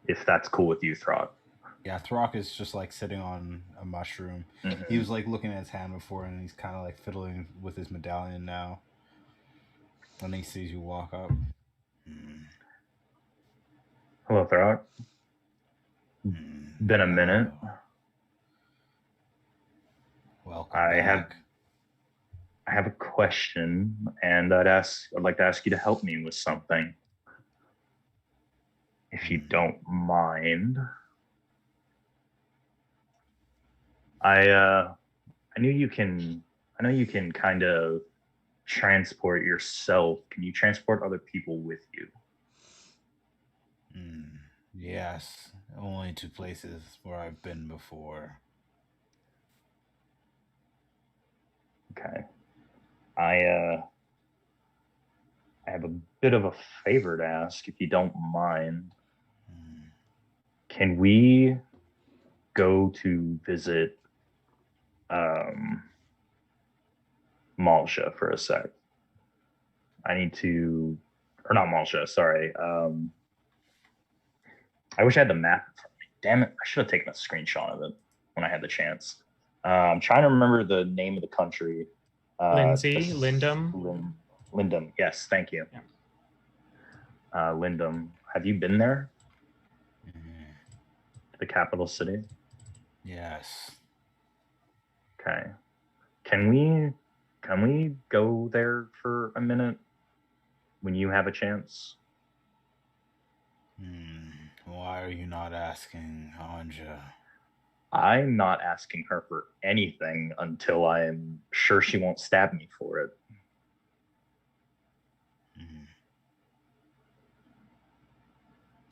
If that's cool with you, Throck. Yeah, Throck is just like sitting on a mushroom. Mm-hmm. He was like looking at his hand before, and he's kind of like fiddling with his medallion now. When he sees you walk up. Hello, Throck. Been a minute. Welcome I back. have a question, and I'd like to ask you to help me with something, if you don't mind. I know you can kind of transport yourself. Can you transport other people with you? Yes, only to places where I've been before. Okay. I have a bit of a favor to ask, if you don't mind. Can we go to visit Malsha for a sec? I need to, or not Malsha, sorry. I wish I had the map in front of me. Damn it, I should have taken a screenshot of it when I had the chance. I'm trying to remember the name of the country. Lindum. Lindum, yes, thank you. Yeah. Lindum, have you been there? The capital city? Yes. Okay. Can we go there for a minute when you have a chance? Why are you not asking Anja? I'm not asking her for anything until I am sure she won't stab me for it.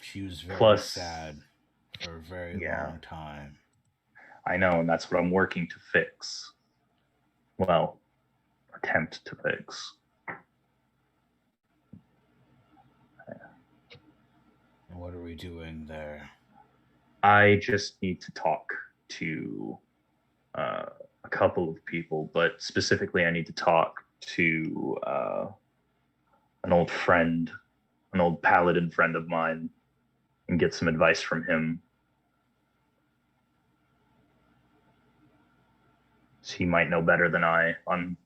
She was very sad for a very long time. I know, and that's what I'm working to fix. Well, attempt to fix. What are we doing there? I just need to talk to a couple of people, but specifically I need to talk to an old friend, an old paladin friend of mine, and get some advice from him. He might know better than I on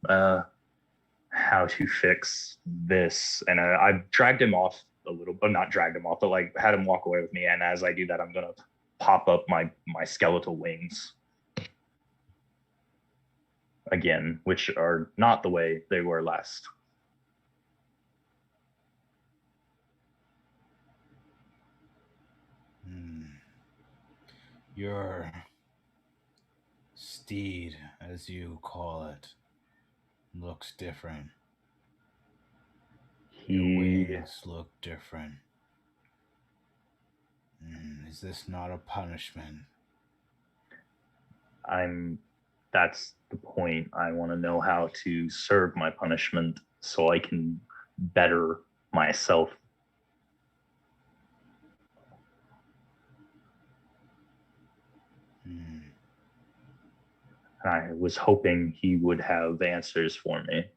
how to fix this. And I've dragged him off a little, but not dragged him off, but like had him walk away with me. And as I do that, I'm gonna pop up my skeletal wings again, which are not the way they were last. Your steed, as you call it, looks different. Your wings look different. Is this not a punishment? That's the point. I want to know how to serve my punishment so I can better myself. I was hoping he would have answers for me.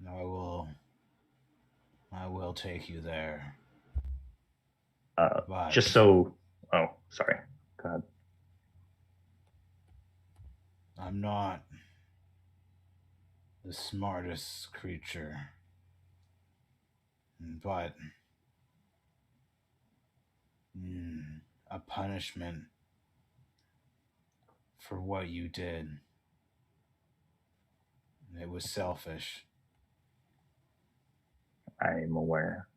I will take you there. Just so, oh, sorry. Go ahead. I'm not the smartest creature, but a punishment for what you did. It was selfish. I'm aware.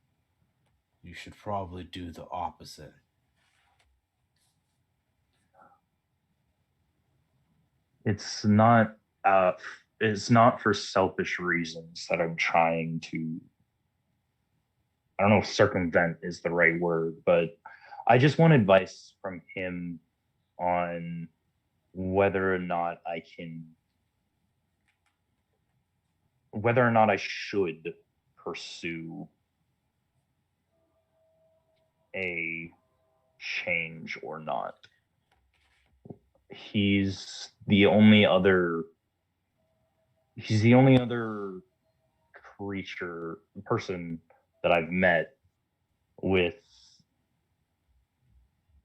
You should probably do the opposite. It's not uh it's not for selfish reasons that I'm trying to, I don't know if circumvent is the right word, but I just want advice from him on whether or not I can, whether or not I should pursue a change or not. He's the only other he's the only other person that I've met with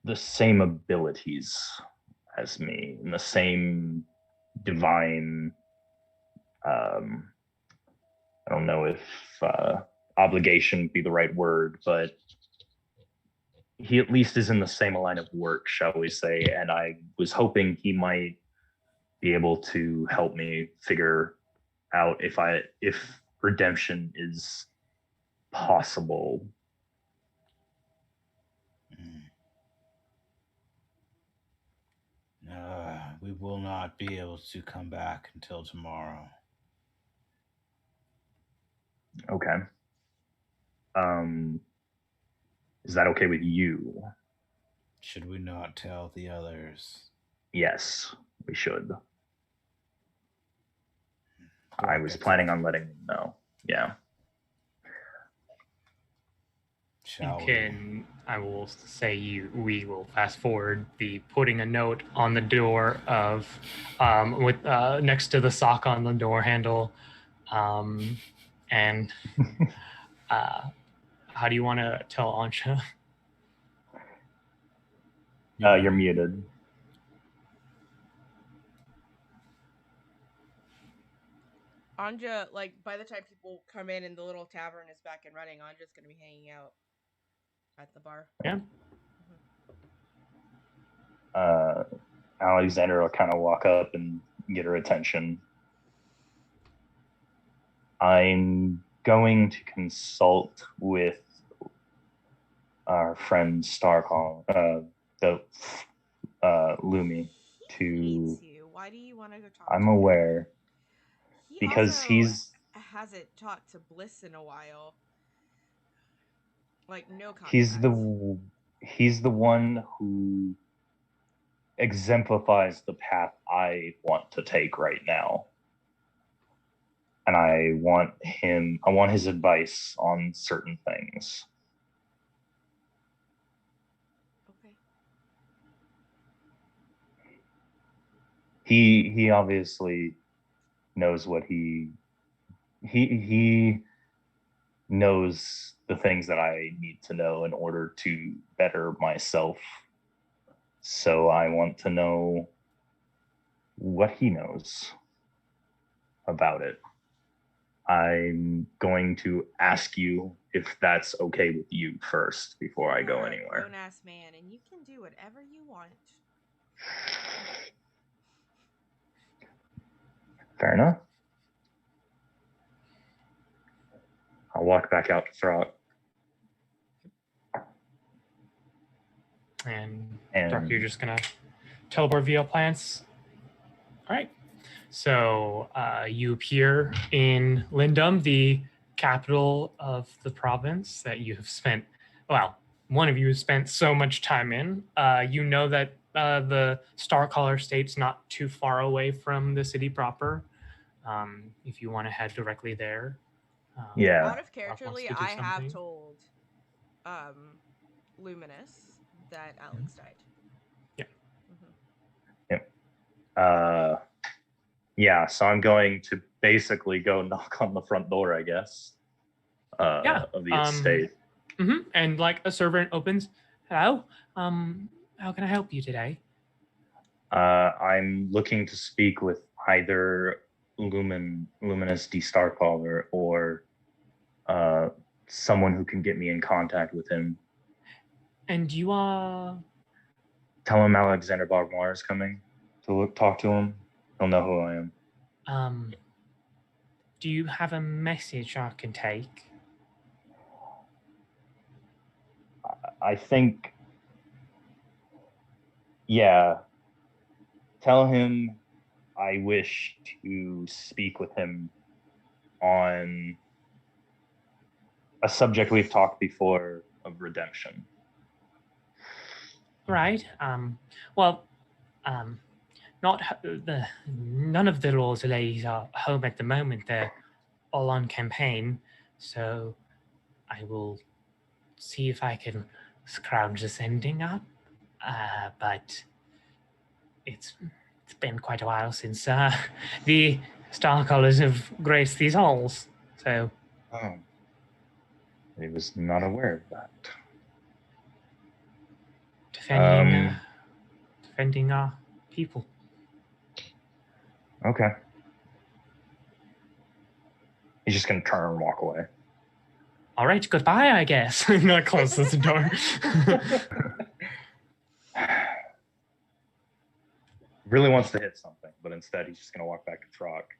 the same abilities as me and the same divine, I don't know if obligation would be the right word, but he at least is in the same line of work, shall we say, and I was hoping he might be able to help me figure out if redemption is possible. We will not be able to come back until tomorrow. Okay. Is that okay with you? Should we not tell the others? Yes, we should. I was planning on letting them know. Yeah. I will say we will fast forward the putting a note on the door of with next to the sock on the door handle, and how do you want to tell Ansha? You're muted. Anja, like, by the time people come in and the little tavern is back and running, Anja's going to be hanging out at the bar. Yeah. Alexander will kind of walk up and get her attention. I'm going to consult with our friend Starcall, Lumi, to. Why do you want to go talk? I'm aware. He because he's hasn't talked to Bliss in a while. Like, no contact. He's the one who exemplifies the path I want to take right now. And I want his advice on certain things. Okay. He obviously knows what he knows the things that I need to know in order to better myself. So I want to know what he knows about it. I'm going to ask you if that's okay with you first before I go anywhere. Grown ass man, and you can do whatever you want. Fair enough. I'll walk back out to Throt. And Dark, you're just gonna teleport via plants. All right. So you appear in Lindum, the capital of the province that you have spent. Well, one of you has spent so much time in. You know that the Starcaller State's not too far away from the city proper. If you want to head directly there. Yeah. Out of characterly, I have told Luminous that Alex died. Yeah. Mm-hmm. Yep. Yeah, so I'm going to basically go knock on the front door, I guess, of the estate. Mm-hmm. And like a servant opens. Hello. How can I help you today? I'm looking to speak with either Luminous D. Starcaller or And you are Tell him Alexander Bogmar is coming to talk to him. He'll know who I am. Do you have a message I can take? I think, yeah. Tell him I wish to speak with him on a subject we've talked before of redemption. Right. None of the laws ladies are home at the moment. They're all on campaign, so I will see if I can scrounge this ending up. But it's been quite a while since the Star Colors have graced these halls. So I was not aware of that. Defending our people. Okay. He's just gonna turn and walk away. All right, goodbye, I guess. Not close the door. Really wants to hit something, but instead he's just gonna walk back to Trock.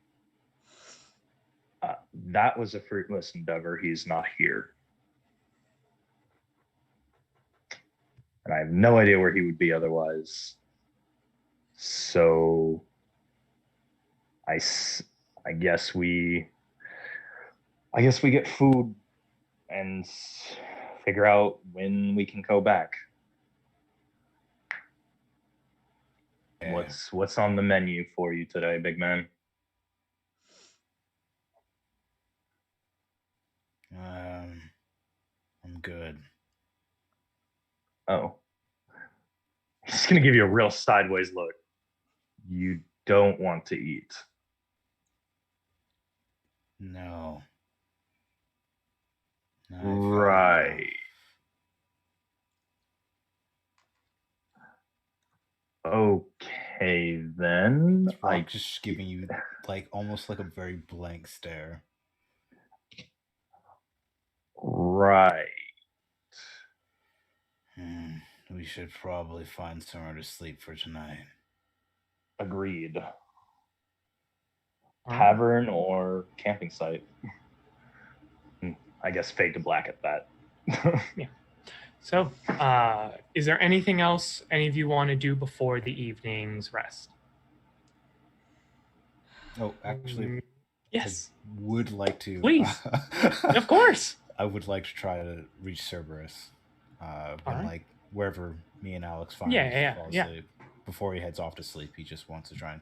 That was a fruitless endeavor. He's not here. And I have no idea where he would be otherwise. So I guess we get food and figure out when we can go back. Yeah. What's on the menu for you today, big man? I'm good. Oh. He's gonna give you a real sideways look. You don't want to eat. No. Right. Okay, then. I'm just giving you like almost like a very blank stare. Right. We should probably find somewhere to sleep for tonight. Agreed. Tavern or camping site. I guess fade to black at that. Yeah. So, is there anything else any of you want to do before the evening's rest? Oh, actually, yes. I would like to. Please. Of course. I would like to try to reach Cerberus. Like wherever me and Alex find fall asleep. Before he heads off to sleep, he just wants to try and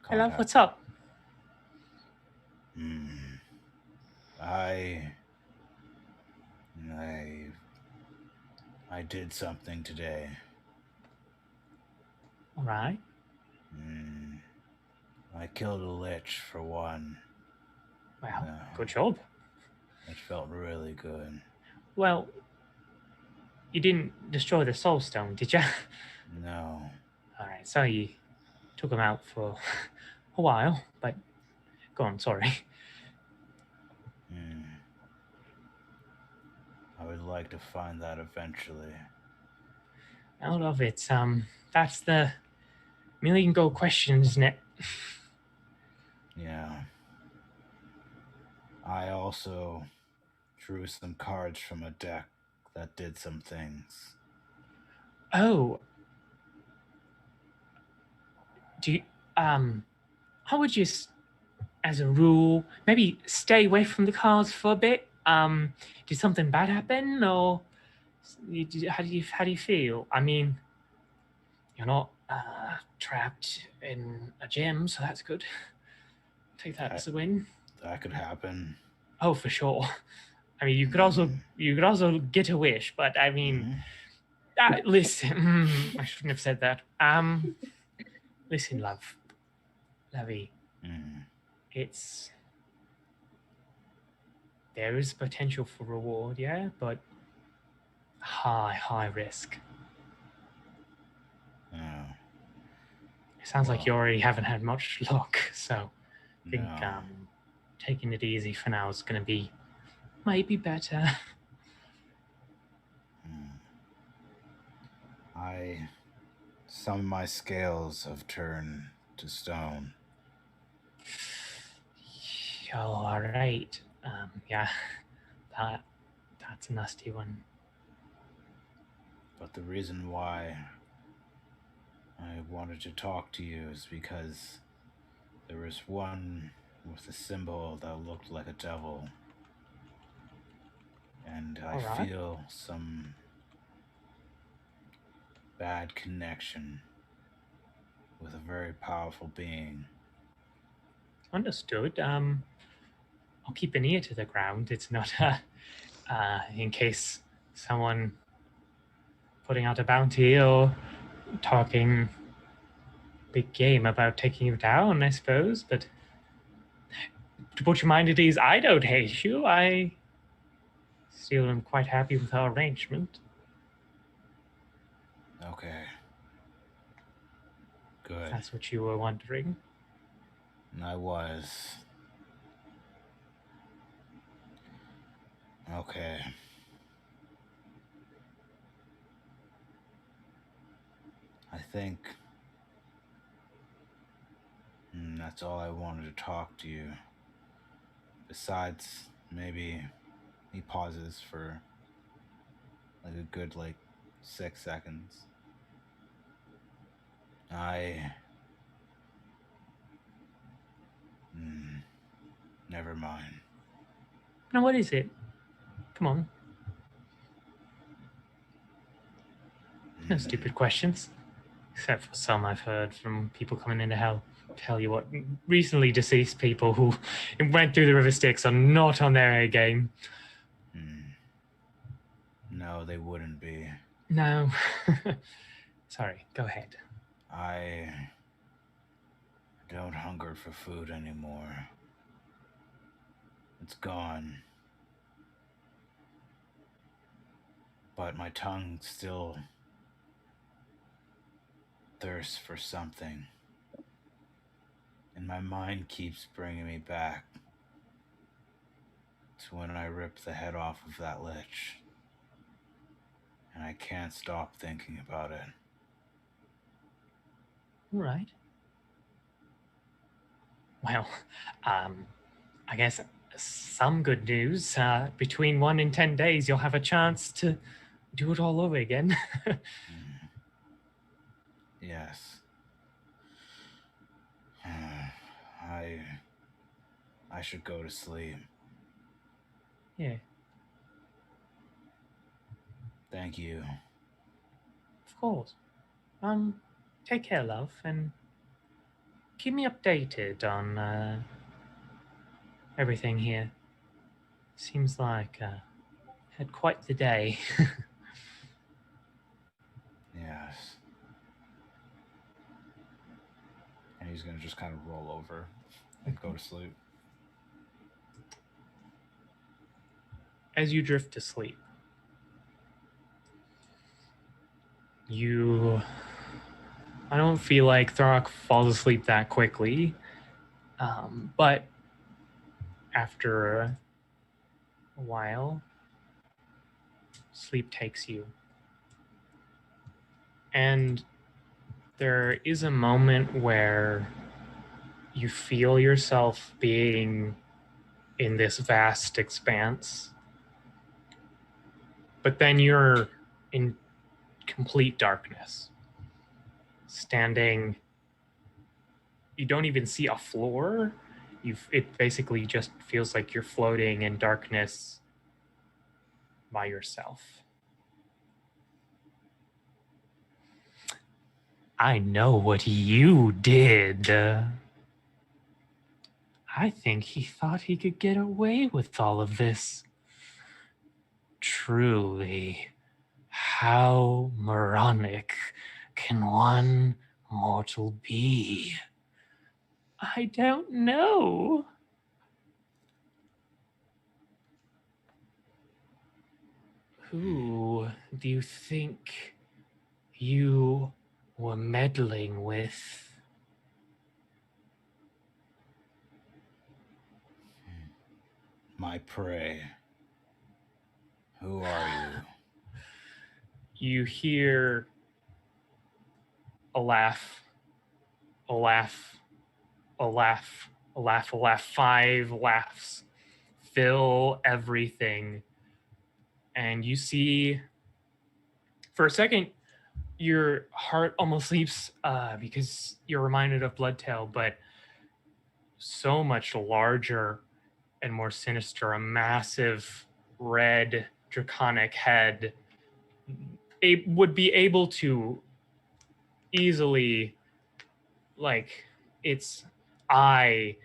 Hello, what's up? I did something today. All right. I killed a lich for one. Wow, good job. It felt really good. Well, you didn't destroy the soul stone, did you? No. All right, so you took him out for a while, but go on, sorry. I would like to find that eventually. Out of it, that's the million gold question, isn't it? Yeah. I also drew some cards from a deck that did some things. Oh. Do you, how would you, as a rule, maybe stay away from the cards for a bit? Did something bad happen, or how do you feel? I mean, you're not trapped in a gym, so that's good. Take that as a win. That could happen. Oh, for sure. I mean, you could also get a wish, but I mean, listen. I shouldn't have said that. Listen, lovey. There is potential for reward, yeah, but high risk. Oh. It sounds like you already haven't had much luck, so I think No. taking it easy for now is going to be maybe better. Some of my scales have turned to stone. All right. Yeah, that's a nasty one. But the reason why I wanted to talk to you is because there was one with a symbol that looked like a devil. And I All right. feel some bad connection with a very powerful being. Understood. I'll keep an ear to the ground. It's not in case someone putting out a bounty or talking big game about taking you down, I suppose. But to put your mind at ease, I don't hate you. I still am quite happy with our arrangement. Okay. If Good. that's what you were wondering. And I was. Okay. I think that's all I wanted to talk to you. Besides, maybe he pauses for like a good 6 seconds. Never mind. Now, what is it? Come on. No stupid questions. Except for some I've heard from people coming into hell. Tell you what, recently deceased people who went through the River Styx are not on their A game. No, they wouldn't be. No. Sorry, go ahead. I don't hunger for food anymore. It's gone. But my tongue still thirsts for something. And my mind keeps bringing me back to when I ripped the head off of that lich. And I can't stop thinking about it. All right. Well, I guess some good news. Between 1 and 10 days, you'll have a chance to do it all over again. Yes. I should go to sleep. Yeah, Thank you. of course. Take care, love, and keep me updated on everything here. Seems like had quite the day. Yes. And he's gonna just kind of roll over and go to sleep. As you drift to sleep, I don't feel like Throck falls asleep that quickly, but after a while, sleep takes you. And there is a moment where you feel yourself being in this vast expanse, but then you're in complete darkness, standing. You don't even see a floor. It basically just feels like you're floating in darkness by yourself. I know what you did. I think he thought he could get away with all of this. Truly, how moronic can one mortal be? I don't know. Who do you think you were meddling with? My prey. Who are you? You hear a laugh, a laugh, a laugh, a laugh, a laugh. 5 laughs fill everything. And you see, for a second, your heart almost leaps because you're reminded of Bloodtail, but so much larger and more sinister. A massive red draconic head. It would be able to easily, like, its eye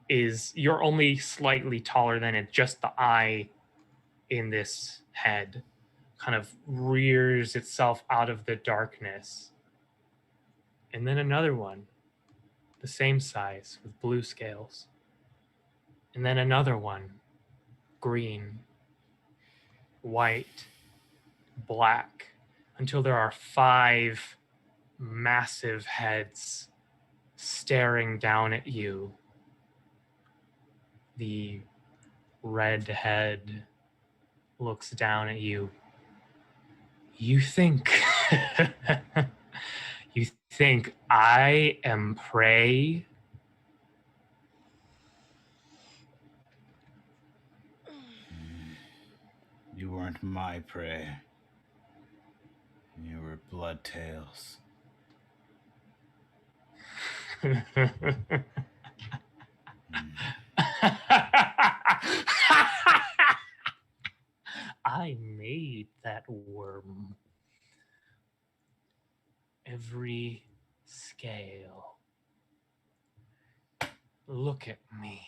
is, you're only slightly taller than it, just the eye in this head kind of rears itself out of the darkness. And then another one, the same size with blue scales. And then another one, green, white, black, until there are 5 massive heads staring down at you. The red head looks down at you. You think you think I am prey? You weren't my prey. You were Bloodtails. I made that worm. Every scale. Look at me.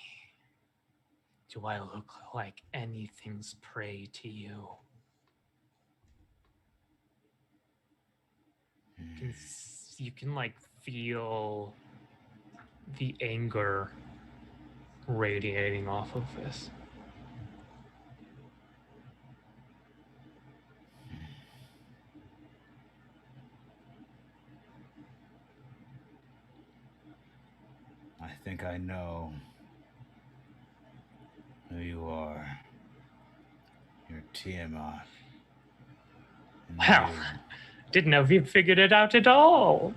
Do I look like anything's prey to you? You can like feel the anger radiating off of this. I think I know who you are. You're Tiamat. And Wow. you- Didn't know if you figured it out at all.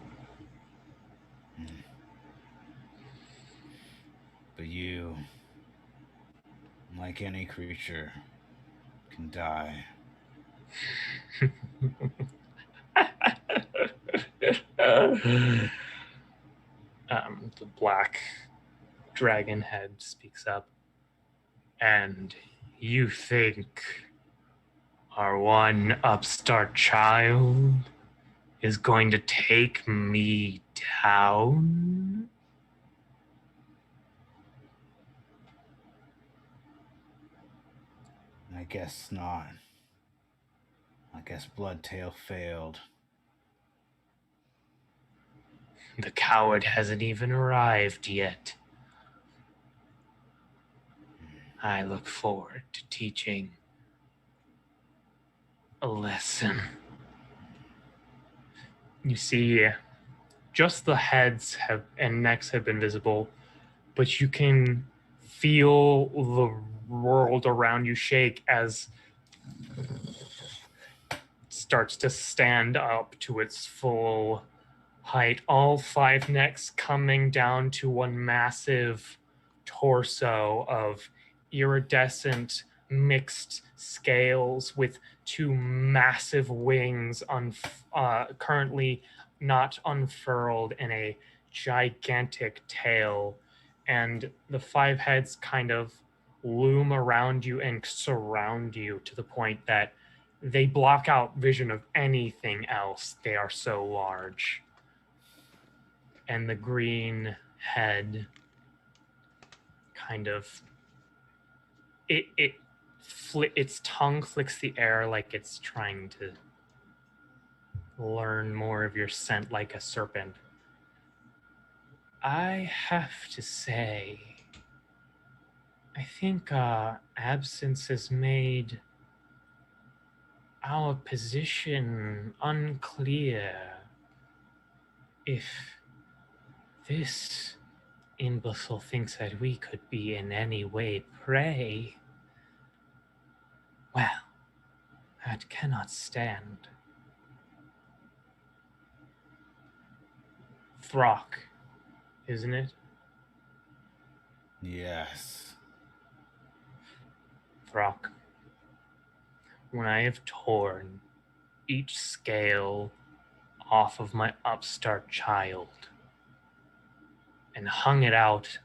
But you, like any creature, can die. The black dragon head speaks up. And you think our one upstart child is going to take me down? I guess not. I guess Bloodtail failed. The coward hasn't even arrived yet. I look forward to teaching a lesson. You see, just the heads and necks have been visible, but you can feel the world around you shake as it starts to stand up to its full height. All 5 necks coming down to one massive torso of iridescent mixed scales with 2 massive wings currently not unfurled, and a gigantic tail. And the 5 heads kind of loom around you and surround you to the point that they block out vision of anything else. They are so large. And the green head kind of its tongue flicks the air like it's trying to learn more of your scent, like a serpent. I have to say, I think absence has made our position unclear. If this imbecile thinks that we could be in any way prey, well, that cannot stand. Throck, isn't it? Yes. Throck, when I have torn each scale off of my upstart child and hung it out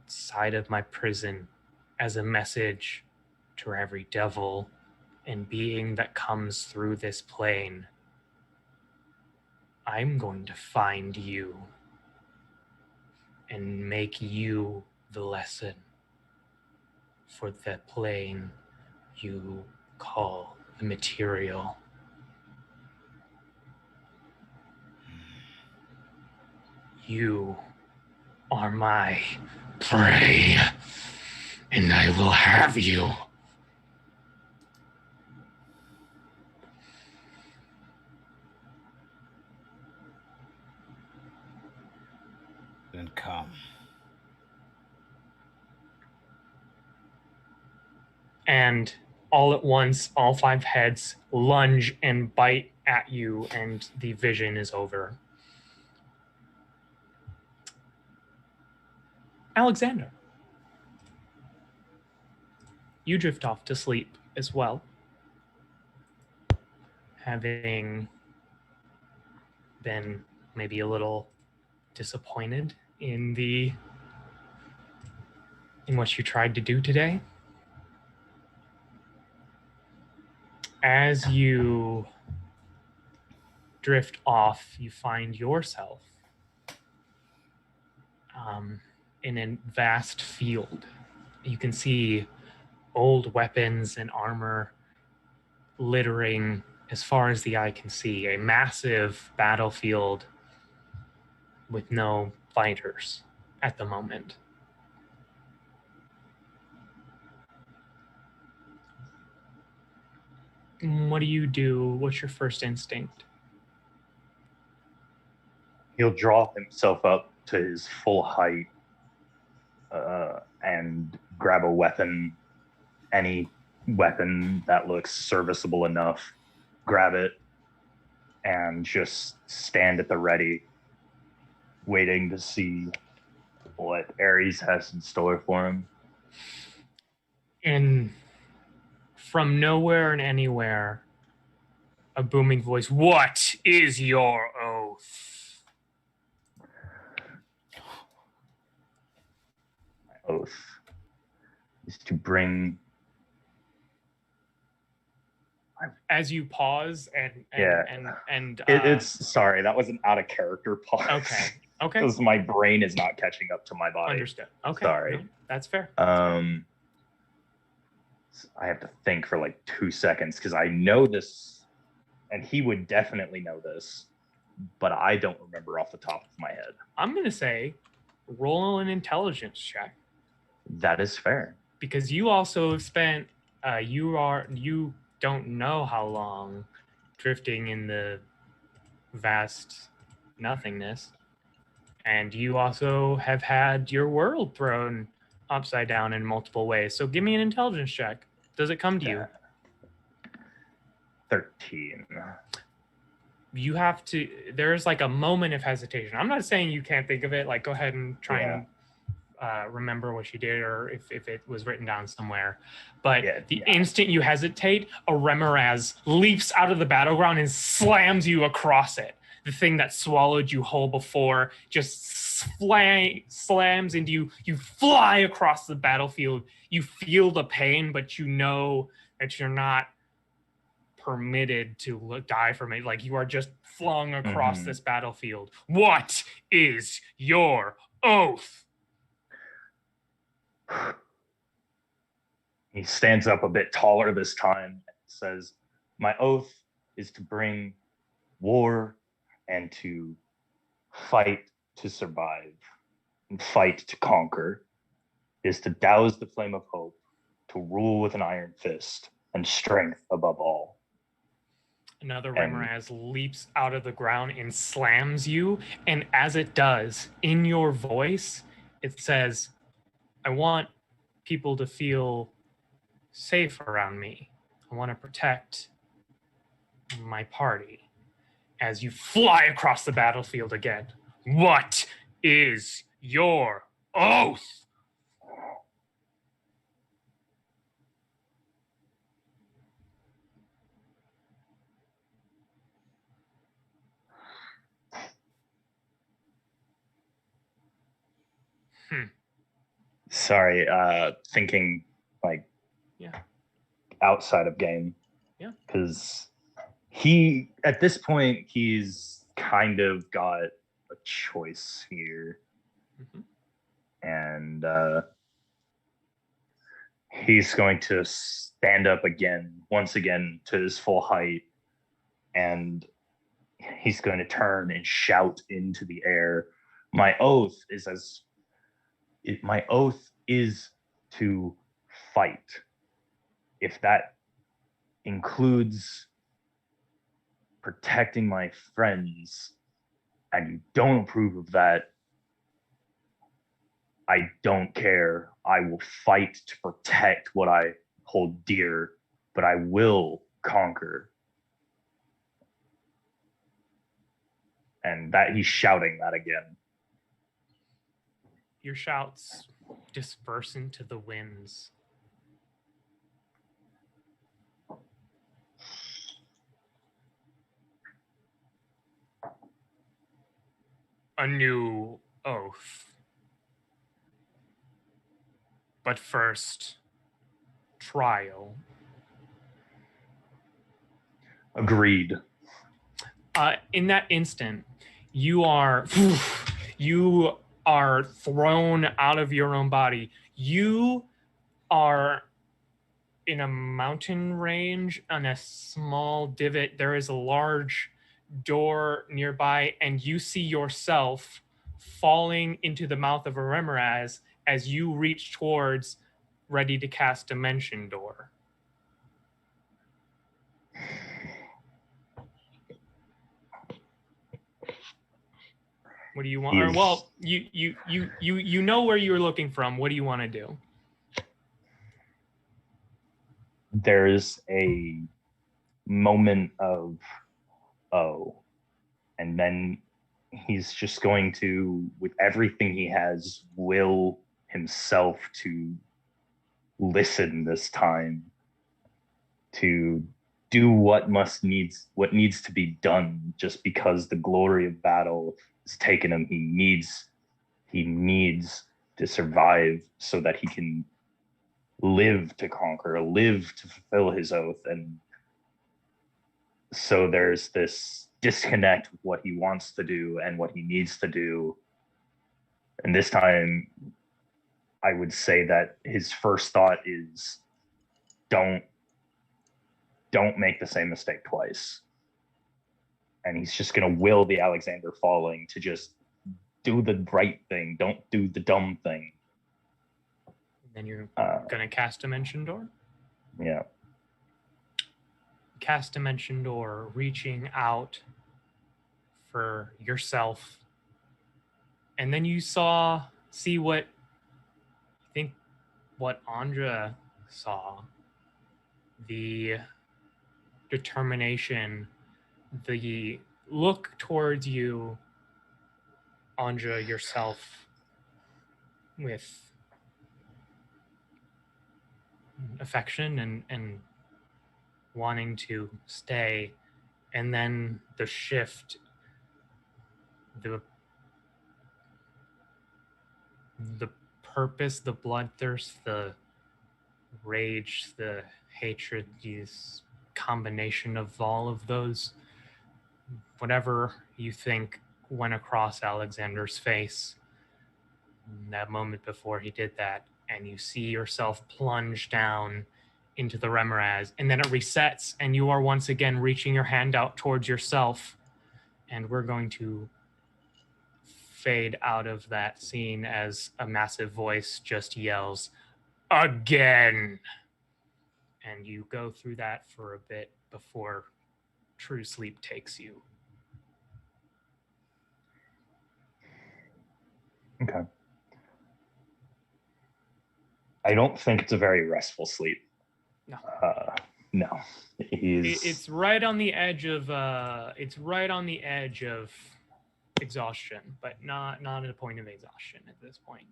side of my prison as a message to every devil and being that comes through this plane, I'm going to find you and make you the lesson for the plane you call the material. You are my prey, and I will have you. Then come. And all at once, all 5 heads lunge and bite at you, and the vision is over. Alexander, you drift off to sleep as well, having been maybe a little disappointed in what you tried to do today. As you drift off, you find yourself in a vast field. You can see old weapons and armor littering as far as the eye can see. A massive battlefield with no fighters at the moment. What do you do? What's your first instinct? He'll draw himself up to his full height and grab a weapon, any weapon that looks serviceable enough, grab it, and just stand at the ready, waiting to see what Ares has in store for him. And from nowhere and anywhere, a booming voice, "What is your oath?" My oath is to bring... As you pause it's sorry, that was an out of character pause. Okay. Because my brain is not catching up to my body. Understood. Okay. Sorry. No, that's fair. I have to think for like 2 seconds because I know this, and he would definitely know this, but I don't remember off the top of my head. I'm gonna say, roll an intelligence check. That is fair. Because you also have spent, you don't know how long drifting in the vast nothingness. And you also have had your world thrown upside down in multiple ways. So give me an intelligence check. Does it come to you? 13. You have to, there's like a moment of hesitation. I'm not saying you can't think of it. Like, go ahead and try and remember what you did, or if it was written down somewhere. But instant you hesitate, a Remoraz leaps out of the battleground and slams you across it. The thing that swallowed you whole before just slams into you. You fly across the battlefield. You feel the pain, but you know that you're not permitted to die from it. Like, you are just flung across this battlefield. What is your oath? He stands up a bit taller this time and says, "My oath is to bring war and to fight to survive and fight to conquer, is to douse the flame of hope, to rule with an iron fist and strength above all." Another Remoraz leaps out of the ground and slams you, and as it does, in your voice, it says, "I want people to feel safe around me. I want to protect my party." As you fly across the battlefield again. What is your oath? Sorry, thinking like Yeah. outside of game. Yeah. Because at this point, he's kind of got a choice here. And he's going to stand up once again, to his full height. And he's going to turn and shout into the air. My oath is to fight. If that includes protecting my friends and you don't approve of that, I don't care. I will fight to protect what I hold dear, but I will conquer. And that he's shouting that again. Your shouts disperse into the winds. A new oath. But first, trial. Agreed. In that instant, you are thrown out of your own body. You are in a mountain range on a small divot. There is a large door nearby, and you see yourself falling into the mouth of a Remoraz as you reach towards ready to cast Dimension Door. What do you want? Or, well, you know where you're looking from. What do you want to do? There's a moment of and then he's just going to, with everything he has, will himself to listen this time, to do what needs to be done, just because the glory of battle has taken him. He needs to survive so that he can live to conquer, live to fulfill his oath. And so there's this disconnect with what he wants to do and what he needs to do. And this time, I would say that his first thought is, don't make the same mistake twice. And he's just going to will the Alexander Falling to just do the right thing. Don't do the dumb thing. Then you're going to cast Dimension Door? Yeah. Cast Dimension Door, reaching out for yourself. And then you see what I think what Andra saw. The determination, the look towards you, Andra, yourself, with affection and wanting to stay, and then the shift, the purpose, the bloodthirst, the rage, the hatred, this combination of all of those, whatever you think went across Alexander's face in that moment before he did that, and you see yourself plunge down into the Remoraz, and then it resets, and you are once again reaching your hand out towards yourself, and we're going to fade out of that scene as a massive voice just yells, "Again!" And you go through that for a bit before true sleep takes you. Okay. I don't think it's a very restful sleep. No. No. It's right on the edge of exhaustion, but not at a point of exhaustion at this point.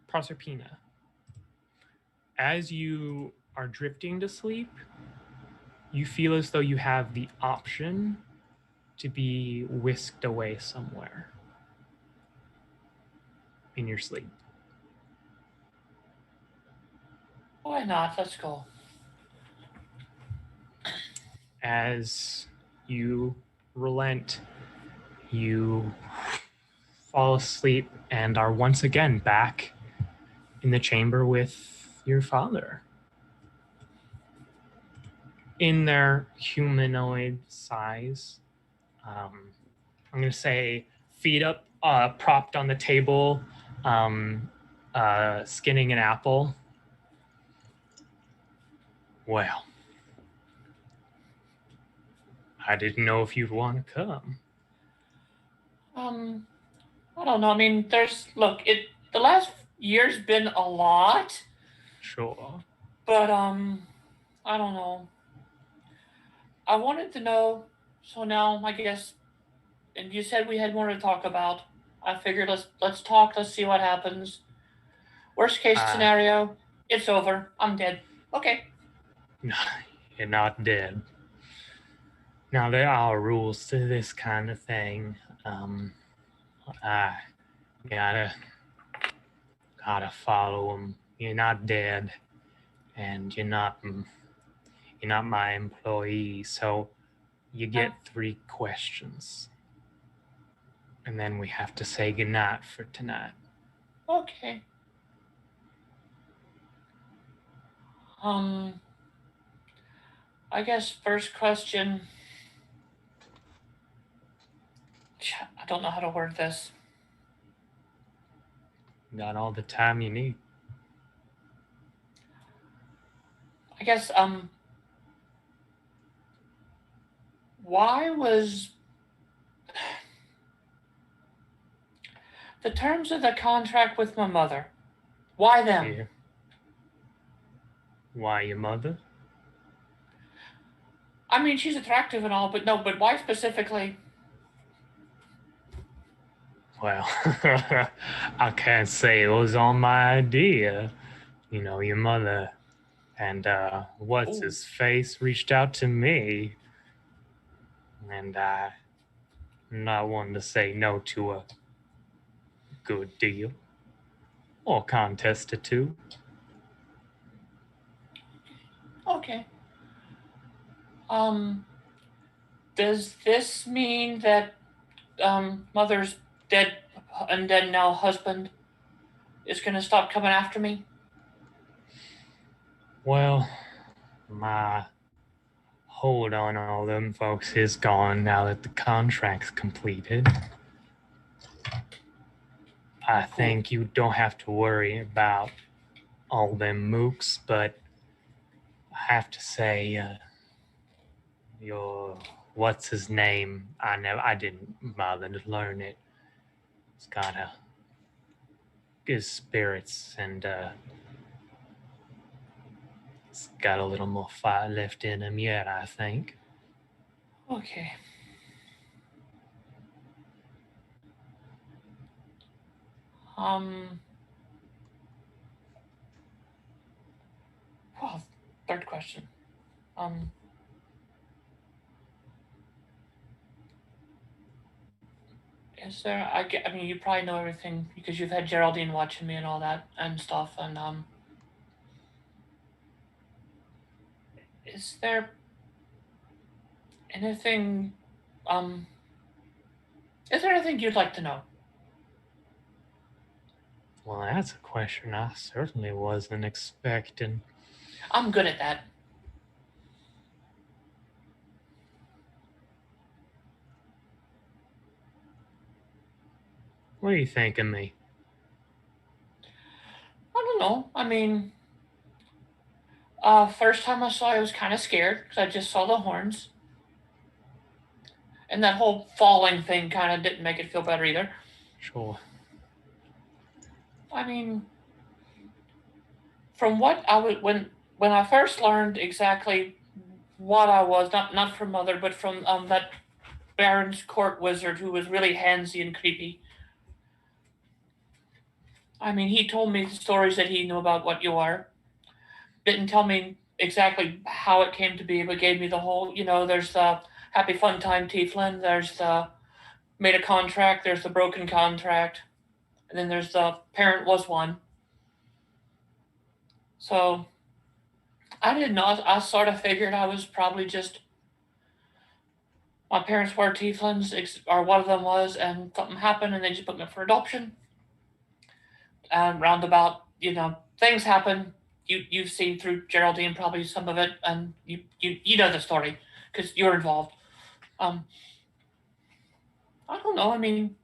Proserpina, as you are drifting to sleep, you feel as though you have the option to be whisked away somewhere in your sleep. Why not? Let's go. As you relent, you fall asleep and are once again back in the chamber with your father. In their humanoid size, I'm going to say feet up, propped on the table, skinning an apple. Well, I didn't know if you'd want to come. I don't know. I mean, the last year's been a lot, Sure. but I don't know. I wanted to know, so now I guess, and you said we had more to talk about. I figured let's talk. Let's see what happens. Worst case scenario, it's over. I'm dead. Okay. No, you're not dead. Now, there are rules to this kind of thing. I gotta follow them. You're not dead, and you're not my employee, so you get 3 questions. And then we have to say goodnight for tonight. Okay. I guess first question. I don't know how to word this. Got all the time you need. I guess why was the terms of the contract with my mother? Why them? Yeah. Why your mother? I mean, she's attractive and all, but why specifically? Well, I can't say it was on my idea. You know, your mother and what's his face reached out to me, and I'm not one to say no to a good deal or contest or two. Okay. Does this mean that mother's dead and dead now husband is gonna stop coming after me? Well, my hold on all them folks is gone now that the contract's completed. I think you don't have to worry about all them mooks, but I have to say, your what's his name? I didn't bother to learn it. It's got a good spirits and it's got a little more fire left in him yet, I think. Okay. Well, third question. Is there? I mean, you probably know everything because you've had Geraldine watching me and all that and stuff. And is there anything? Is there anything you'd like to know? Well, that's a question I certainly wasn't expecting. I'm good at that. What do you think of me? I don't know. I mean, first time I saw you, I was kind of scared because I just saw the horns. And that whole falling thing kind of didn't make it feel better either. Sure. I mean, from what I was when I first learned exactly what I was, not from mother, but from that Baron's court wizard who was really handsy and creepy. I mean, he told me stories that he knew about what you are. Didn't tell me exactly how it came to be, but gave me the whole, there's the happy fun time tieflin, there's the made a contract, there's the broken contract, and then there's the parent was one. So I didn't know. I sort of figured I was probably just my parents were tieflins, or one of them was, and something happened, and they just put me up for adoption. And roundabout, things happen. You've seen through Geraldine probably some of it, and you know the story because you're involved. I don't know. I mean,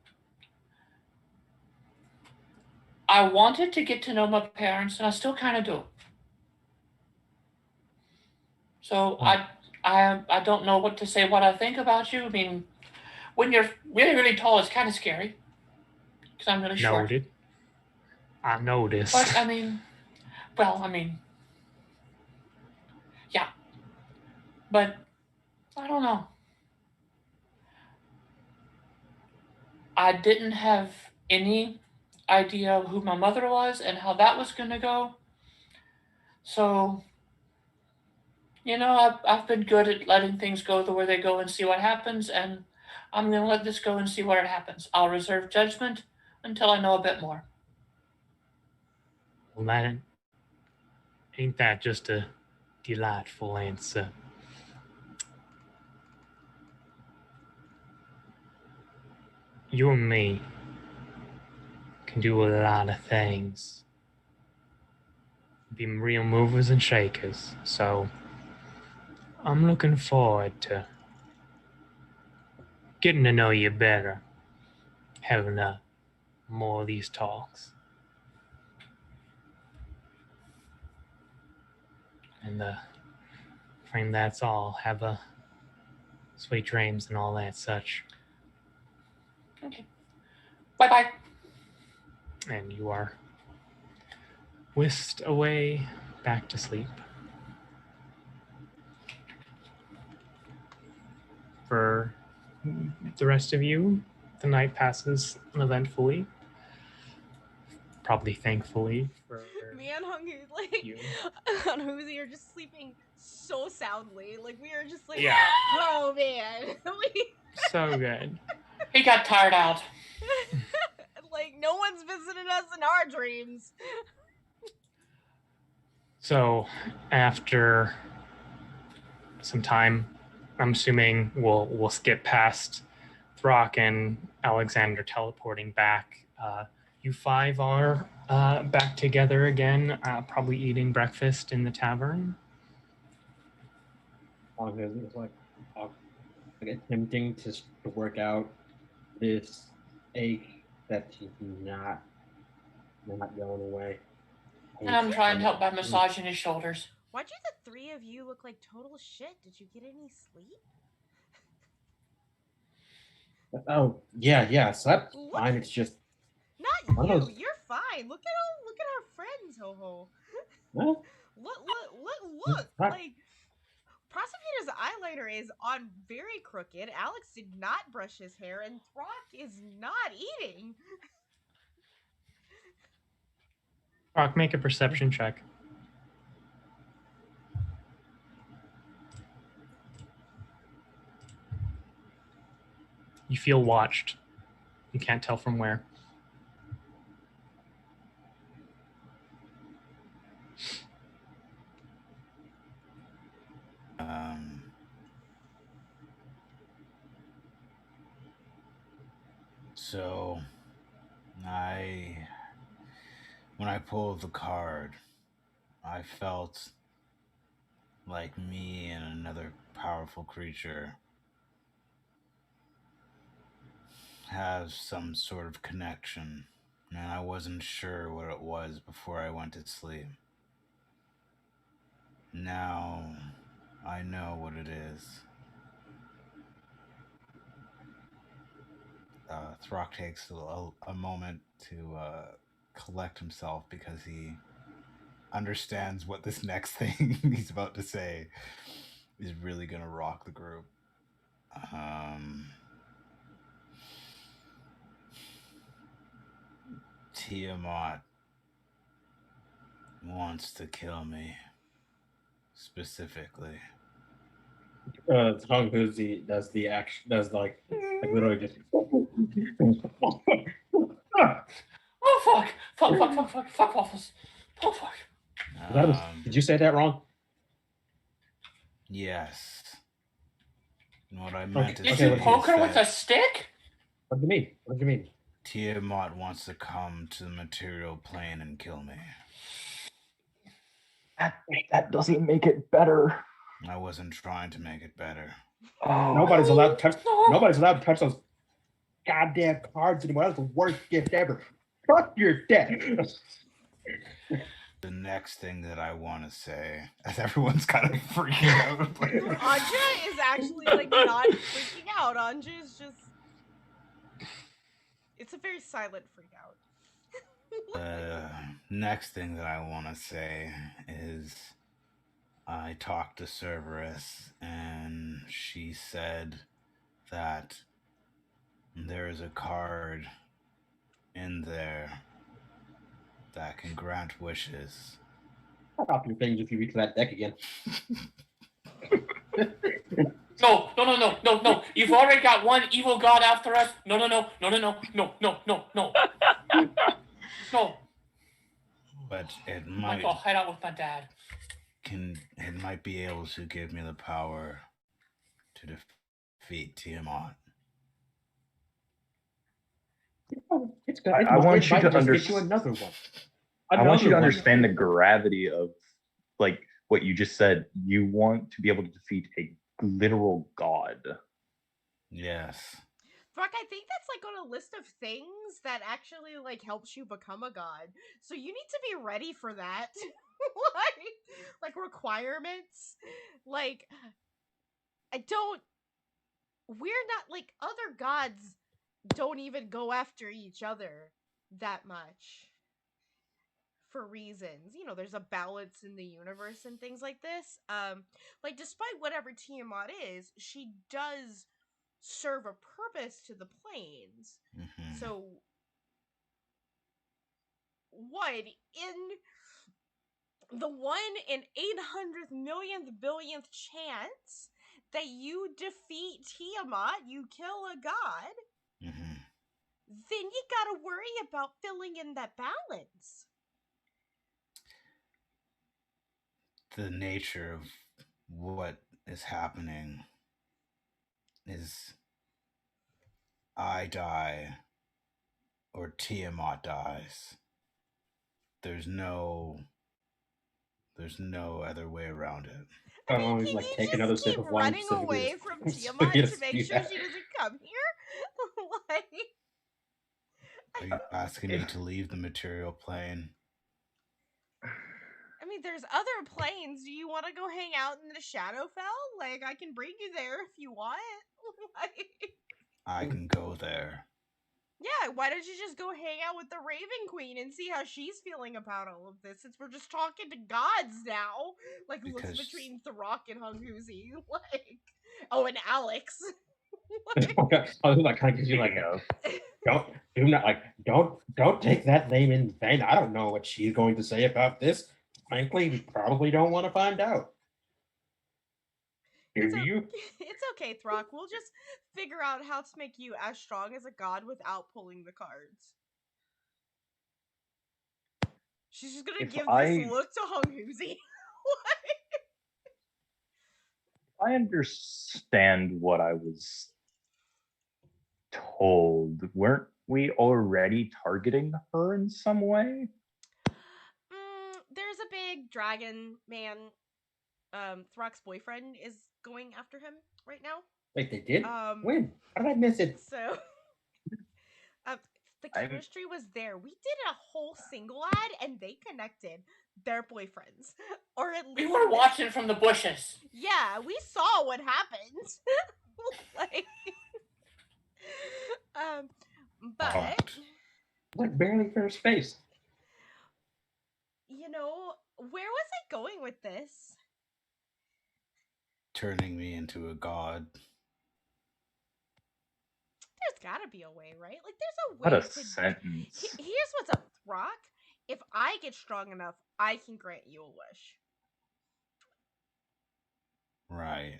I wanted to get to know my parents, and I still kind of do. So I don't know what to say. What I think about you. I mean, when you're really really tall, it's kind of scary because I'm really short. Noted. I noticed. But I mean, yeah. But I don't know. I didn't have any idea who my mother was and how that was going to go. So, I've been good at letting things go the way they go and see what happens. And I'm going to let this go and see what happens. I'll reserve judgment until I know a bit more. Well, ain't that just a delightful answer? You and me can do a lot of things. Be real movers and shakers. So I'm looking forward to getting to know you better, having more of these talks. And friend, that's all. Have a sweet dreams and all that such. Okay. Bye-bye. And you are whisked away back to sleep. For the rest of you, the night passes uneventfully. Probably thankfully for Me and you. Hoozy are just sleeping so soundly. Like, we are just like, Yeah. oh man. So good. He got tired out. Like, no one's visited us in our dreams. So after some time, I'm assuming we'll skip past Throck and Alexander teleporting back. You five are back together again, probably eating breakfast in the tavern. It's like attempting to work out this ache that he's not going away. And I'm trying to help by massaging his shoulders. Why'd you the three of you look like total shit? Did you get any sleep? Oh yeah. So that's fine. It's just not you. those... You're fine. Look at our friends, Ho Ho. What? Look. Like, Proserpina's eyeliner is on very crooked. Alex did not brush his hair, and Throck is not eating. Throck, make a perception check. You feel watched. You can't tell from where. So, when I pulled the card, I felt like me and another powerful creature have some sort of connection, and I wasn't sure what it was before I went to sleep. Now, I know what it is. Throck takes a moment to collect himself because he understands what this next thing he's about to say is really going to rock the group. Tiamat wants to kill me. Specifically. Hung Hoozy does the action, does like literally just. Oh fuck! Fuck waffles! Oh fuck! Did you say that wrong? Yes. And what I meant Did is you okay, poke her with a stick? What do you mean? What do you mean? Tiamat wants to come to the material plane and kill me. That doesn't make it better. I wasn't trying to make it better. Oh, Nobody's allowed to touch. No. Nobody's allowed to touch those goddamn cards anymore. That's the worst gift ever. Fuck your dead. The next thing that I want to say, as everyone's kind of freaking out. Anja is actually like not freaking out. Anja is just. It's a very silent freak out. Next thing that I want to say is I talked to Cerberus and she said that there is a card in there that can grant wishes. Drop your things if you reach that deck again. No. You've already got one evil god after us. No. No. But it I'm might gonna hide out with my dad. it might be able to give me the power to defeat Tiamat. It's good. I want you to get you another one. I want you to understand the gravity of like what you just said. You want to be able to defeat a literal god. Yes. Brock, I think that's like on a list of things that actually like helps you become a god. So you need to be ready for that. like requirements. Like we're not like other gods don't even go after each other that much. For reasons. You know, there's a balance in the universe and things like this. Like despite whatever Tiamat is, she does serve a purpose to the planes. Mm-hmm. So what in the 1 in 800th millionth billionth chance that you defeat Tiamat, you kill a god, Mm-hmm. then you gotta worry about filling in that balance. The nature of what is happening is I die or Tiamat dies. There's no other way around it. I mean, he's can like you take just another keep sip of wine. running away from Tiamat to make sure she doesn't come here? Like, Are you asking me to leave the material plane? I mean, there's other planes. Do you want to go hang out in the Shadowfell? Like, I can bring you there if you want. Like, I can go there. yeah, why don't you just go hang out with the Raven Queen and see how she's feeling about all of this? Since we're just talking to gods now, like Because- looks between Throck and Hunguzi, like, oh, and Alex. I was like, kind of gives you like, don't take that name in vain. I don't know what she's going to say about this. Frankly, we probably don't want to find out. Do you? It's okay, Throck. We'll just figure out how to make you as strong as a god without pulling the cards. She's just gonna If give I- this look to Hunguzi. I understand what I was told. Weren't we already targeting her in some way? There's a big dragon man. Throck's boyfriend is going after him right now. Wait, they did? When? How did I miss it? So, the chemistry was there. We did a whole single ad, and they connected their boyfriends, or at least We were watching from the bushes. Yeah, we saw what happened. Like, but like barely first face. You know, where was I going with this? Turning me into a god. There's gotta be a way, right? Like, there's a way What a to. sentence. Here's what's up. rock. If I get strong enough, I can grant you a wish. Right.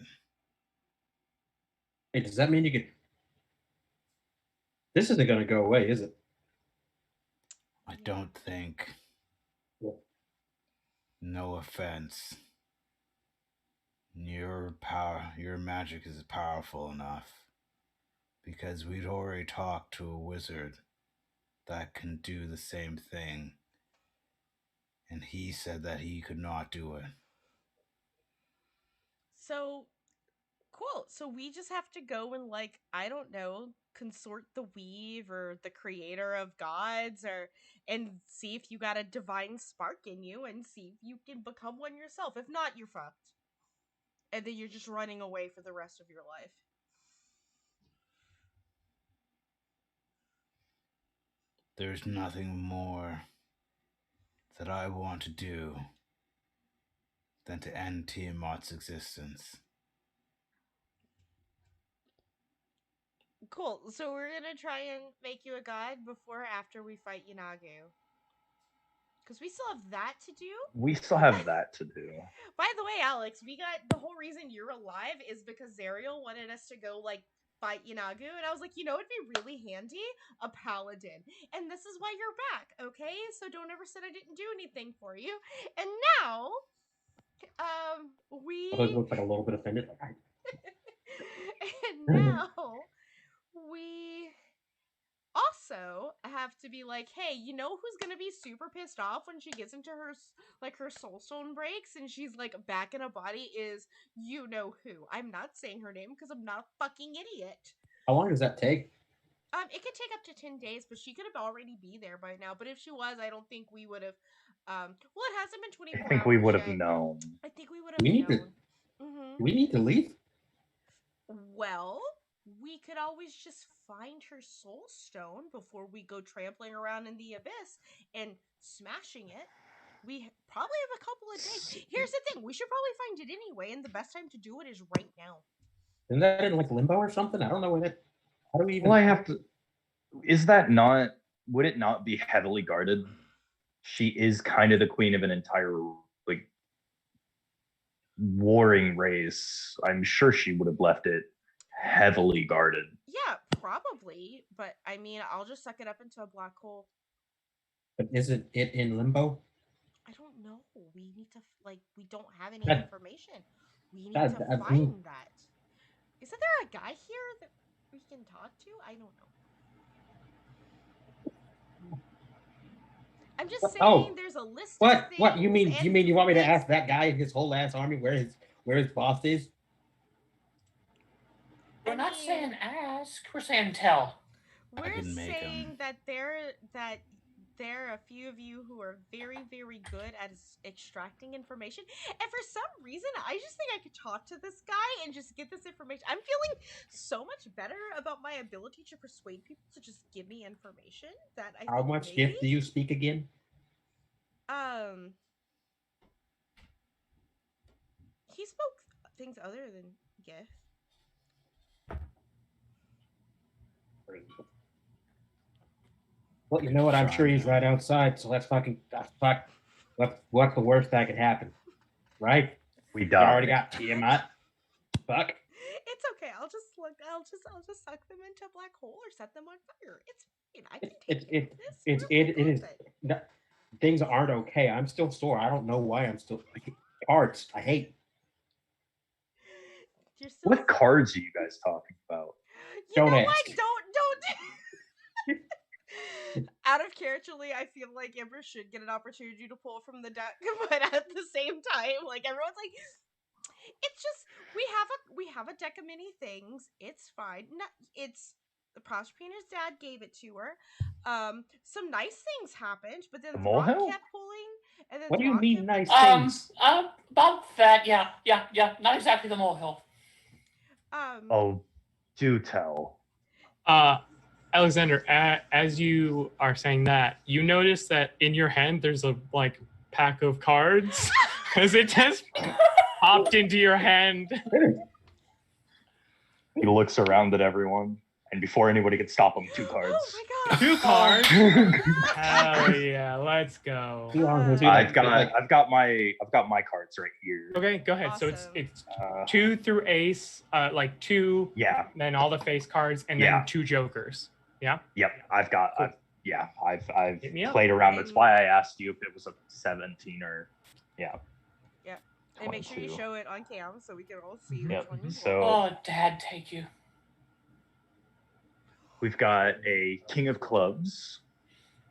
Hey, does that mean you could? This isn't going to go away, is it? I don't think. Yeah. No offense. Your magic is powerful enough. Because we'd already talked to a wizard that can do the same thing. And he said that he could not do it. So cool. So we just have to go and like, I don't know, consort the weave or the creator of gods or and see if you got a divine spark in you and see if you can become one yourself. If not, you're fucked. And then you're just running away for the rest of your life. There's nothing more that I want to do than to end Tiamat's existence. Cool. So we're gonna try and make you a god before or after we fight Yanagu. Because we still have that to do. We still have that to do. By the way, Alex, we got the whole reason you're alive is because Zariel wanted us to go like fight Yanagu, and I was like, you know, it'd be really handy a paladin, and this is why you're back, okay? So don't ever say I didn't do anything for you. And now, we Although it looks like a little bit offended. and now we also have to be like, hey, you know who's gonna be super pissed off when she gets into her her soulstone breaks and she's like back in a body is you know who. I'm not saying her name because I'm not a fucking idiot. How long does that take? It could take up to 10 days, but she could have already be there by now. But if she was, I don't think we would have. Well, it hasn't been 24 hours. I think we would have yet. known. I think we would have We need known. to. Do we need to leave? Well, we could always just find her soul stone before we go trampling around in the abyss and smashing it. We probably have a couple of days. Here's the thing: we should probably find it anyway, and the best time to do it is right now. Isn't that in like limbo or something? I don't know where that. How do we even? Well, I have to. Is that not? Would it not be heavily guarded? She is kind of the queen of an entire like warring race. I'm sure she would have left it heavily guarded. Yeah, probably. But I mean, I'll just suck it up into a black hole. But isn't it in limbo? I don't know. We need to we don't have any information. We need to find that. Isn't there a guy here that we can talk to? I don't know. I'm just saying there's a list of things. What? You mean you want me to ask that guy and his whole ass army where his boss is? We're not saying ask, we're saying tell. We're saying that there are a few of you who are very, very good at extracting information. And for some reason, I just think I could talk to this guy and just get this information. I'm feeling so much better about my ability to persuade people to just give me information that I How much Gith do you speak again? He spoke things other than Gith. Well, you know what? I'm sure he's right outside, so let's fuck. What's the worst that could happen? Right? We died. already got Tiamat. Fuck. It's okay. I'll just suck them into a black hole or set them on fire. It's fine. I can take it is. No, things aren't okay. I'm still sore. I don't know why I'm still cards. I hate. What cards are you guys talking about? You know what? Don't. Out of characterly, I feel like Ember should get an opportunity to pull from the deck, but at the same time, like everyone's like, it's just we have a deck of many things. It's fine. It's Proserpina's dad gave it to her. Some nice things happened, but then the rock kept pulling. And then what do you mean nice things? About that, yeah. Not exactly the molehill. Oh, do tell. Alexander, as you are saying that, you notice that in your hand there's a pack of cards because it just popped into your hand. He looks around at everyone And before anybody could stop him, 2 cards. Oh my god! 2 cards. Oh. Hell yeah, let's go. I've got my cards right here. Okay, go ahead. So Awesome. it's 2 through ace, like 2, Yeah. then all the face cards, and Yeah. then 2 jokers. Yeah. Yep. I've Cool. Hit me up. played around. That's why I asked you if it was a 17 or And make sure you 22. show it on cam so we can all see Yep. which one you So- want. Oh, Dad, take you. We've got a King of Clubs,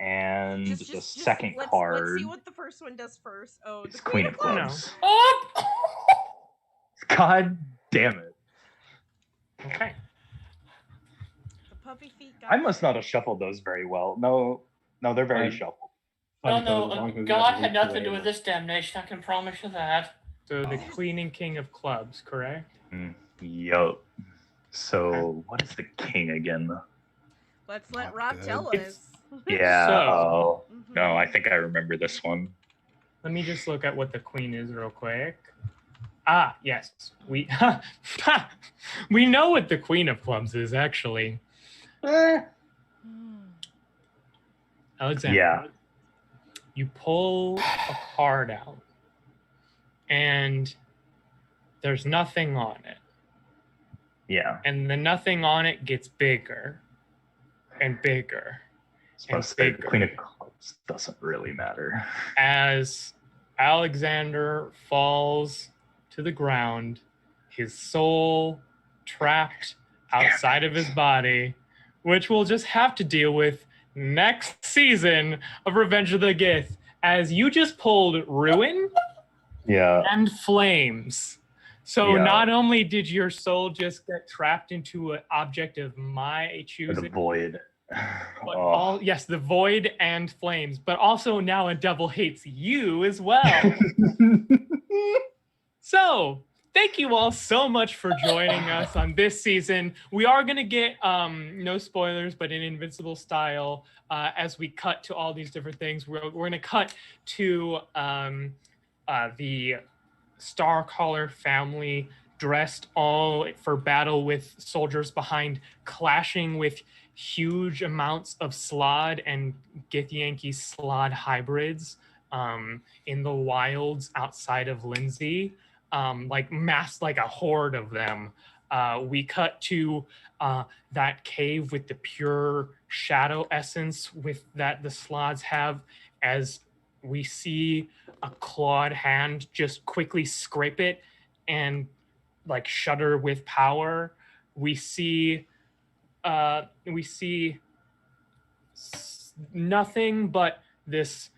and the second let's card see what the first one does first. Oh, is the Queen of Clubs. Clubs. Oh! God damn it! Okay. The puppy feet guy. I must not have shuffled those very well. No, they're very Fine. shuffled. No, God had nothing to do with this damnation. I can promise you that. So the Queen and King of Clubs, correct? Yup. So what is the King again? Let's let Not Rob good. tell It's- us. Yeah. So- Mhm. No, I think I remember this one. Let me just look at what the Queen is real quick. Ah, yes. We we know what the Queen of Clubs is, actually. Alexander. Yeah. You pull a card out, and there's nothing on it. Yeah. And the nothing on it gets bigger and bigger and Plus, the bigger Queen of Clubs doesn't really matter. as Alexander falls to the ground, his soul trapped outside of his body, which we'll just have to deal with next season of Revenge of the Gith, as you just pulled Ruin Yeah. and Flames. So Yeah. not only did your soul just get trapped into an object of my The choosing, void. but Oh. yes, the void and flames, but also now a devil hates you as well. So thank you all so much for joining us on this season. We are going to get, no spoilers, but in Invincible style, as we cut to all these different things. We're going to cut to the Starcaller family dressed all for battle with soldiers behind, clashing with huge amounts of Slod and Githyanki Slod hybrids in the wilds outside of Lindsay. Like a horde of them. We cut to that cave with the pure shadow essence that the Slods have, as we see a clawed hand just quickly scrape it and like shudder with power. We see nothing but this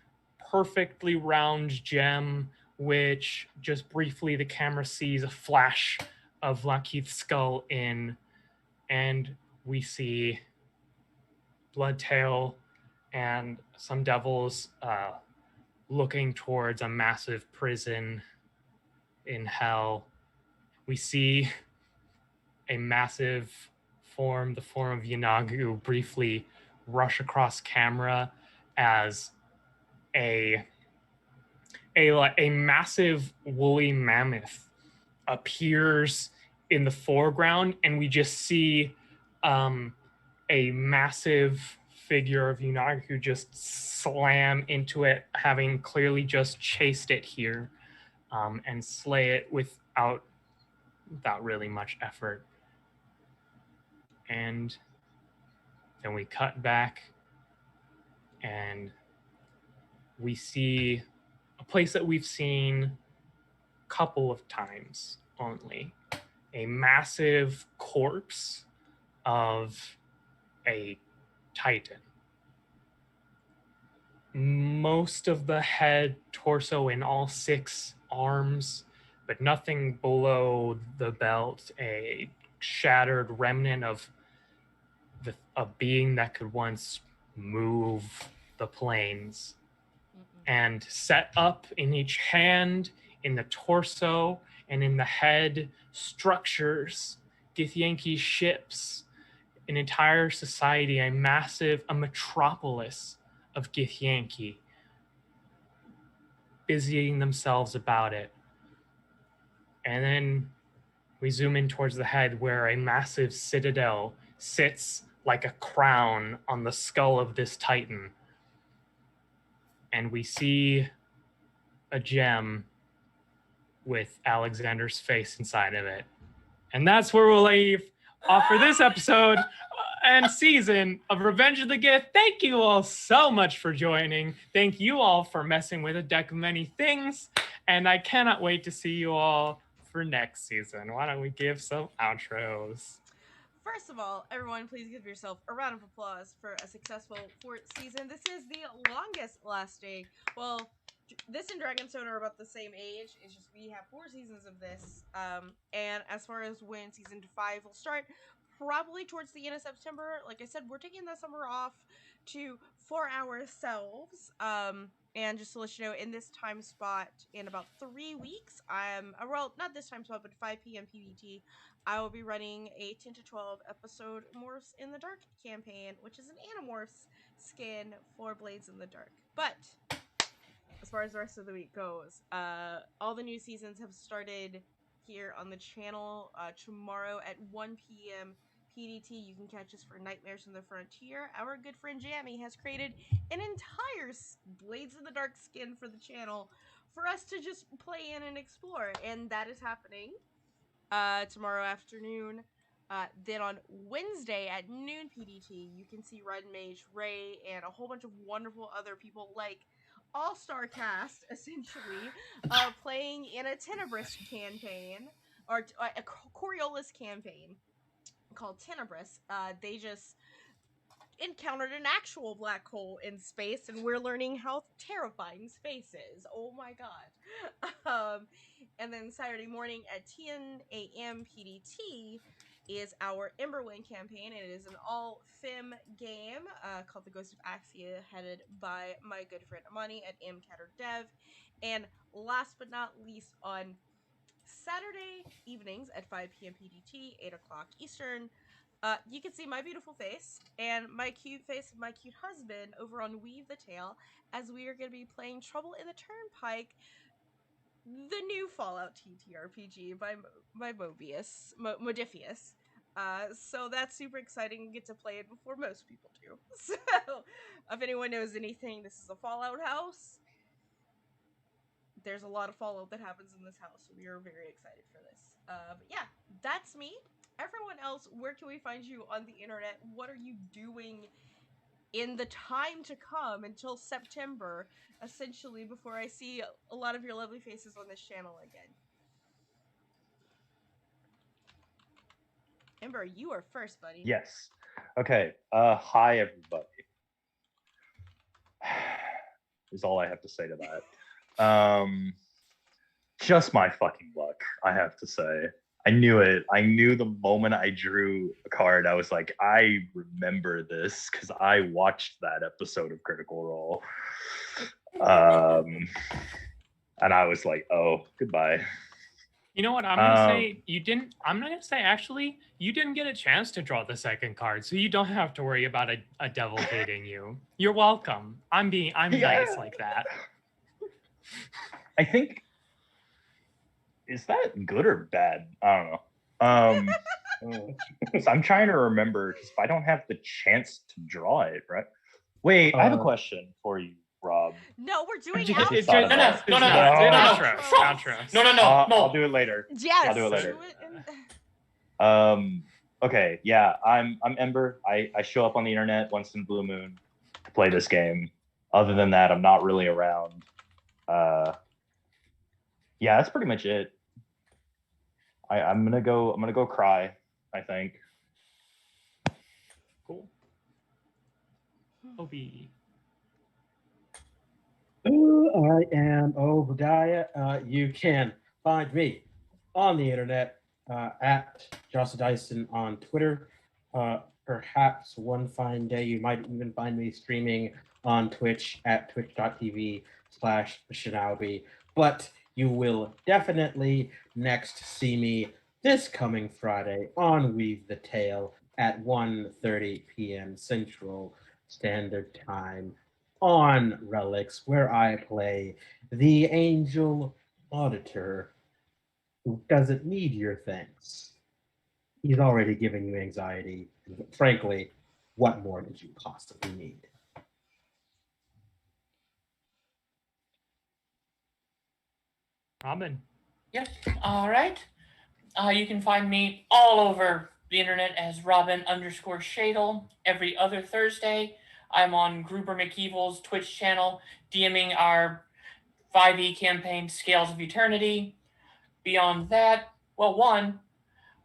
perfectly round gem, which just briefly the camera sees a flash of Lakeith's skull in, and we see Bloodtail and some devils looking towards a massive prison in hell. We see a massive form, the form of Yanagu, briefly rush across camera as a massive woolly mammoth appears in the foreground, and we just see a massive figure of Yanagu just slam into it, having clearly just chased it here, and slay it without really much effort. And then we cut back and we see a place that we've seen a couple of times only. A massive corpse of a titan. Most of the head, torso, and all 6 arms, but nothing below the belt. A shattered remnant of a being that could once move the plains. And set up in each hand, in the torso, and in the head, structures, Githyanki ships, an entire society, a metropolis of Githyanki, busying themselves about it. And then we zoom in towards the head, where a massive citadel sits like a crown on the skull of this titan. And we see a gem with Alexander's face inside of it. And that's where we'll leave off for this episode and season of Revenge of the Gith. Thank you all so much for joining. Thank you all for messing with a deck of many things. And I cannot wait to see you all for next season. Why don't we give some outros? First of all, everyone, please give yourself a round of applause for a successful 4th season. This is the longest lasting. Well, this and Dragonstone are about the same age. It's just we have 4 seasons of this. And as far as when season 5 will start, probably towards the end of September. Like I said, we're taking the summer off for ourselves. And just to let you know, in this time spot, in about 3 weeks, well, not this time spot, but 5 p.m. PBT, I will be running a 10 to 12 episode Morphs in the Dark campaign, which is an Animorphs skin for Blades in the Dark. But as far as the rest of the week goes, all the new seasons have started here on the channel. Tomorrow at 1 p.m. PDT, you can catch us for Nightmares from the Frontier. Our good friend Jammy has created an entire Blades in the Dark skin for the channel for us to just play in and explore, and that is happening tomorrow afternoon. Then on Wednesday at noon PDT, you can see Red Mage Ray and a whole bunch of wonderful other people like all-star cast, essentially, playing in a Tenebris campaign, or a Coriolis campaign called Tenebris. They just encountered an actual black hole in space, and we're learning how terrifying space is. Oh my god. And then Saturday morning at 10 a.m. PDT is our Emberwind campaign. It is an all-fem game called The Ghost of Axia, headed by my good friend Amani at MCatterDev. And last but not least, on Saturday evenings at 5 p.m. PDT, 8 o'clock Eastern, you can see my beautiful face and my cute face of my cute husband over on Weave the Tale, as we are going to be playing Trouble in the Turnpike, the new Fallout TTRPG by Modifius. So that's super exciting. Get to play it before most people do. So, if anyone knows anything, this is a Fallout house. There's a lot of Fallout that happens in this house, so we are very excited for this. But yeah, that's me. Everyone else, where can we find you on the internet? What are you doing in the time to come until September, essentially, before I see a lot of your lovely faces on this channel again? Ember, you are first, buddy. Yes. Okay. Hi, everybody. Is all I have to say to that. Just my fucking luck, I have to say. I knew it. I knew the moment I drew a card, I was like, I remember this because I watched that episode of Critical Role. And I was like, oh, goodbye. You know what I'm gonna say? You didn't. I'm not gonna say actually. You didn't get a chance to draw the second card, so you don't have to worry about a devil hating you. You're welcome. I'm nice like that. I think. Is that good or bad? I don't know. So I'm trying to remember because if I don't have the chance to draw it, right? Wait, I have a question for you, Rob. No, we're doing outros. No. I'll do it later. Yes. I'll do it later. Okay, yeah, I'm Ember. I show up on the internet once in a blue moon to play this game. Other than that, I'm not really around. Yeah, that's pretty much it. I'm gonna go cry, I think. Cool. Obi. I am Obadiah. You can find me on the internet at Jossa Dyson on Twitter. Perhaps one fine day you might even find me streaming on Twitch at twitch.tv/Shinobi. But you will definitely next see me this coming Friday on Weave the Tale at 1:30 p.m. Central Standard Time on Relics, where I play the Angel Auditor who doesn't need your thanks. He's already giving you anxiety frankly, what more did you possibly need? Robin. Yep. All right. You can find me all over the internet as Robin_Shadle. Every other Thursday, I'm on Gruber McEvil's Twitch channel, DMing our 5e campaign, Scales of Eternity. Beyond that, well,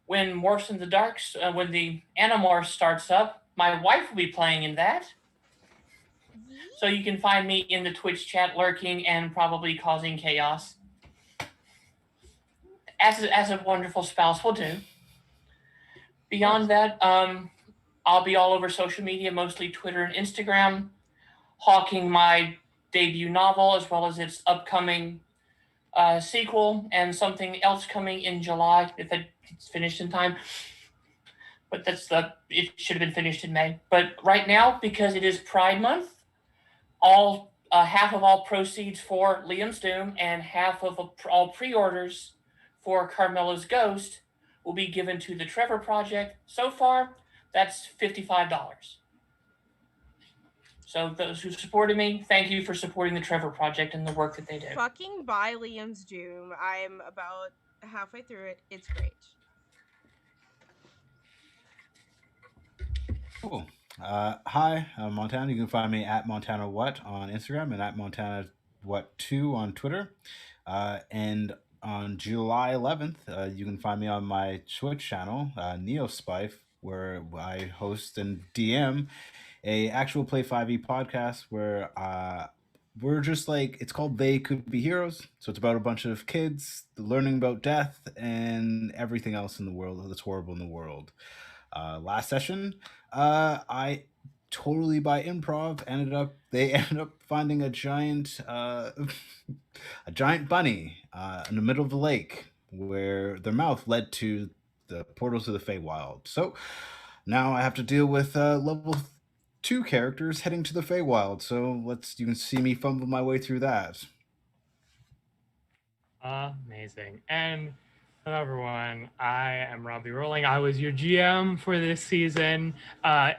when Morphs in the Darks, when the Animorphs starts up, my wife will be playing in that. So you can find me in the Twitch chat lurking and probably causing chaos. As a wonderful spouse will do. Beyond that, I'll be all over social media, mostly Twitter and Instagram, hawking my debut novel as well as its upcoming sequel and something else coming in July if it's finished in time. But it should have been finished in May. But right now, because it is Pride Month, half of all proceeds for Liam's Doom and half of all pre-orders for Carmela's Ghost will be given to the Trevor Project. So far, that's $55. So those who supported me, thank you for supporting the Trevor Project and the work that they do. Fucking buy Liam's Doom. I'm about halfway through it. It's great. Cool. Hi, I'm Montana. You can find me at Montana What on Instagram and at Montana What 2 on Twitter. And on July 11th, you can find me on my Twitch channel, Neospife, where I host and DM a actual Play 5e podcast where we're just like, it's called They Could Be Heroes. So it's about a bunch of kids learning about death and everything else in the world that's horrible in the world. Last session, I totally by improv they ended up finding a giant a giant bunny in the middle of the lake where their mouth led to the portals of the Feywild. So now I have to deal with level 2 characters heading to the Feywild. So you can see me fumble my way through that. Amazing. And hello, everyone. I am Robbie Rolling. I was your GM for this season.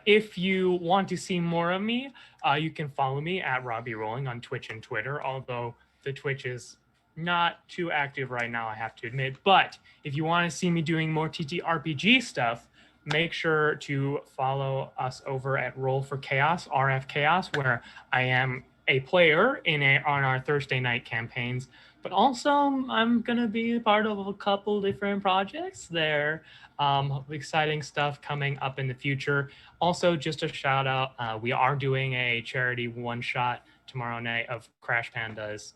If you want to see more of me, you can follow me at Robbie Rolling on Twitch and Twitter, although the Twitch is not too active right now, I have to admit. But if you want to see me doing more TTRPG stuff, make sure to follow us over at Roll for Chaos, RF Chaos, where I am a player on our Thursday night campaigns. But also, I'm going to be part of a couple different projects there. Exciting stuff coming up in the future. Also, just a shout out, we are doing a charity one-shot tomorrow night of Crash Pandas.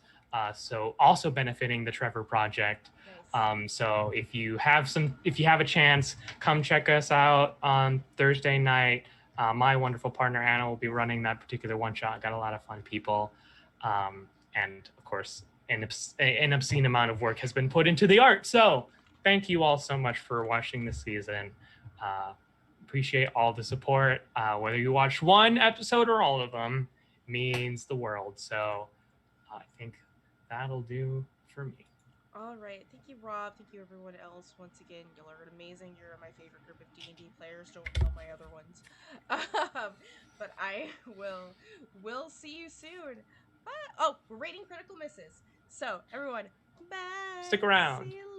So also benefiting the Trevor Project. Nice. So if you have a chance, come check us out on Thursday night. My wonderful partner, Anna, will be running that particular one-shot. Got a lot of fun people. And of course, an obscene amount of work has been put into the art. So thank you all so much for watching this season. Appreciate all the support. Whether you watch one episode or all of them means the world. So I think that'll do for me. All right. Thank you, Rob. Thank you, everyone else. Once again, y'all are amazing. You're my favorite group of D&D players. Don't tell my other ones. But I will see you soon. Bye. Oh, we're rating critical misses. So, everyone, bye. Stick around. See you later.